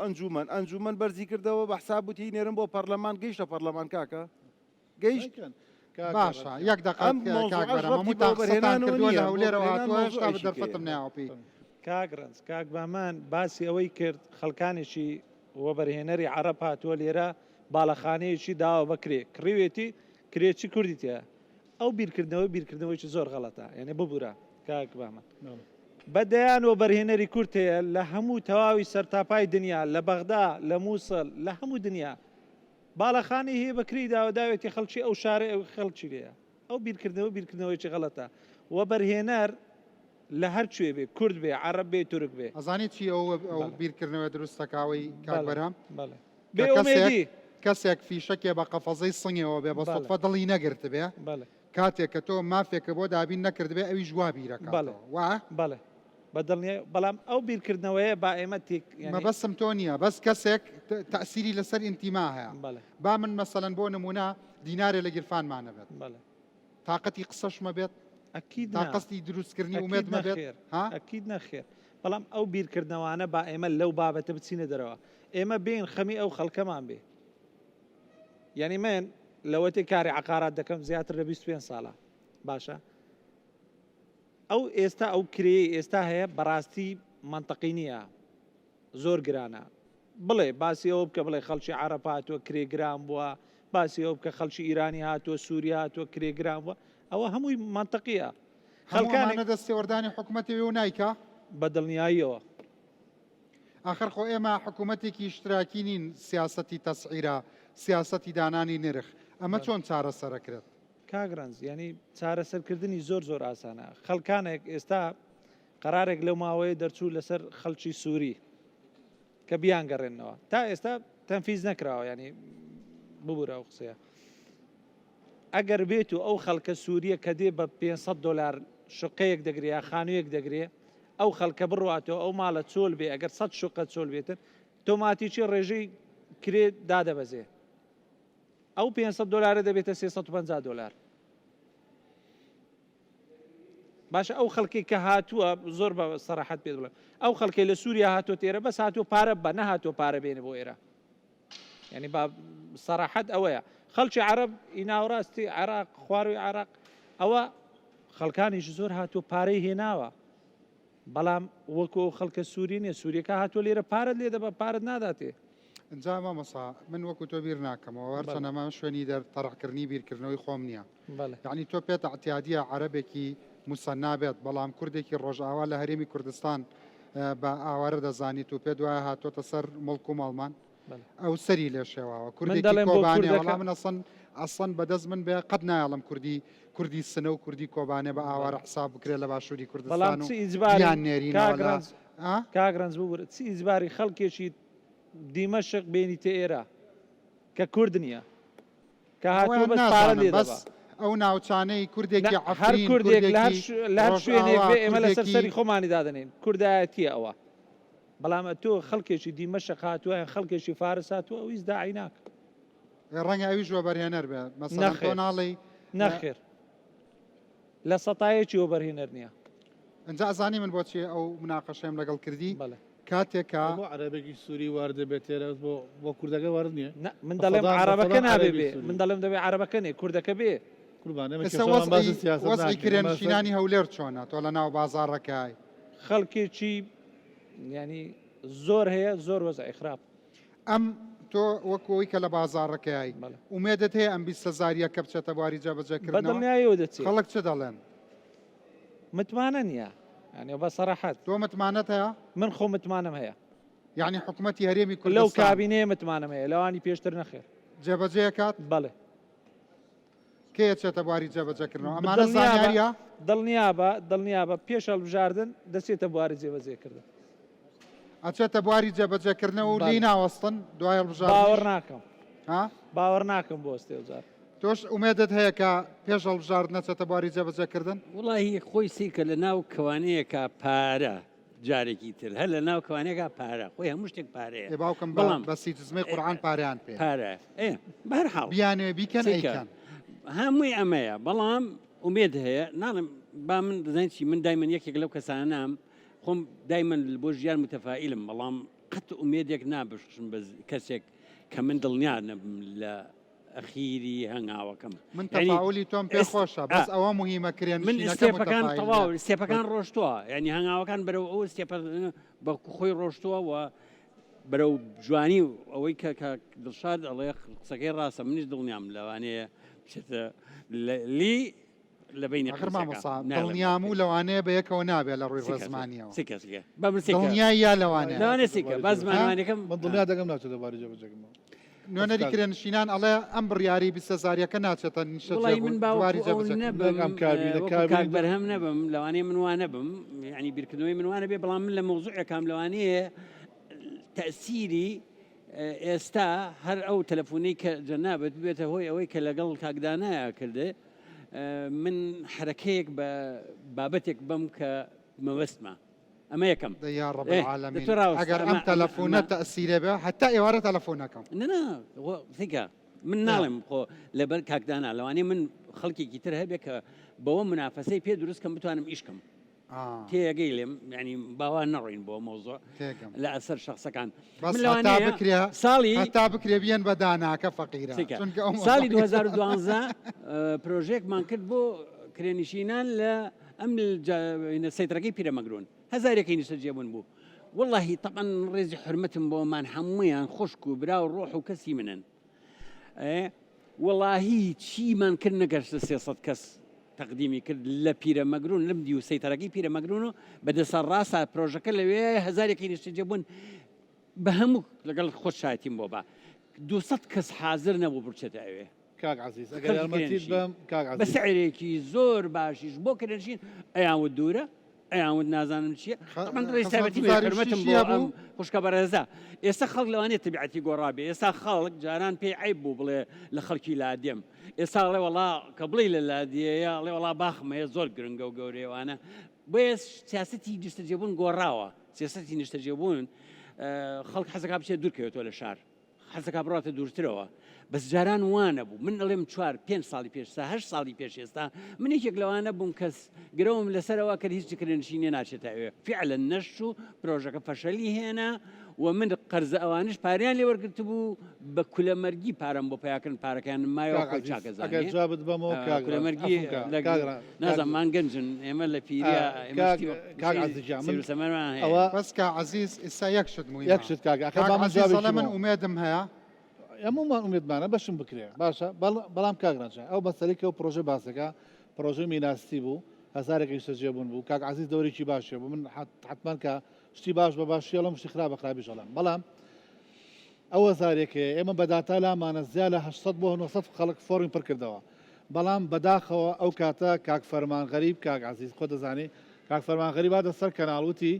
ئەنجومەن بەرزی کردەوە بە حساب وتی نێرم بۆ پەرلەمان گەیشتە پەرلەمان کاکە گەیشت باشە یەک دەرفەتم ناوپی کاگرنس کاک بامان باسی ئەوەی کرد خەڵکانێکی وەبەرهێنەری عەرەب هاتووە لێرە باڵەخانەیەکی داوە بکرێ کڕیوێتی کرێکی کوردی تێە ئەو بیرکردنەوەیکی زۆر غەڵەتە یعنی ببوورە کاک بامان بەدەیان وەبەرهێنەری کورد هەیە لە هەموو تەواوی سەرتاپای دنیا لە بەغدا لە مووسڵ لە هەموو دنیا باڵەخانی هەیە بەکری داوەداوێتی خەڵکی ئەو شارە ئەو خەڵکی لێە ئەو بیرکردنەوەیکی غەڵەتە وەبەرهێنەر لە هەر کوێ بێ کورد بێ عەرەب بێ تورک بێ ئەزانێت چی ئەو بیرکردنەوە دروستەکاوی کاکبەرام بێ کەسێک فیشەکێ بە قەفەزەی سنگەوە بێ بە سەدفە دڵی نەگرت بێ کاتێک کە تۆ مافێکە بۆ دابین نەکرد بێ ئەوی ژوا بیرەکەوە بەڵێ بەدڵنیە بەڵام ئەو بیرکردنەوەیە با ئێمە تێک مەبەستم تۆ نییە بەس کەسێک تەسیری لەسەر ئینتیما هەیە با من مەسەلەن بۆ نمونە دینارێ لە گیرفانمانە بێت تااقەتی قسەشمە بێت تاقەستی دروستکردنی ومێدمە بێت ئەکید نەخێر بەڵام ئەو بیرکردنەوانە با ئێمە لەو بابەتە بچینە دەرەوە ئێمە بین خەمی ئەو خەڵکەمان بێ یعنی من لەوەتی کاری عقارات دەکەم زیاتر لە 25 ساڵە باشە ئەو ئێستا ئەو کرێ ئێستا هەیە بەڕاستی منطقی نییە زۆر گرانە بڵێ باسی ئەوە بکە بڵێ خەڵکی عەرەب هاتووە کرێگران بووە باسی ئەو بکە خەڵکی ئیرانی هاتووە سووری هاتووە کرێگران بووە ئەوە هەمووی منطقیە خەڵکانە دەستێوەردانی حکوومەتی و نایکە بە دڵنیاییەوە آخر خۆ ئێمە حکوومەتێکی اشتراکی نین سیاسەتی تەسعیرە سیاسەتی دانانی نرخ ئەمە چۆن چارەسەرەکرێت کاگرانز ینی چارەسەرکردنی زۆر ئاسانە خەڵکانێک ئێستا قەرارێک لەو ماوەیە دەرچوو لەسەر خەڵکی سووری کە بیان گەڕێنەوە تا ئێستا تەنفیز نەکراوە ینی ببوورە ئەو قسەیە ئەگەر بێت و ئەو خەڵکە سووریە کە دێ بە $500 شقەیەک دەگرێ یا خانوویەک دەگرێ ئەو خەڵکە بڕاتەوە ئەو ماڵە چۆل بێ ئەگەر 100 شوقە چۆل بێتن تۆماتیکی ڕێژەی کرێ دادەبەزێ ئەو 500 دلار دەبێتە 350 دلار باشە ئەو خەڵکی کە هاتووە زۆر بە سەراحەت پێ بڵێم ئەو خەڵکی لە سووریا هاتۆ تێرە بەس هاتووە پارە بە نەهاتۆ پارە بێنە بۆ ئێرە یعنی با سەراحەت ئەوەیە خەڵکی عەرەب ئیناوڕاستی عێراق خواروی عێراق ئەوە خەڵکانیش زۆر هاتووە پارەی هێناوە بەڵام وەکو خەڵکە سووری نیە سووریەکە هاتووە لێرە پارەت لێ دەبە پارەت ناداتێ ئەنجا مامەسا من وەکو تۆ بیر ناکەمەوە هەرچەندەمە شوێنی دەرتەڕەحکردنی بیرکردنەوەی خۆم نییە یعنی تۆ پێت ئەعتیادیە عەرەبێکی موسەنا بێت بەڵام کوردێکی ڕۆژئاوا لە هەرێمی کوردستان بە ئاوارە دەزانیت و پێ دوایە هاتۆتە سەر مڵک و ماڵمان ئەو سەری لێ شێواوە کوردێکی کۆبانێ وەڵام من ئەسڵەن بەدەست من بێ قەت نایەڵم کوردی سنە و کوردی کۆبانێ بە ئاوارە حساب بکرێت لە باشووری کوردستان و یان نێرینەوە کاگرنج بوو چی ئیجباری خەڵکێکی دیمەشق بینیتە ئێرە کە کورد نییە کە هاتووە بەس پارە لێ دەبا ئەو ناوچانەی کوردێکی هەر کوردێک لە هەر شوێنێک بێ ئێمە لەسەر سەری خۆمانی دادەنین کوردایەتیە ئەوە بەڵام تۆ خەڵکێکی دیمەشق هاتووە خەڵکێکی فارس هاتووە ئەویش داعی ناکە ڕەنگە ئەویش وەبەرهێنەر بێ مەسەڵەن تۆ ناڵێی نەخێر لە سەتایەکی وەبەرهێنەر نییە ئەنجا ئەزانی من بۆچی ئەو مناقەشەم لەگەڵ کردی کاتێکە عەرەبێکی سووری وارد بێت تێرە بۆ کوردەکە وارد نییە من دەڵێم عەرەبەکە نابێ بێ من دەڵێم دەبێ عەرەبەکە نێ کوردەکە بێ وەزعی کرێنشینانی هەولێر چۆنە تۆ لە ناو بازاڕەکەی خەڵکێکی ینی زۆر هەیە زۆر وەزعی خراپ ئەم تۆ وەکەوەی کە لە بازاڕەکەی ومێدت هەیە ئەم 20,000 کە بچێتە بواری جێبەجێکردنەوە بەدڵنیایەوە دەچێت خەڵک چ دەڵێن متمانە نییە يعني بصراحة تو متمانتها من خو متمانم هي يعني حكومتي هريمي كردستان لو كابينه متمانم هي لو اني بيشتر نخير جێبەجێکات بله کێ چێتە بواری جێبەجێکردنەوە ئەمانە زانیاریە دڵنیابە پێش هەڵبژاردن دەچێتە بواری جێبەجێکردن ئەچێتە بواری جێبەجێکردنەوە و لی ناوەستن دوای هەڵبژاردن باوەڕ ناکەم باوەڕ ناکەم بۆ ئێستێ تۆش ئومێدت هەیە کە پێش هەڵبژاردن نەچێتە بواری جێبەجێکردن وڵی خۆی سیکە لە ناو کەوانەیەکە پارە جارێکی تر هەر لە ناو کەوانەیەکە پارە خۆی هەموو شتێک پارەیە باوکم بە سیجزمەی قورعان پاریان پێ پارە بەرحاڵ بیانێ بیکەن ئەیکەن هەمووی ئەمەیە بەڵام ئومێد هەیە ناڵم با من دەزانین چی من دایمەن یەکێک لەو کەسانە نام خۆم دایمەن بۆ ژیان متەفائیلم بەڵام قەت ئومێدێک نابشم بە کەسێک کە من دڵنیا نەبم لە ئەخیری هەنگاوەکەم من تەفاولی تۆم پێ خۆشە بەس ئەوە مهمە کرێن من ستێپەکان تەواو ستێپەکان ڕۆشتووە ینی هەنگاوەکان بەرەو ئەو ستێپە بە خۆی ڕۆشتووە و بەرەو جوانی و ئەوەی کە دڵشاد ئەڵێ قسەکەی ڕاستە منیش دڵنیام لەوانەیە بچێتە لی لە بینی دڵنیام و لەوانەیە بە یەکەوە نابێت لە ڕووی ڕێزمانیەوە دڵنیای یا لەوانەیە لەوانێ سیکە باز زمانوانەکەم دڵنیا دەگەم ناچێتە بواری جێبەجێکردنەوە نوێنەری کرێنشینان ئەڵێ ئەم بڕیاری 20,000 ناچێتە من بەرهەم نەبم لەوانەیە منوانە بم ینی بیرکردنەوەی منوانە بێ بەڵام من لە مۆزوعەکەم لەوانەیە تەسیری ئێستا هەر ئەو تەلەفۆنەی کە جەنابەت بێتە هۆی ئەوەی کە لەگەڵ کاکدانایە کردێ من حرەکەیەک بە بابەتێک بم کە مەوەستمە ئەمە یەکەم یا ڕەب العالەمین ئەگەر ئەم تەلەفۆنە تەسیرە بێ حتا ئێوارە تەلەفۆنەکەم نەفیکە من ناڵێم خۆ لەبەر کاکدانا لەوانێ من خەڵکێکی تر هەبێ کە بەوە منافەسەی پێ دروستکەم بتوانم ئیشکەم تێگەی لێم ینی باوان نەڕۆین بۆ مۆزۆ لە ئەسەر شخصەکان ساڵی تا بکرێ بیان بە داناکە فەقیرە ساڵی 2012 پرۆژێکمان کرد بۆ کرێنشینان لە ئەم سەیترەکەی پیرەمەگرون هەزارێکی نیشتە جێبوون بوو واللهی طبعا ڕێزی حرمەتم بۆمان هەموویان خوشک و برا و ڕۆح و کەسی منن واللهی چیمان کرد نەگەشتە 300 کەس تەقدیمی کرد لە پیرەمەگرون لەم دی و سەیتەرەکەی پیرەمەگرون و بەدەسەر ڕاستە پرۆژەکە لەوێ هەزارێکی نیشتە جێبوون بە هەموو لەگەڵ خۆشایەتیم بۆ بە 200 کەس حاضر نەبوو بچێتە ئەوێ کاک عزیز ئەگەر یارمەتیت بەم کاک عزیز بە سعرێکی زۆر باشیش بۆ کرێنشین ئەیانوت دوورە ئەیانوت نازانم چییە طبعا ڕێسابەتی حرمەتم بۆ ئەم خوشکە بەڕێزە ئێستا خەڵک لەوانێت تەبیعەتی گۆڕابێ ئێستا خەڵک جاران پێی عیب بوو بڵێ لە خەڵکی لادێم ئێستا ئەڵێ وەڵا کە بڵێ لە لادیەیە ئەڵێ وەڵا باخمەیە زۆر گرنگە و گەورەیەوانە بۆیە سیاسەتی نیشتەجێبوون گۆڕاوە سیاسەتی نیشتەجێبوون خەڵک حەزەکە بچێت دوورکەوێتەوە لە شار حەزەکە بڕاتە دوورترەوە بەس جاران وانە بوو من ئەڵێم 4-5 ساڵی پێش 8 ساڵی پێش ئێستا من یەکێک لەوانە بووم کەس گرەوم لەسەرەوە کە هیچ کرێنشینێ ناچێتە ئەوێ فعلا نەشت و پرۆژەکە فەشەلی هێنا و من قەرزە ئەوانش پاریان لێ وەرگرت بوو بە کولەمەرگی پارەم بۆ پیاکردن پارەکەیان مایەوە چاکەزانمەرگی نازانمان گەنجن ئێمە لە پیرە بەس کە عزیز ئێستا یەکشت من ئومێدم هەیە هەمومان ئومێدمانە بەشم بکرێ باشە بەڵام کاگرانچە ئەو بەسەریکە و پرۆژه باسەکە پرۆژه میناستی بوو هەزارێکی شتەجێبوون بوو کاک عزیز دەورێکی باشێ بوو من حتمان کە شتی باش بە باشی ئەڵم شتی خراپ بە خراپی شەڵام بەڵام ئەو هەزارێکەیە ئێمە بەداتا لامانە زیاد لە 800 بۆ 900 خەڵک فۆڕین پڕ کردەوە بەڵام بەداخەوە ئەو کاتە کاک فەرمان غەریب کاک عزیز خۆ دەزانێ کاک فەرمان غەریب هاتە سەر کەناڵوتی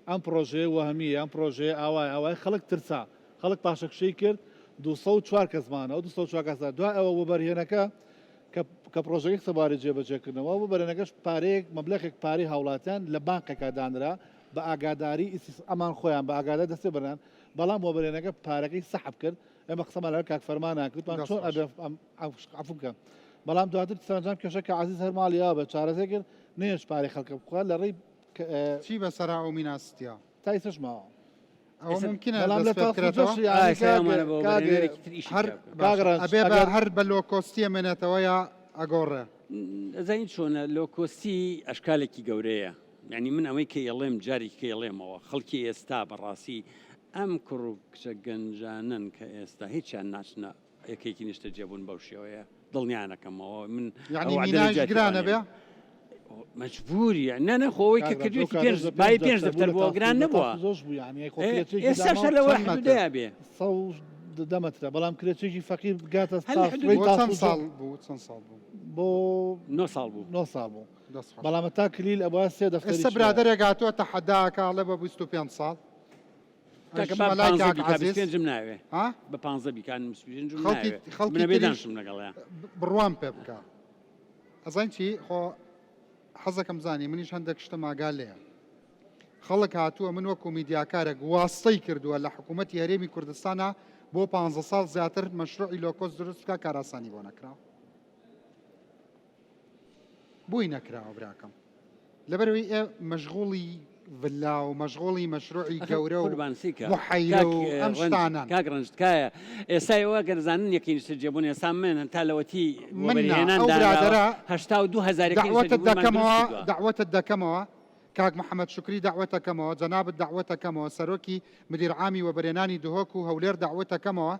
ئەم پرۆژەیە وەهمیە ئەم پرۆژەیە ئاوای خەڵک ترسا خەڵک پاشەکشەی کرد 204 کەسمانە و 204 کەسە دوای ئەوە بۆ بەرهێنەکە کە پرۆژەکە سەباری جێبەجێکردنەوە بۆ بەرهێنەکەش پارەیەک مەبلەغێک پارەی هاوڵاتیان لە بانکێکا دانرا بە ئاگاداری ئەمان خۆیان بە ئاگادار دەستێ بەران بەڵام بۆ بەرهێنەکە پارەکەی سەحب کرد ئێمە قسەمان لەگەڵ کاک فەرمانان کردمان چۆن عەفو بکەن بەڵام دواتر سەرنجام کێشەکە عەزیز هەر ماڵیەوە بە چارەسێ کرد نێش پارەی خەڵکە بخوا لە ڕێی چی بەسەرا ئەو میناستیە تایسەش ماوە ئەوە ممکنە هەر بە لۆکۆستی ئەمێنێتەوە یا ئەگۆڕێ ئەزانیت چۆنە لۆکۆستی ئەشکالێکی گەورەیە یعنی من ئەوەی کە ئەڵێم جارێکی کە ئەڵێمەوە خەڵکی ئێستا بەڕاستی ئەم کوڕ و کچە گەنجانن کە ئێستا هیچیان ناچنە یەکێکی نیشتە جێبوون بەو شێوەیە دڵنیانەکەمەوە من گرانە بێ مەجبوری نەنە خۆی کە کردوێتی پێی 5 دەفتەر بۆ گران نەبووە ئێستاش لەوە حدودەیە بێ دەمەترە بەڵام کرێچێکی فەقیر بگاتە ساڵ بوو بۆ 9 ساڵ بوو 9 ساڵ بوو بەڵامە تا کلیل ئەوە 3 دەفتەر ئێستا برادەرێک هاتووەتە حەداکاڵێ بە 25 ساڵ پێنجم ناوێ بە 15 بیکان خەڵکی بێدانشم لەگەڵە بڕوان پێ بکە ئەزان چی خۆ حەزەکەم زانی منیش هەندێک شتە ماگال لێە خەڵک هاتووە من وەکو میدیاکارێک واستەی کردووە لە حکوومەتی هەرێمی کوردستانە بۆ 15 ساڵ زیاتر مەشروعی لۆکۆس دروست بکە کاراسانی بۆ نەکراوە بووی نەکراوە براکەم لەبەرەوەی مەشغوڵی villa و مەشغوڵی مەشروعی گەورە و محەیرە و ئەم شتانان کاک ڕەنجتکایە ئێستایەوە گەرزانن یەکی نیشتەجێبوون ئێستا من تا لەوەتی دعوەتت دەکەمەوە کاک محەممەد شکری دعوەتەکەمەوە جەنابەت دعوەتەکەمەوە سەرۆکی مدیر عامی و بەرێنانی دهۆک و هەولێر دعوەتەکەمەوە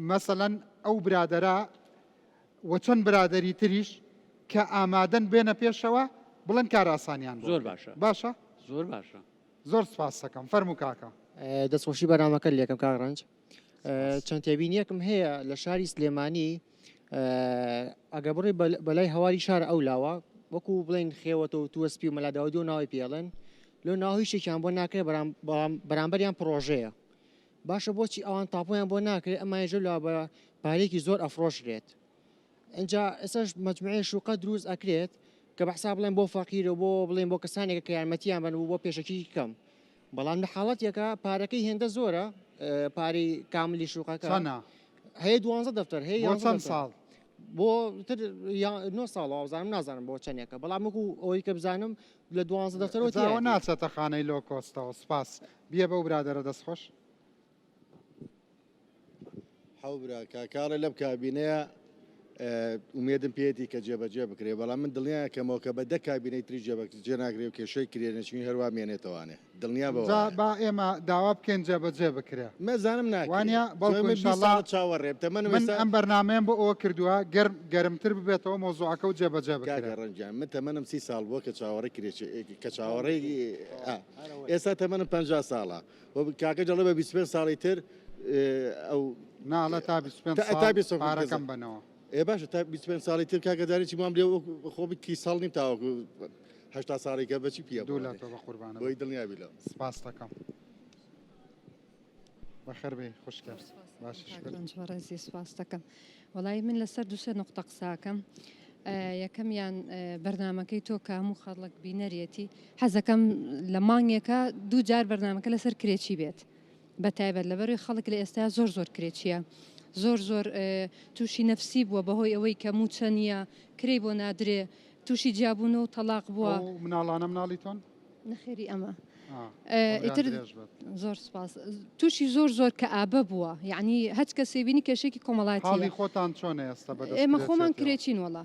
مەسەڵەن ئەو برادەرە و چەند برادەری تریش کە ئامادەن بێنە پێشەوە بڵێن کاراسانیان زۆر باشە باشە زۆر باشە زۆر سپاس دەکەم فەرموو کاکە دەستخۆشی بەرنامەکە لێکم کاک ڕەنج چەند تێبینیەکم هەیە لە شاری سلێمانی ئەگە بڕی بەلای هەواری شار ئەولاوە وەکو بڵێن خێوەتە و تووەسپی و مەلاداوە دوو ناوی پێڵێن لەو ناوی شتێکیان بۆ ناکرێت بەرامبەریان پرۆژەیە باشە بۆچی ئەوان تاپۆیان بۆ ناکرێت ئەمە ژەلا بە پارێکی زۆر ئەفرۆشرێت ئەجا ئێستاش مەجموعەیە شوقە دروست ئەکرێت کە بەحسا بڵێن بۆ فەقیرە بۆ بڵێن بۆ کەسانێکە کە یارمەتیان بن و بۆ پێشەکی کەم بەڵام لە حاڵەتێکە پارەکەی هێندە زۆرە پارەی کاملی شوقەکە هەیە 12 دەفتەر هەیە چەند ساڵ بۆ 9 ساڵ ئازانم نازانم بۆ چەندێکە بەڵام وەکو ئەوەی کە بزانم لە 12 دەفتەرەوە ناچێتە خانەی لۆکۆستەوە سپاس بێ بەو برادەرە دەستخۆش حەوبرا کاکاڕێ لەم کابینەیە ئومێدم پێێتی کە جێبەجێ بکرێ بەڵام من دڵنیایە کەمەوە کە بە دە کابینەی تری جێبەجێ ناگرێ و کێشەی کرێنەچنی هەروە مێنێتەوانێ دڵنیا بەوە با ئێمە داوا بکەین جێبەجێ بکرێ مەزانم ناوانە بەڵکو چاوەڕێ من ئەم بەرنامەیەم بۆ ئەوە کردووە گەرمتر ببێتەوە مۆزوعەکە و جێبەجێ بکرێ ڕەنجان من تەمەنم 30 ساڵ بووە کە چاوەڕێ کە چاوەڕێی ئێستا تەمەنم 50 ساڵە کاکە جەڵێ بە 25 ساڵی تر ئەو ناڵە تا 25 پارەکەم بنەوە ئێ باشە تا 25 ساڵی تر کاگەدارێکی مام لێ خۆبی کی ساڵ نیم تاوەکو 80 ساڵێکە بەچی پێ دوولاتەوە بە قوربانە بۆی دڵنیابی لە سپاس دەکەم بەخێر بێ خوشکەر باشڕێزی سپاس دەکەم وەڵی من لەسەر دوسێ نقطە قساکەم یەکەمیان بەرنمەکەی تۆ کە هەموو خەڵک بینەرێتی حەزەکەم لە مانگێکە دوو جار بەرنمەکە لەسەر کرێکی بێت بە تایبەت لەبەروی خەڵک لە ئێستا زۆر کرێکیە زۆر تووشی نەفسی بووە بەهۆی ئەوەی کە موچە نییە کرێ بۆ نادرێ تووشی جیابوونە و تەلاق بووە مناڵانە مناڵی تۆن نەخێری ئەمە ئیتر زۆر سپاس تووشی زۆر کە ئابە بووە یعنی هەچ کە سێبینی کێشێکی کۆمەڵاتی حاڵی خۆتان چۆنە ئێستا ئێمە خۆمان کرێچین وڵا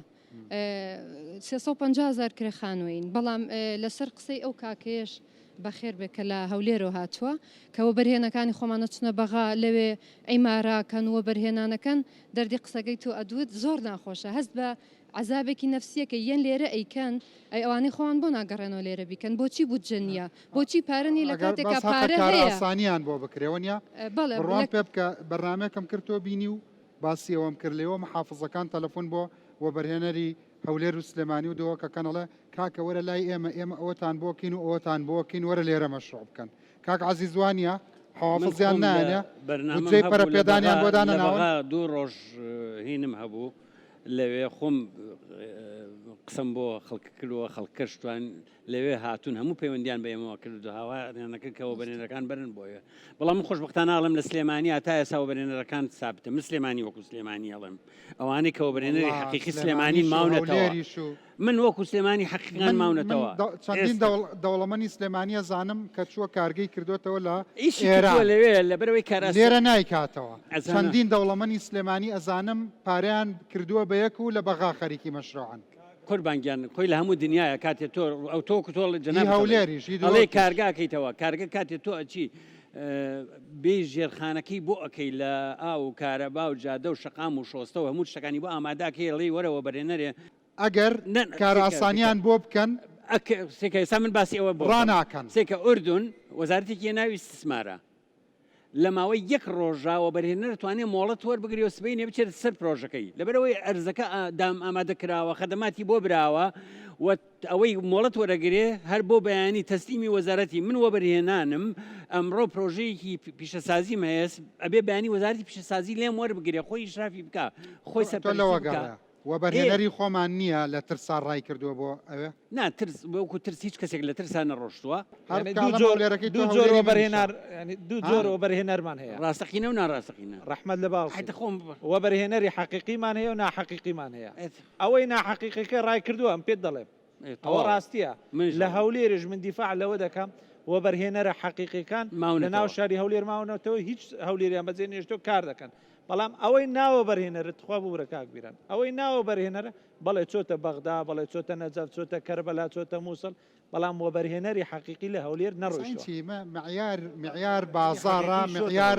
350,000 کرێ خانووین بەڵام لەسەر قسەی ئەو کاکێش بەخێر بێ کە لە هەولێرەوە هاتووە کەەوە بەرهێنەکانی خۆمانە چنە بەغا لەوێ ئەیماراکەنوە بەرهێنانەکەن دەردی قسەکەی تۆ ئەدوت زۆر ناخۆشە هەست بە عذابێکی نفسیەکە یەن لێرە ئەیکەن ئەی ئەوانەی خۆیان بۆ ناگەڕێنەوە لێرە بیکەن بۆچی بودجە نییە بۆچی پارەنی لە کاتێکا پارە هەیە ئاسانیان بۆ بکرێوەنیا بڕوان پێ بکە بەرنمەکەم کردۆ بینی و باسی ئەوەم کرد لێەوە محافزەکان تەلەفۆن بۆ وە بەرهێنەری هەولێر و سلێمانی و دەوە کە کەنەڵە کاکە وەرە لای ئێمە ئەوەتان بۆکین و ئەوەتان بۆکین وەرە لێرە مەشروع بکەن کاک عەزیزوانیە حافزیان نایە بودجەی پەرەپێدانیان بۆ دانەناوە دوو ڕۆژ هینم هەبوو لەوێ خۆم قسم بۆ خەڵک کردووە خەڵکەشتوان لەوێ هاتوون هەموو پەیوەندیان بە ئێمەوە کرد هاوانەکەکەەوە بەرێنەکان برن بۆیە بەڵام من خۆشبەختانە ئاڵم لە سلێمانی تا ئێساوە بەرێنەرەکان سابتە من سلێمانی وەکو سلێمانی ئەڵم ئەوانەی کەەوە بەرێنەری حەقیقی سلێمانی ماونەتەوە من وەکو سلێمانی حەقیقان ماونەتەوە چەندین دەوڵەمەنی سلێمانیە زانم کە چووە کارگەی کردوتەوە لە لەوێ لەبەرەوەی کاراسی لێرە نایکاتەوە چەندین دەوڵەمەنی سلێمانی ئەزانم پاریان کردووە بە یەک و لە بەغا خەریکی مەشروعان قوربانگیان خۆی لە هەموو دنیاە کاتێت تۆ ئەو تۆکو تۆڵ جەناب هەولێریش ئەڵێ کارگاکەیتەوە کارگە کاتێت تۆ ئەچی بێ ژێرخانەکەی بۆ ئەەکەی لە ئاو و کارەبا و جادە و شەقام و شۆستە و هەموو شتەکانی بۆ ئاماداکەی ڵێ وەرەوە بەرێنەرێ ئەگەر کاراسانیان بۆ بکەن سێکە ئێستا من باسی ئەوە بۆ ڕناکەن سێکە ئوردون وەزارەتێکی ناوی استثمارە لە ماوەی یەک ڕۆژاوە بەرهێنەر توانێت مۆڵەت وەربگری و سبەی بچێت سەر پرۆژەکەی لەبەرەوەی ئەرزەکە دام ئامادە کراوە خەدەماتی بۆ براوە و ئەوەی مۆڵەت وەرەگرێ هەر بۆ بەیانی تەسلیمی وەزارەتی من وە بەرهێنانم ئەمڕۆ پرۆژەیەکی پیشەسازی هەیەست ئەبێ بەیانی وەزارەتی پیشەسازی لێم وەربگرێ خۆی ئیشرافی بکە خۆی سەرلەوە بکە وە بەرهێنەری خۆمان نییە لە ترسا ڕای کردووە بۆ ئەوێ ناترس وەکو ترس هیچ کەسێک لە ترسان نەڕۆشتووە دوو بەرهێنار دوو جۆرەوە بەرهێنەرمان هەیە ڕاستەقینە و ناڕاستەقینە ڕەحمەت لە باو خۆم وە بەرهێنەری حەقیقیمان هەیە و ناحەقیقیمان هەیە ئەوەی ناحەقیقەکە ڕای کردووە ئەم پێت دەڵێم ئەوە ڕاستیە لە هەولێرش من دیفاع لەوە دەکەم وە بەرهێنەرە حەقیقیەکان لە ناو شاری هەولێر ماونەتەوە هیچ هەولێریان بەجێ نێشتۆ کار دەکەن بەڵام ئەوەی ناوە بەرهێنەرت خوا بوورە کاکبیران ئەوەی ناوە بەرهێنەرە بەڵێ چۆتە بەغدا بەڵێ چۆتە نەجەف چۆتە کەربەلا چۆتە مووسڵ بەڵام وە بەرهێنەری حەقیقی لە هەولێر نەڕۆیشتووە معیار بازاڕە معیار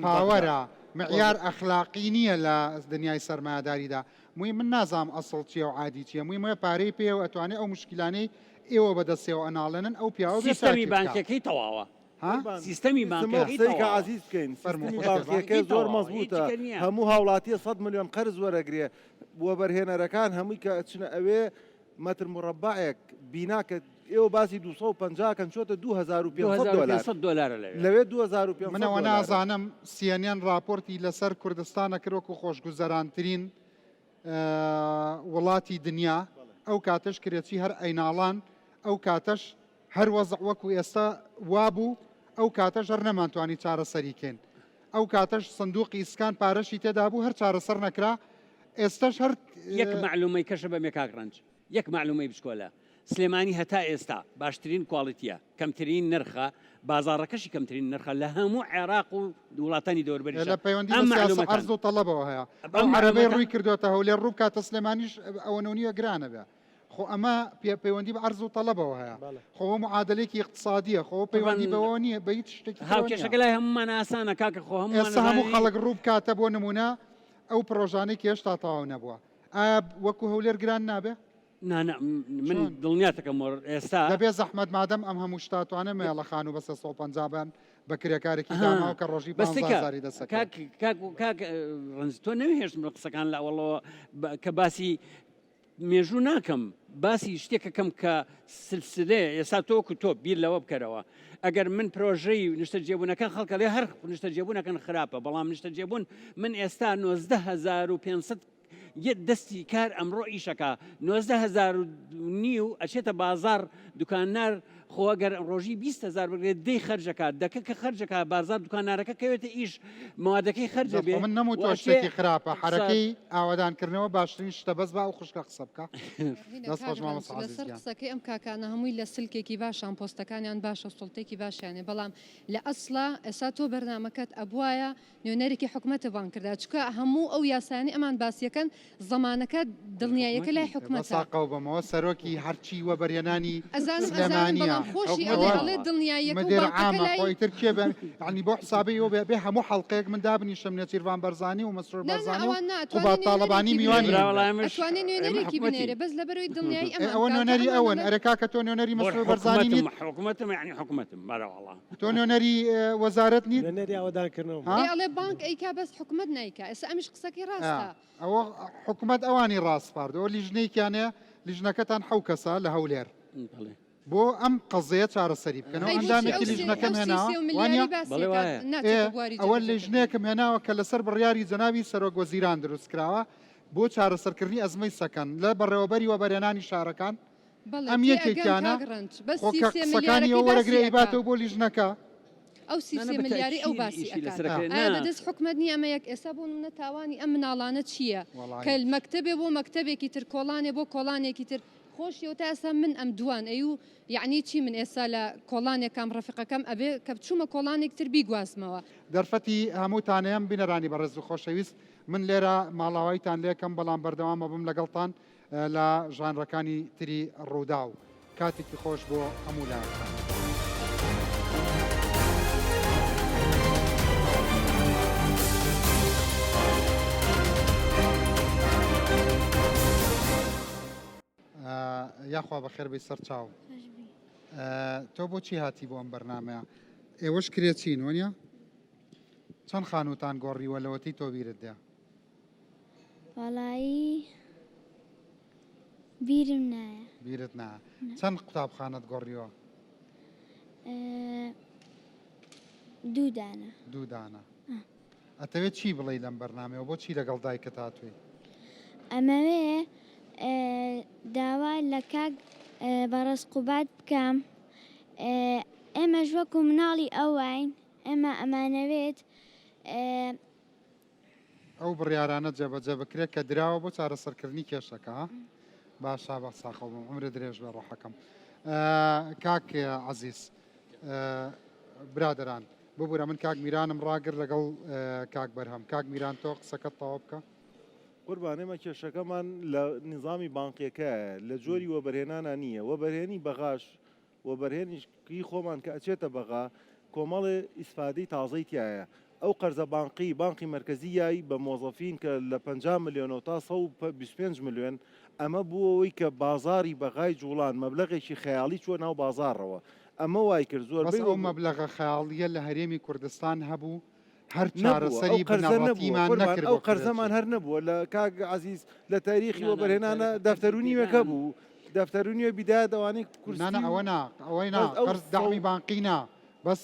پاوەرە معیار ئەخلاقی نییە لە دنیای سەرمایهداریدا مووی من نازام ئەسڵ چیە و عادی چیە مووی مە پارەی پێ و ئەتوانێت ئەو مشکلانەی ئێوە بەدەستێەوە ئەناڵێنن ئەو پیاوە سیستەمی بانکەکەی تەواوە سیستەمی بانکەکە عزیز بکەین بانکەکە زۆر مەزبوطە هەموو هاوڵاتیە 100 ملیۆن قەرز وەرەگرێ وە بەرهێنەرەکان هەمووی کە چنە ئەوێ مەتر مربعێک بیناکە ئێوە باسی 250 کەن چۆتە 2500 دلار لەوێ 2500 منەوە نازانم سیێنیان راپۆرتی لەسەر کوردستانە کردوەکو خۆشگوزەرانترین وڵاتی دنیا ئەو کاتەش کرێتی هەر ئەیناڵان ئەو کاتەش هەر وەزع وەکو ئێستا وابوو ئەو کاتەش هەر نەمانتوانی چارەسەریکەین ئەو کاتەش سندوقی ئیسکان پارەشی تێدا بوو هەر چارەسەر نەکرا ئێستاش هەر یەک معلومەی کەشە بە مێکاگڕنج یەک معلومەی بچکۆلە سلێمانی هەتا ئێستا باشترین کواڵیتیە کەمترین نرخە بازاڕەکەشی کەمترین نرخە لە هەموو عێراق و وڵاتانی دەوروبەریش لە پەیوەندی عەرز و تەڵەبەوە هەیە ئەو عەرەبەی ڕووی کردوێتە هەولێر ڕوو کاتە سلێمانیش ئەوە نەونیە گرانە بێ خۆ ئەمە پەیوەندی بە عەرز و تەڵەبەوە هەیە خۆ معادلەیەکی اقتصادیە خۆ پەیوەندی بەوە نییە بە هیچ شتێکی هاوکێشەکە لای هەمومان ئاسانە کاکە خۆ ئێستا هەموو خەڵک ڕوو بکاتە بۆ نمونە ئەو پرۆژانەی کە هێشتا تەواو نەبووە ئایا وەکو هەولێر گران نابێ من دڵنیاتەکەم ئێستا دەبێ زەحمەت مادەم ئەم هەموو شتاتوانە مێڵە خان و بەسە 150 بە کرێکارێکی داماوە کە ڕۆژی بەزاری دەسەکە ڕنج تۆ نەوێهێشت بە قسەکان لە ئەوڵەوە کە باسی مێژوو ناکەم باسی شتێکەکەم کە سلسلێ ئێستا تۆکو تۆ بیر لەوە بکەرەوە ئەگەر من پرۆژەی نیشتە جێبوونەکان خەڵکە لێ هەر نیشتە جێبوونەکەن خراپە بەڵام نیشتە جێبوون من ئێستا 19,500 دەستی کار ئەمڕۆ ئیشەکە 19,000 ئەچێتە بازار دوکاننار خۆگەر ڕۆژی 20,000 بگرێت دەی خەرجەکە دەکە کە خەرجەکە بازار دوکانارەکە کەوێتە ئیش موادەکەی خەرجە بێ من نەموو تۆ شتێکی خراپە حرەکەی ئاوادانکردنەوە باشترین شتە بەس با و خوشکە قسە بکە لەسەر قسەکەی ئەم کاکانە هەمووی لە سلکێکی باشان پۆستەکانیان باشە سڵتێکی باشیانێ بەڵام لە ئەسڵا ئێستا تۆ بەرنامەکەت ئەبواە نوێنەرێکی حکومەتە بان کردا چکە هەموو ئەو یاسانی ئەمان باسیەکەن زمانەکە دڵنیایەکە لای حکومەتە ساقەو بەمەوە سەرۆکی هەرچی وە بەریێنانی سلێمانیە خۆشی ئەڵێ دڵنیایەکە خۆی ترکیە عنی بۆ حسابەوە بێ هەموو حەڵقەیەک من دابنیشم نێچیروان بەرزانی و مەسرور بەرزانی و با تاڵەبانی میوانی ئەتوانێت نوێنەرێکی بنێرێ بەس لەبەرەوەی دڵنیایی ئەوە نوێنەری ئەوەن ئەرەکا کە تۆ نوێنەری مەسرور بەرزانی حکومەتم یعنی حکومەتم بەراوەڵا تۆ نوێنەری وەزارەت نیت نوێنەری ئەوەدانکردنەوە ئەڵێ بانک ئەیکا بەس حکومەت نایکا ئێستا ئەمیش قسەکەی ڕاستە ئەوە حکومەت ئەوانی ڕاستپاردەوە لیژنەیەکیانەیە لیژنەکەتان حەو کەسە لە هەولێر بۆ ئەم قەزەیە چارەسەری بکەنەوە ئەندامێکی لیژنەکەم هێناوە ئەوە لیژنەیەکم هێناوە کە لەسەر بڕیاری جەنابی سەرۆک وەزیران دروست کراوە بۆ چارەسەرکردنی ئەزمەی سەکەن لە بەڕێوەبەری وەبەرهێنانی شارەکان ئەم یەکێکیانە قسەکانی ئەو وەرەگرێ ئیباتەوە بۆ لیژنەکە ئەو 3 ملیاری ئەو باسی بەدەست حکومت نیە ئەمە یەک ئێستا بۆ نەتاوانی ئەم مناڵانە چییە کە مەکتەبێ بۆ مەکتەبێکی تر کۆڵانێ بۆ کۆڵانێکی تر خۆشیەوە تا ئێستا من ئەم دوان ئەو یعنی چی من ئێستا لە کۆڵانێکم ڕەفقەکەم ئەبێ کە بچوومە کۆڵانێک تر بیگوازمەوە دەرفەتی هەمووتانەیەم بینەرانی بەڕێز و خۆشەویست من لێرە ماڵاوایتان لێکم بەڵام بەردەوامە بم لەگەڵتان لە ژانرەکانی تری ڕوودا و کاتێکی خۆش بۆ هەموو لایەکان. یاخوا بەخێر بی سەر چاو تۆ بۆچی هاتی بۆ ئەم بەرنامەیە ئێوەش کرێ چین وەنیە چەند خانووتان گۆڕیوە لەوەتی تۆ بیرت دێ وەڵایی بیرم نایە بیرت نایە چەند قوتابخانەت گۆڕیوە دوو دانە ئەتەوێت چی بڵێ لەم بەرنامەوە بۆچی لەگەڵ دایکت هاتووی ئەمەوێ داوا لە کاک بەڕێزقوبات بکەم ئێمەش وەکو مناڵی ئەوین ئێمە ئەمانەوێت ئەو بڕیارانە جێبەجێ بکرێت کە دراوە بۆ چارەسەرکردنی کێشەکە باشا بە ساخۆ بم عمرە درێژ بە ڕۆحەکەم کاک عەزیز برادران ببوورە من کاک میرانم ڕاگر لەگەڵ کاک بەرهەم کاک میران تۆ قسەکەت تەواو بکە قوربانێمە کێشەکەمان لە نظامی بانقیەکەیە لە جۆری وەبەرهێنانە نییە وەبەرهێنی بەغاش وەبەرهێنیی خۆمان کە ئەچێتە بەغا کۆمەڵێ ئیسفادەی تازەی تایە ئەو قەرزە بانقی مرکزیایی بە مۆزەفین کە لە 50 ملیۆن تا 125 ملیۆن ئەمە بووەوەی کە بازاری بەغای جوڵان مەبلەغێکی خەیاڵی چوە ناو بازارڕەوە ئەمە وای کرد زۆر ئەو مەبلەغە خەیاڵیە لە هەرێمی کوردستان هەبوو هەر چارەسەری بنەڕەتیمان نەکرد ئەو قەرزەمان هەر نەبووە لە کاک عەزیز لە تاریخی وەبەرهێنانە دەفتەرونیوەکە بوو دەفتەرونیوە بیدا دەوانەی کورسانە ئەوەی قەرز دامی بانقینا بەس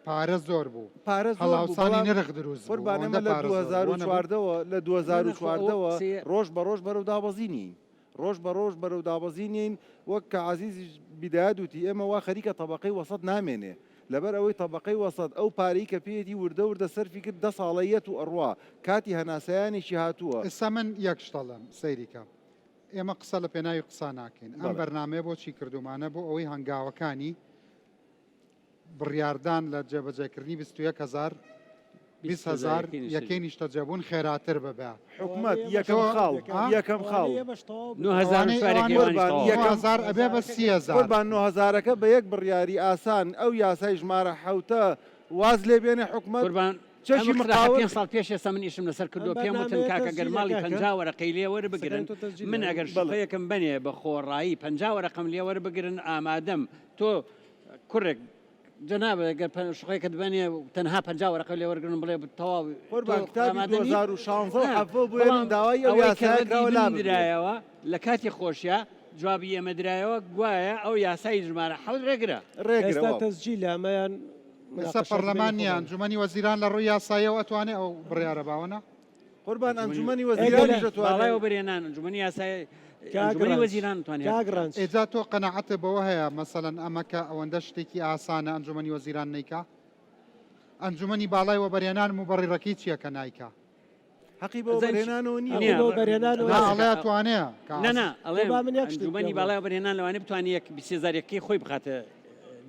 پارە زۆر بوو هەڵاوسانی نرخ دروست قوربانەمە لە 2014ەوە لە 2014ەوە ڕۆژ بە ڕۆژ بەرەو دابەزینی ڕۆژ بە ڕۆژ بەرەو دابەزینین وەک کە عەزیزی بیدایە دوتی ئێمە وا خەریکە تەبەقەی وەسەد نامێنێ لەبەر ئەوەی تەبەقەی وەسەد ئەو پارەی کە پێیەتی وردە سەرفی کرد 10 ساڵەیەت و ئەڕوا کاتی هەناسایانێکی هاتووە ئێستا من یەک شتەڵم سەیریکە ئێمە قسە لە پێناوی قسە ناکەین ئەم بەرنامەیە بۆچی کردومانە بۆ ئەوەی هەنگاوەکانی بڕیاردان لە جێبەجێکردنی 21,000 یەکەی نیشتەجێبوون خێراتر ببێ حکومەت یەکەم خاڵ 9,000 ئەبێ بە 30,000 قوربان 9,000ەکە بە یەک بڕیاری ئاسان ئەو یاسای ژمارە حوتە واز لێ بێنێ حکومەت چەشی مقاوە 5 ساڵ پێش ئێستا من ئیشم لەسەر کردو پێم وتن کاکە گەر ماڵی 50 وەرەقەی لێ وەربگرن من ئەگەر شڵەیەکم بنێ بە خۆڕایی 50 وەرەقەم لێ وەربگرن ئامادەم تۆ کوڕێک جناب ئەگەر شوقەیەکت بنێ تەنها 50 وەرەقە لێ وەرگرن بڵێ تەواو قوربان کتابی 2016 بووێن داوای ئەو یاسایەوە لە کاتی خۆشیە جوابی ئێمە درایەوە گوایە ئەو یاسای ژمارە حەوت ڕێگرە ئێستا تەسجیل ئەمەیان ئێستا پەرلەمانیان ئەنجومەنی وەزیران لە ڕووی یاساییەوە ئەتوانێت ئەو بڕیارە باوەنە قوربان ئەنجومەنی وەزیرانی باڵای وەبەرهێنان ئەنجومەنی یاسای ئەنجومەنی وەزیران توانێت ئێجا تۆ قەنەعەتت بەوە هەیە مەسەڵەن ئەمە کە ئەوەندە شتێکی ئاسانە ئەنجومەنی وەزیران نیکا ئەنجومەنی باڵای وەبەرهێنان مبڕیڕەکەی چییە کە نایکا حەقی بۆ بەرهێنانەوە نییە توانەیە ئەنجومەنی باڵای وەبەرهێنان لەوانێ بتوانێت 20,000 خۆی بخاتە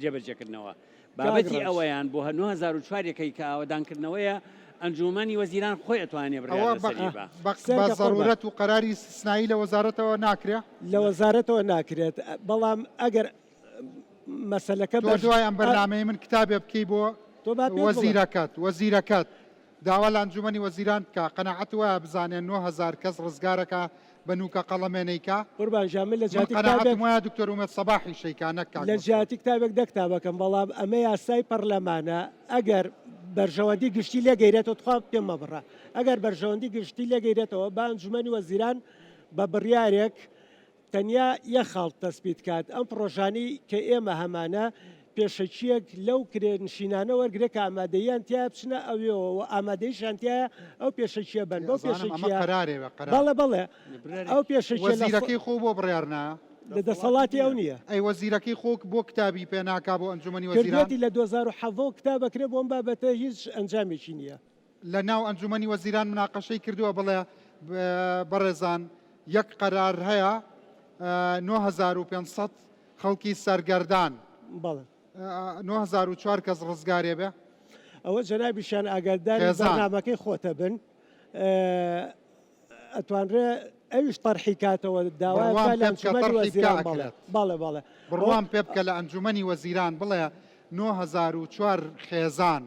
جێبەجێکردنەوە بابەتی ئەوەیان بۆ 9004 کە ئاوەدانکردنەوەیە ئەنجومەنی وەزیران خۆی ئەتوانێ بە ضرورەت و قەراری سنایی لە وەزارەتەوە ناکرێت لە وەزارەتەوە ناکرێت بەڵام ئەگەر مەسەلەکە دوای ئەم بەرنامەی من کتابێ بکەی بۆ وەزیرەکەت داوا لە ئەنجومەنی وەزیران بکە قەنەعەت وایە بزانێن 9000 کەس ڕزگارەکە بە نوکە قەڵەمێنەیکا قوربان ژامل لە جاتی قەنەعەتم وایە دکتۆر ومێد سەباحی شەیکانەکە لە جاتی کتابێک دەکتابەکەم بەڵام ئەمە یاسای پەرلەمانە ئەگەر بەرژەوەندی گشتی لێگەیرێتەوە تخوا پێم مەبڕە ئەگەر بەرژەوەندی گشتی لێگەیرێتەوە با ئەنجومەنی وەزیران بە بڕیارێک تەنیا یەک خاڵ تەسبیت کات ئەم پرۆژانی کە ئێمە هەمانە پێشەکیەک لەو کرێنشینانە وەرگێک کە ئامادەیان تیا بچنە ئەوێەوە و ئامادەیشان تایە ئەو پێشەکیە بن بۆ پێشەکیە بەڵێ بڵێ ئەو پێشەکیەکەی خۆ بۆ بڕیارنا لە دەسەڵاتی ئەو نییە ئەی وەزیرەکەی خۆک بۆ کتابی پێ ناکا بۆ ئەنجومەنی وەزیران لە 2007 کتابەکرێ بۆم بابەتە هیچ ئەنجامێکی نییە لە ناو ئەنجومەنی وەزیران مناقەشەی کردووە بڵێ بەڕێزان یەک قەرار هەیە 9500 خەڵکی سەرگەردان 9004 کەس ڕزگارێ بێ ئەوە جەنابیشان ئاگاداری بەرنامەکەی خۆتە بن ئەتوانرێ ئەویش تەرحی کاتەوە داوای لە ئەنجومەنی وەزیران بەڵێ بڕوان پێ بکە لە ئەنجومەنی وەزیران بڵێ 9004 خێزان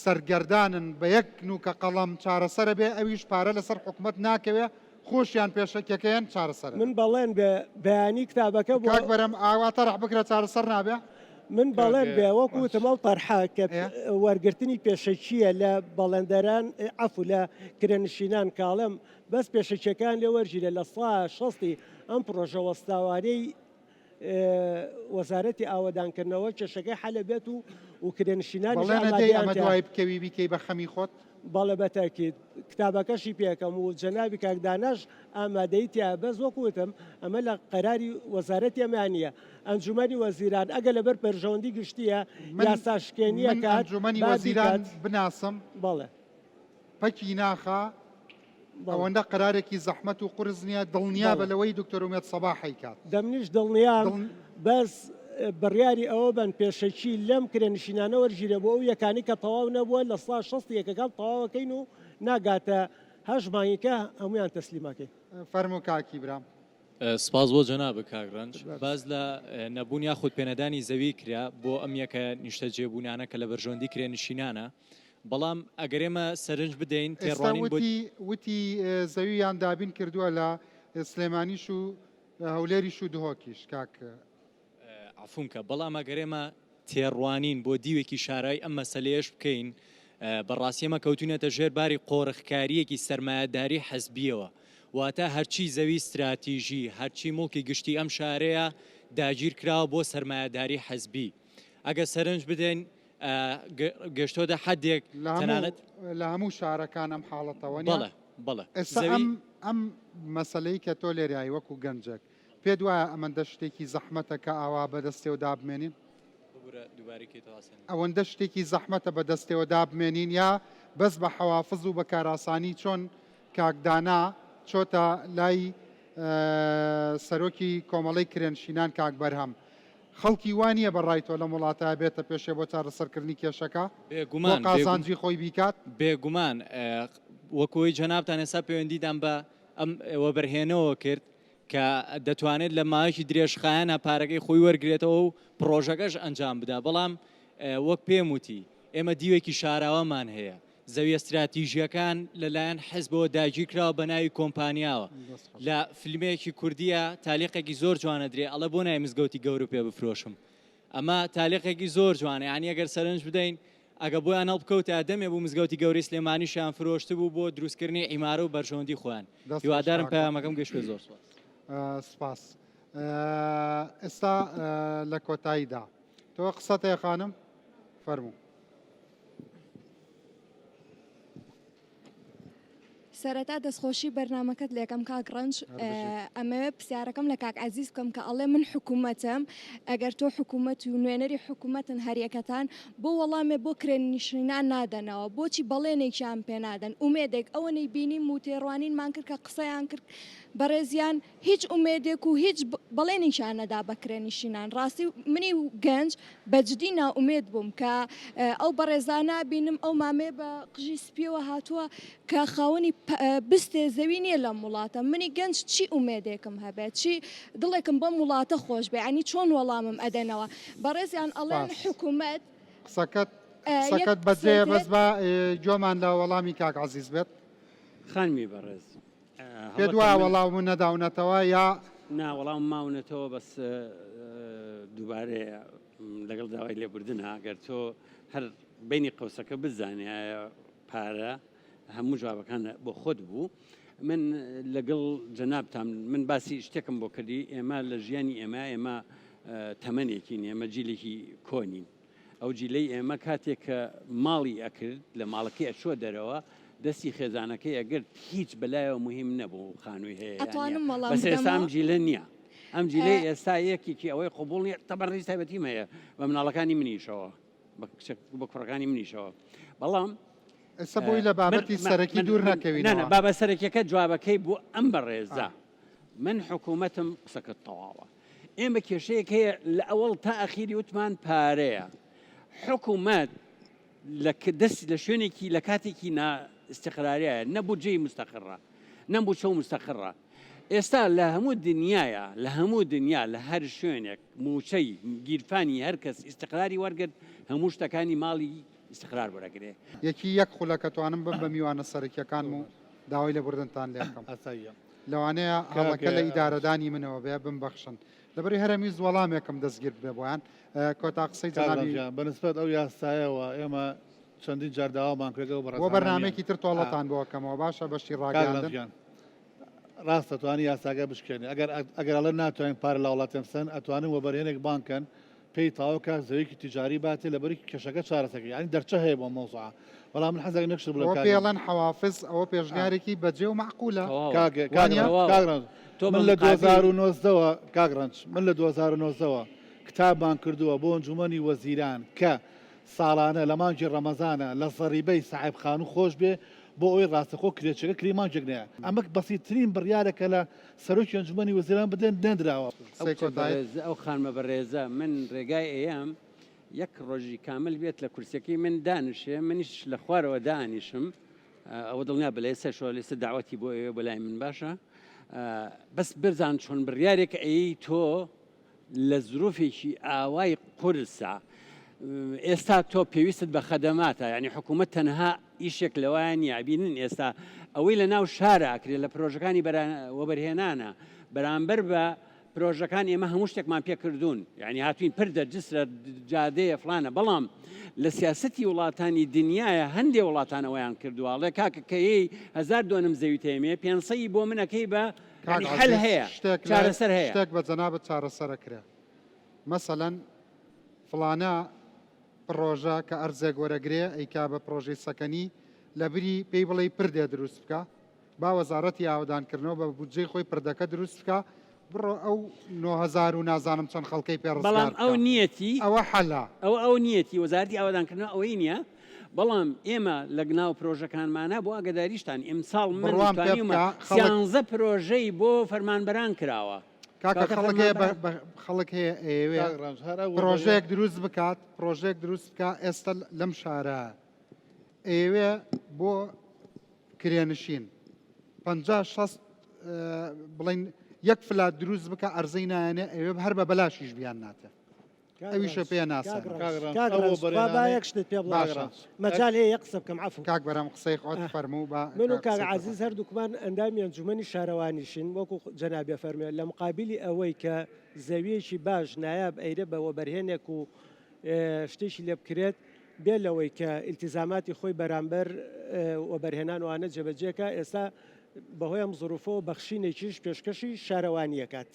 سەرگەردانن بە یەک نوکە قەڵەم چارەسەرە بێ ئەویش پارە لەسەر حکومەت ناکەوێ خۆشیان پێشەکەکەیان چارەسەر من بەڵێن بێ بەیانی کتابەکە بۆ بەرەم ئاواتە ڕح بکرە چارەسەر نابێ من بەڵێن بێ وەکوتمە و تەرحا کە وەرگرتنی پێشەکیە لە بەڵێندەران عەفو لە کرێنشینان کاڵم بەس پێشەکیەکان لێ وەرگیرە لە سڵ 60 ئەم پرۆژە وەستاوانەی وەزارەتی ئاوەدانکردنەوە کێشەکەی حەلە بێت و کرێنشینانی ئەمە دوای بکەوی بیکەی بە خەمی خۆت باڵە بەتاکیت کتابەکەشی پێکەم و جەنابی کاکدانەش ئامادەی تیا بەس وەکوتم ئەمە لە قەراری وەزارەتی ئەمانیە ئەنجومەنی وەزیران ئەگە لەبەر پەرژەوەندی گشتیە یاساشکێنیە کە ئەنجومەنی وەزیران بناسم بەڵێ پەکی ناخە ئەوەندە قەرارێکی زەحمەت و قورس نییە دڵنیا بە لەوەی دکتۆر ومێد سەباحی کات دەمنیش دڵنیام بەس بڕیاری ئەوە بن پێشەکی لەم کرێنشینانە وەرگیرە بۆ ئەو یەکانی کە تەواو نەبووە لە سڵ 60 یەکەکان تەواوەکەین و ناگاتە هەش مانگیکە هەمویان تەسلیماکەی فەرموو کاکی برام سپاس بۆ جەنابە کاگڕنج باز لە نەبوون یا خودپێنەدانی زەوی کرا بۆ ئەم یەکە نیشتە جێبوونانە کە لە بەرژەوەندی کرێنشینانە بەڵام ئەگەرێمە سەرنج بدەین تێڕوانین وتی زەوییان دابین کردووە لە سلێمانیش و هەولێریش و دهۆکیش کاک عفونکە بەڵام ئەگەرێمە تێڕوانین بۆ دیوێکی شارای ئەم مەسەلەیەش بکەین بەڕاستی ئەمە کەوتونەتە ژێر باری قۆڕخکاریەکی سەرمایەداری حەزبیەوە واتە هەرچی زەوی استراتیژی هەرچی مڵکی گشتی ئەم شارەیە داگیر کراوە بۆ سەرمایەداری حەزبی ئەگە سەرنج بدەین گەشتۆدە حەدێک تەنانەت لە هەموو شارەکان ئەم حاڵەتەوە بەڵێ ئێستا ئەم مەسلەی کە تۆ لێرایی وەکو گەنجێک پێ دوایە ئەمەندە شتێکی زەحمەتە کە ئاوا بەدەستێوە دابمێنین ئەوەندە شتێکی زەحمەتە بەدەستێوە دابمێنین یا بەس بە حەوافز و بە کاراسانی چۆن کاکدانا چۆتە لای سەرۆکی کۆمەڵی کرێنشینان کاک بەرهەم خەڵکی وانە بەڕای تۆ لە وڵاتە بێتە پێشێ بۆ چارەسەرکردنی کێشەکە بێگومان قازانجی خۆی بیکات بێگومان وەکۆی جەنابتان ئێستا پەیوەندیدان بە ئەم وەبەرهێنەوە کرد کە دەتوانێت لە ماوەیەکی درێژخایەن پارەکەی خۆی وەرگێتەوە و پرۆژەکەش ئەنجام بدا بەڵام وەک پێم وتی ئێمە دیوێکی شاراوەمان هەیە زەوی استراتیژیەکان لەلایەن حەزبەوە داگیر کراوە بە ناوی کۆمپانیاوە لە فیلمێکی کوردیە تالیقێکی زۆر جوانە درێ ئەڵە بۆ نای مزگەوتی گەورە پێ بفرۆشم ئەمە تالیقێکی زۆر جوانە یعنی ئەگەر سەرنج بدەین ئەگە بۆیان هەڵ بکەوتە دەمێ بوو مزگەوتی گەوری سلێمانیشیان فرۆشت بوو بۆ دروستکردنی ئیمارە و بەرژەوەندی خۆیان هیوادارم پەیامەکەم گەشت پێ زۆر سپاس ئێستا لە کۆتاییدا تۆ قسەتەیە خانم فەرموو سەرەتا دەستخۆشی بەرنمەکەت لێکم کاک ڕەنج ئەمەوێ پرسیارەکەم لە کاک عزیز بکەم کە ئەڵێ من حکوومەتم ئەگەر تۆ حکوومەت و نوێنەری حکوومەتن هەریەکەتان بۆ وەڵامێ بۆ کرێنشینان نادەنەوە بۆچی بەڵێنێکیان پێ نادەن ئومێدێک ئەوە نەی بینیم و تێڕوانینمان کرد کە قسەیان کرد بەڕێزیان هیچ ئومێدێک و هیچ بەڵێنێکیان نەدا بە کرێنشینان ڕاستی منی و گەنج بەجددی ناومێد بووم کە ئەو بەڕێزانە بینم ئەو مامێ بە قژی سپیەوە هاتووە کە خاوەنی بستێ زەوی نییە لە وڵاتە منی گەنج چی ئومێدێکم هەبێت چی دڵێکم بەم وڵاتە خۆش بێ ینی چۆن وەڵامم ئەدەنەوە بەڕێزیان ئەڵێن حکوومەت قسەکەت بەجێ بەس بە جۆمان لە وەڵامی کاک عزیز بێت خانمی بەڕێز پێ دوای وەڵام نەداونەتەوە یا نا وەڵام ماونەتەوە بەس دووبارێ لەگەڵ داوای لێبوردن ئەگەر تۆ هەر بینی قەوسەکە بزانێ پارە هەموو جوابەکان بۆ خۆت بوو من لەگەڵ جەنابتان من باسی شتێکم بۆ کردی ئێمە لە ژیانی ئێمە تەمەنێکین ئێمە جیلێکی کۆنین ئەو جیلەی ئێمە کاتێک کە ماڵی ئەکرد لە ماڵەکەی ئەچوە دەرەوە دەستی خێزانەکەی ئەگەر هیچ بەلایەوە مهم نەبوو خانووی هەیە بەس ئێستا ئەم جیلە نییە ئەم جیلەی ئێستا یەکێکی ئەوەی قبول نیە تەبەڕی تایبەتیم هەیە بە مناڵەکانی منیشەوە بە کوڕەکانی منیشەوە بەڵام ئێستا بۆی لە بابەتی سەرەکی دوور نەکەوینەوە بابە سەرەکیەکە جوابەکەی بوو ئەم بەڕێزە من حکوومەتم قسەکەت تەواوە ئێمە کێشەیەک هەیە لە ئەوڵ تا ئەخیری وتمان پارەیە حکوومەت دەست لە شوێنێکی لە کاتێکی استقراریە نەبوو جێی مستەقڕە نەبوو چەو مستەقڕە ئێستا لە هەموو دنیاە لە هەموو دنیا لە هەر شوێنێک موچەی گیرفانی هەر کەس استقراری وەرگرت هەموو شتەکانی ماڵی استقرار وەرەگرێ یەکی یەک خولەکە توانم بم بە میوانە سەرەکیەکان و داوای لە بردنتان لێکەم لەوانەیە هەڵەکە لە ئیدارەدانی منەوە بێ بمبەخشن لەبەری هەرمی وەڵامێکم دەستگیر بێ بۆیان کۆتا قسەی جەنابی بەنسبەت ئەو یاسایەوە ئێمە چەندین جارداوامان کردەوە بۆ بەرنامێکی تر تۆڵەتان بۆکەمەوە باشە بەشی ڕاگەاندن ڕاستە توانی یاساگە بشکێنێ ئەگەرڵە ناتوانین پارە لە وڵاتەمسن ئەتوانن وەبەرهێنێک بانکەن پێی تاوکە زەویکی تیجاری باتێ لەبەری کێشەکە چارەسەکە ینی دەرچە هەیە بۆ مۆزوعە بەڵام من حەزەکە نەکشت بڵێ پێڵەن حەوافز ئەوە پێشنیارێکی بەجێ و معقولە من لە 2009ەوە کاگڕنج من لە 2009ەوە کتابمان کردووە بۆ ئەنجومەنی وەزیران کە ساڵانە لە مانگی ڕەمەزانە لە سەریبەی ساحب خان و خۆش بێ بۆ ئەوەی ڕاستەخۆ کرێچەکە کریمانجێک نیە ئەمە بەسیترین بڕیارەکە لە سەرۆکی ئەنجومەنی وەزیران بدەن نەدراوە ئەو خانمە بەڕێزە من ڕێگای ئەیەم یەک ڕۆژی کامل بێت لە کورسەکەی من دانیشێ منیش لە خوارەوە دانیشم ئەوە دڵنیا بەلای سەرشەوە لێستا داواتی بۆ ئێوە بەلای من باشە بەس برزان چۆن بڕیارێک ئەی تۆ لە زروفێکی ئاوای قورسە ئێستا تۆ پێویستت بە خەدەماتە ینی حکوومەت تەنها ئیشێک لەوایان یابینن ئێستا ئەوەی لە ناو شارەکرێت لە پرۆژەکانی وەبەرهێنانە بەرامبەر بە پرۆژەکان ئێمە هەموو شتێکمان پێکردوون یعنی هاتوین پردە جسرە جادەیە فلانە بەڵام لە سیاسەتی وڵاتانی دنیاە هەندێک وڵاتانەوەیان کردوواڵێ کاکە کەی هزار دۆنم زەوی تێمێ پێنسەی بۆ منەکەی بە حل هەیە چارەسەر هەیە شتێک بە جەنابەت چارەسەرەکرێ مەسەلەن فلانە پرۆژە کە ئەرزێک وەرەگرێ ئەیکا بە پرۆژەی سەکەنی لە بری پێی بڵێ پردێ دروست بکە با وەزارەتی ئاودانکردنەوە بە بودجەی خۆی پردەکە دروست بکە بڕۆ ئەو 9000 و نازانم چەند خەڵکەی پێ بەڵام ئەو نیەتی ئەوە حەلا ئەو نیەتی وەزارەتی ئاودانکردنەوە ئەوەی نییە بەڵام ئێمە لە گناو پرۆژەکانمانە بۆ ئاگداریشتان ئیمساڵ من سیانزە پرۆژەی بۆ فەرمانبەران کراوە کاکە خەڵک هەیە ئێوێ پرۆژەیەک دروست بکات پرۆژێک دروست بکە ئێستا لەم شارە ئێوێ بۆ کرێنشین 50-60 بڵین یەک فلات دروست بکە ئەرزەی نایەنێ ئەوێ هەر بە بەلاشیش بیان ناتێ ئەویشە پێ ناسە یەک شتت پێ بڵاشە مەجال هەیە یەک قسە بکەم عەفو کاک بەرام قسەی خۆت فەرموو بە من و کاک عەزیز هەردووکمان ئەندامی ئەنجومەنی شارەوانیشین وەکو جەنابێ فەرموویە لە مقابلی ئەوەی کە زەویەکی باش نایاب ئەیرە بە وەبەرهێنێک و شتێکی لێ بکرێت بێ لەوەی کە ئیلتیزاماتی خۆی بەرامبەر وەبەرهێنان وانە جێبەجێکە ئێستا بەهۆی ئەم زروفەوە بەخشینێکیش پێشکەشی شارەوانیەکات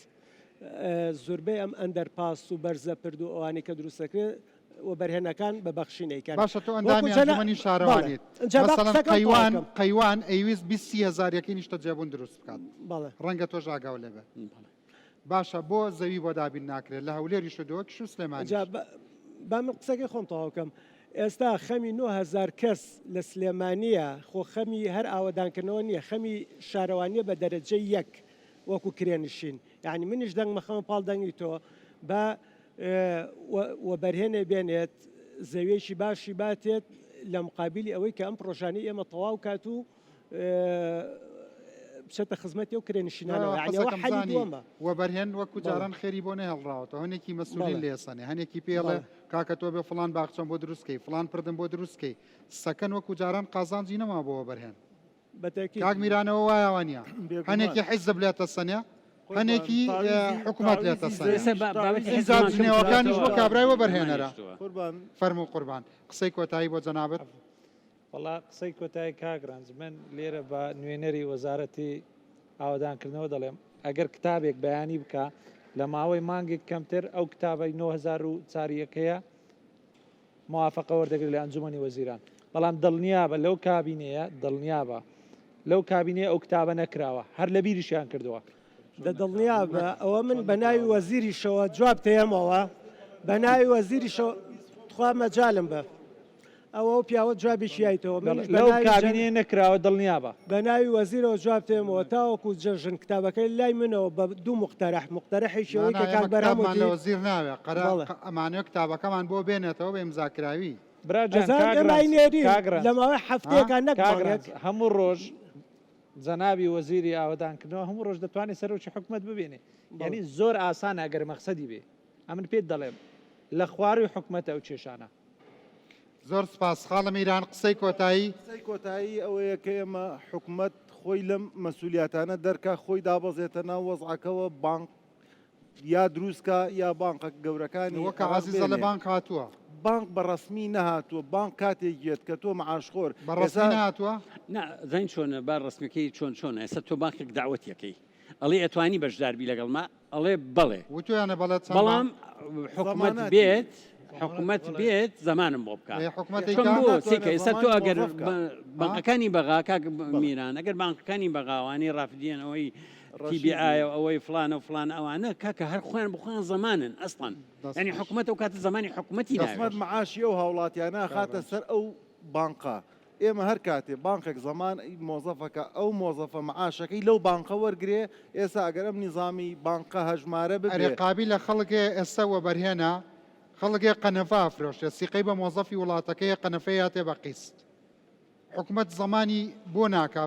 زۆربەی ئەم ئەندەرپاس و بەرزە پرد و ئەوانی کە دروستەکرێت وەبەرهێنەکان بە بەخشینەکان باشە تۆ ئەندامی ئەنجومەنی شارەوانیت مەسەڵەن قەیوان 20,000 نیشتە جێبوون دروست بکات ڕەنگە تۆ ژاگاو لێبێ باشە بۆ زەوی بۆ دابین ناکرێت لە هەولێری شدووە کش و سلێمانی با من قسەکەی خۆم تەواوکەم ئێستا خەمی 9,000 کەس لە سلێمانیە خۆ خەمی هەر ئاوەدانکردنەوە نییە خەمی شارەوانیە بە دەرەجەی یەک وەکو کرێنشین یعنی منیش دەنگ مەخەمە پاڵ دەنگی تۆ بە وەبەرهێنێ بێنێت زەویێکی باشی باتێت لە مقابلی ئەوەی کە ئەم پرۆژانەی ئێمە تەواو کات و بچێتە خزمەتی و کرێنشینانەوە وەبەرهێن وەکو جاران خێری بۆ نەهێڵراوەتەوە هەنێکی مەسئولین لێسانێ هەنێکی پێڵێ کاکە تۆ بێ فلان باخچەم بۆ دروستکەی فلان پردم بۆ دروستکەی سەکەن وەکو جاران قازانجی نەما بۆ وەبەرهێن کاک میرانەوە وایەوانە هەنێکی حیزب لێتە سەنێ هەنێکی حکوومەت لێتە سەنێوەکانیش بۆ کابرای وەبەرهێنەرە فەرموو قوربان قسەی کۆتایی بۆ جەنابەت وڵا قسەی کۆتایی کاگرانج من لێرە بە نوێنەری وەزارەتی ئاوادانکردنەوە دەڵێم ئەگەر کتابێک بەیانی بکە لە ماوەی مانگێک کەمتر ئەو کتابی 9,000 موافقە وەردەگرێت لە ئەنجومەنی وەزیران بەڵام دڵنیابە لەو کابینەیە دڵنیابە لەو کابینەیە ئەو کتابە نەکراوە هەر لە بیریشیان کردووە دڵنیابە ئەوە من بە ناوی وەزیریشەوە جواب تێمەوە بە ناوی وەزیریشەوە خوا مەجالم بە ئەوە پیاوە جوابێکی یایتەوە لەو کابینێ نەکراوە دڵنیابە بە ناوی وەزیرەوە جواب تێمەوە تاوەکو جەژن کتابەکەی لای منەوە بە دوو مقتەرەحێکیەوەی کە کاک بەرهەمان لە وەزیر ناوێ ئەمانەیە کتابەکەمان بۆ بێنێتەوە بە ئیمزاکراوی لە ماوەی هەفتەیەکان نەکڕێت هەموو ڕۆژ جەنابی وەزیری ئاوادانکردنەوە هەموو ڕۆژ دەتوانێت سەرۆکی حکوومەت ببێنێ یعنی زۆر ئاسان ئەگەر مەقسەدی بێ ئەمن پێت دەڵێم لە خواری حکوومەتە ئەو کێشانە زۆر سپاس خاڵم ایران قسەی کۆتایی ئەوەیە کە ئێمە حکوومەت خۆی لەم مەسئولیاتانە دەرکا خۆی دابەزێتە ناو وەزعەکەەوە بانک یا دروستکە یا بانقە گەورەکانی وەکە عەزیزە لە بانک هاتووە بانک بەڕسمی نەهاتووە بانک کاتێک گێت کە تۆ مەعاشخۆر بەڕسمی نهاتووە زین چۆنە با ڕسمەکەی چۆن ئێستا تۆ بانکێک داوەتیەکەی ئەڵێ ئەتوانی بەشداربی لەگەڵما ئەڵێ بڵێ وتویانە بەڵام حکوومەت بێت حکوومەت بێت زمانم بۆ بکات بۆ سیکە ئێستا تۆ ئەگەر بانقەکانی بەغا کاک میران ئەگەر بانقەکانی بەغاوانی ڕافدێنەوەی TBI ئەوەی فلانە و فلان ئەوانە کاکە هەر خۆیان بخۆیان زمانن ئەسڵان ینی حکوومەت و کاتە زمانی حکوومەتی دەسمەت معاشی و هاوڵاتیانە خاتە سەر ئەو بانقە ئێمە هەر کاتێ بانکێک زمان مۆزەفەکە ئەو مۆزەفە معاشەکەی لەو بانقە وەرگێ ئێستا ئەگەر ئەم نظامی بانقە هەژمارە بێت قابل لە خەڵکێ ئێستا وەبەرهێنا خەڵکێ قەنەفە ئافرۆشتە سیقەی بە مۆزەفی وڵاتەکەی قەنەفەیە تێ بە قیست حکوومەت زمانی بۆ ناکا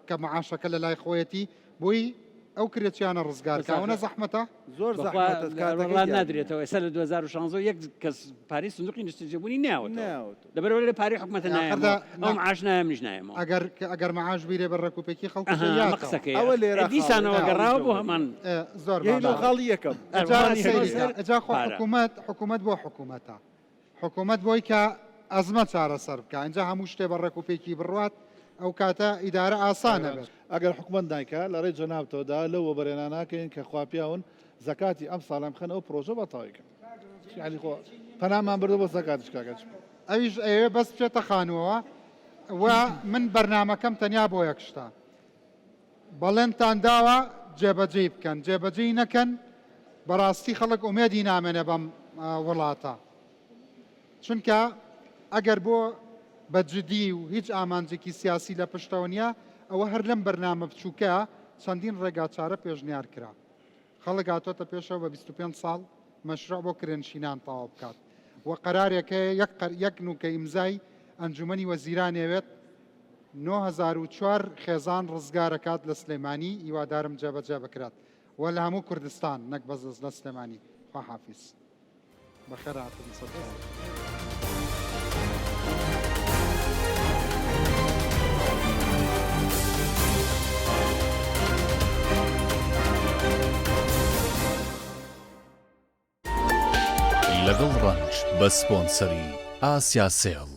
کە معاشەکە لە لای خۆیەتی بۆی ئەو کرێتیانە ڕزگارکەونە زەحمەتە زۆر نادرێتەوە ئێستا لە 2016 یەک کەس پاری سندوقی نیشتەجێبوونی ناوت لەبەرەوەی لە پاری حکوومەتە ئەو معاش نایم نیش نایەمەوە ئەگەر معاش بیرێ بە ڕێکوپێکی خەڵک ئەوە لێرە دیسانەوە گەڕاوە بۆ هەمان زۆر خاڵی یەکەم ئەجا حکوومەت بۆ حکوومەتە حکوومەت بۆی کە ئەزمە چارەسەر بکە اینجا هەموو شتێ بە ڕێکوپێکی بڕوات ئەو کاتە ئیدارە ئاسانە بێت ئەگەر حکوومەت دایکە لە ڕێ جەنابتەوەدا لەوە بەرێنا ناکەین کە خواپیاون زەکاتی ئەم ساڵام خەن ئەو پرۆژە بەتاویکەن یعنی خۆ پەنامان بردو بۆ زەکاتش کاکەچ ئەویش ئەوێ بەس بچێتە خانووەوە و من بەرنامەکەم تەنیا بۆ یەک شتە بەڵێنتان داوە جێبەجێ بکەن جێبەجێ نەکەن بەڕاستی خەڵک ئومێدی نامێنێ بەم وڵاتە چونکە ئەگەر بۆ بەجددی و هیچ ئامانجێکی سیاسی لە پشتەوە نیە ئەوە هەر لەم بەرنامە بچووکە چەندین ڕێگا چارە پێشنیار کرا خەڵک هاتۆتە پێشەوە بە 25 ساڵ مەشروع بۆ کرێنشینان تەواو بکات و قەرارێکەیە یەک نوکە ئیمزای ئەنجومەنی وەزیرانێوێت 9,004 خێزان ڕزگارەکات لە سلێمانی هیوادارم جێبەجێ بکرات و لە هەموو کوردستان نەک بەزز لە سلێمانی خواحافیز بەخێر هاتن سەدەوە لەگەڵ ڕەنج بە سپۆنسەری ئاسیا سێڵ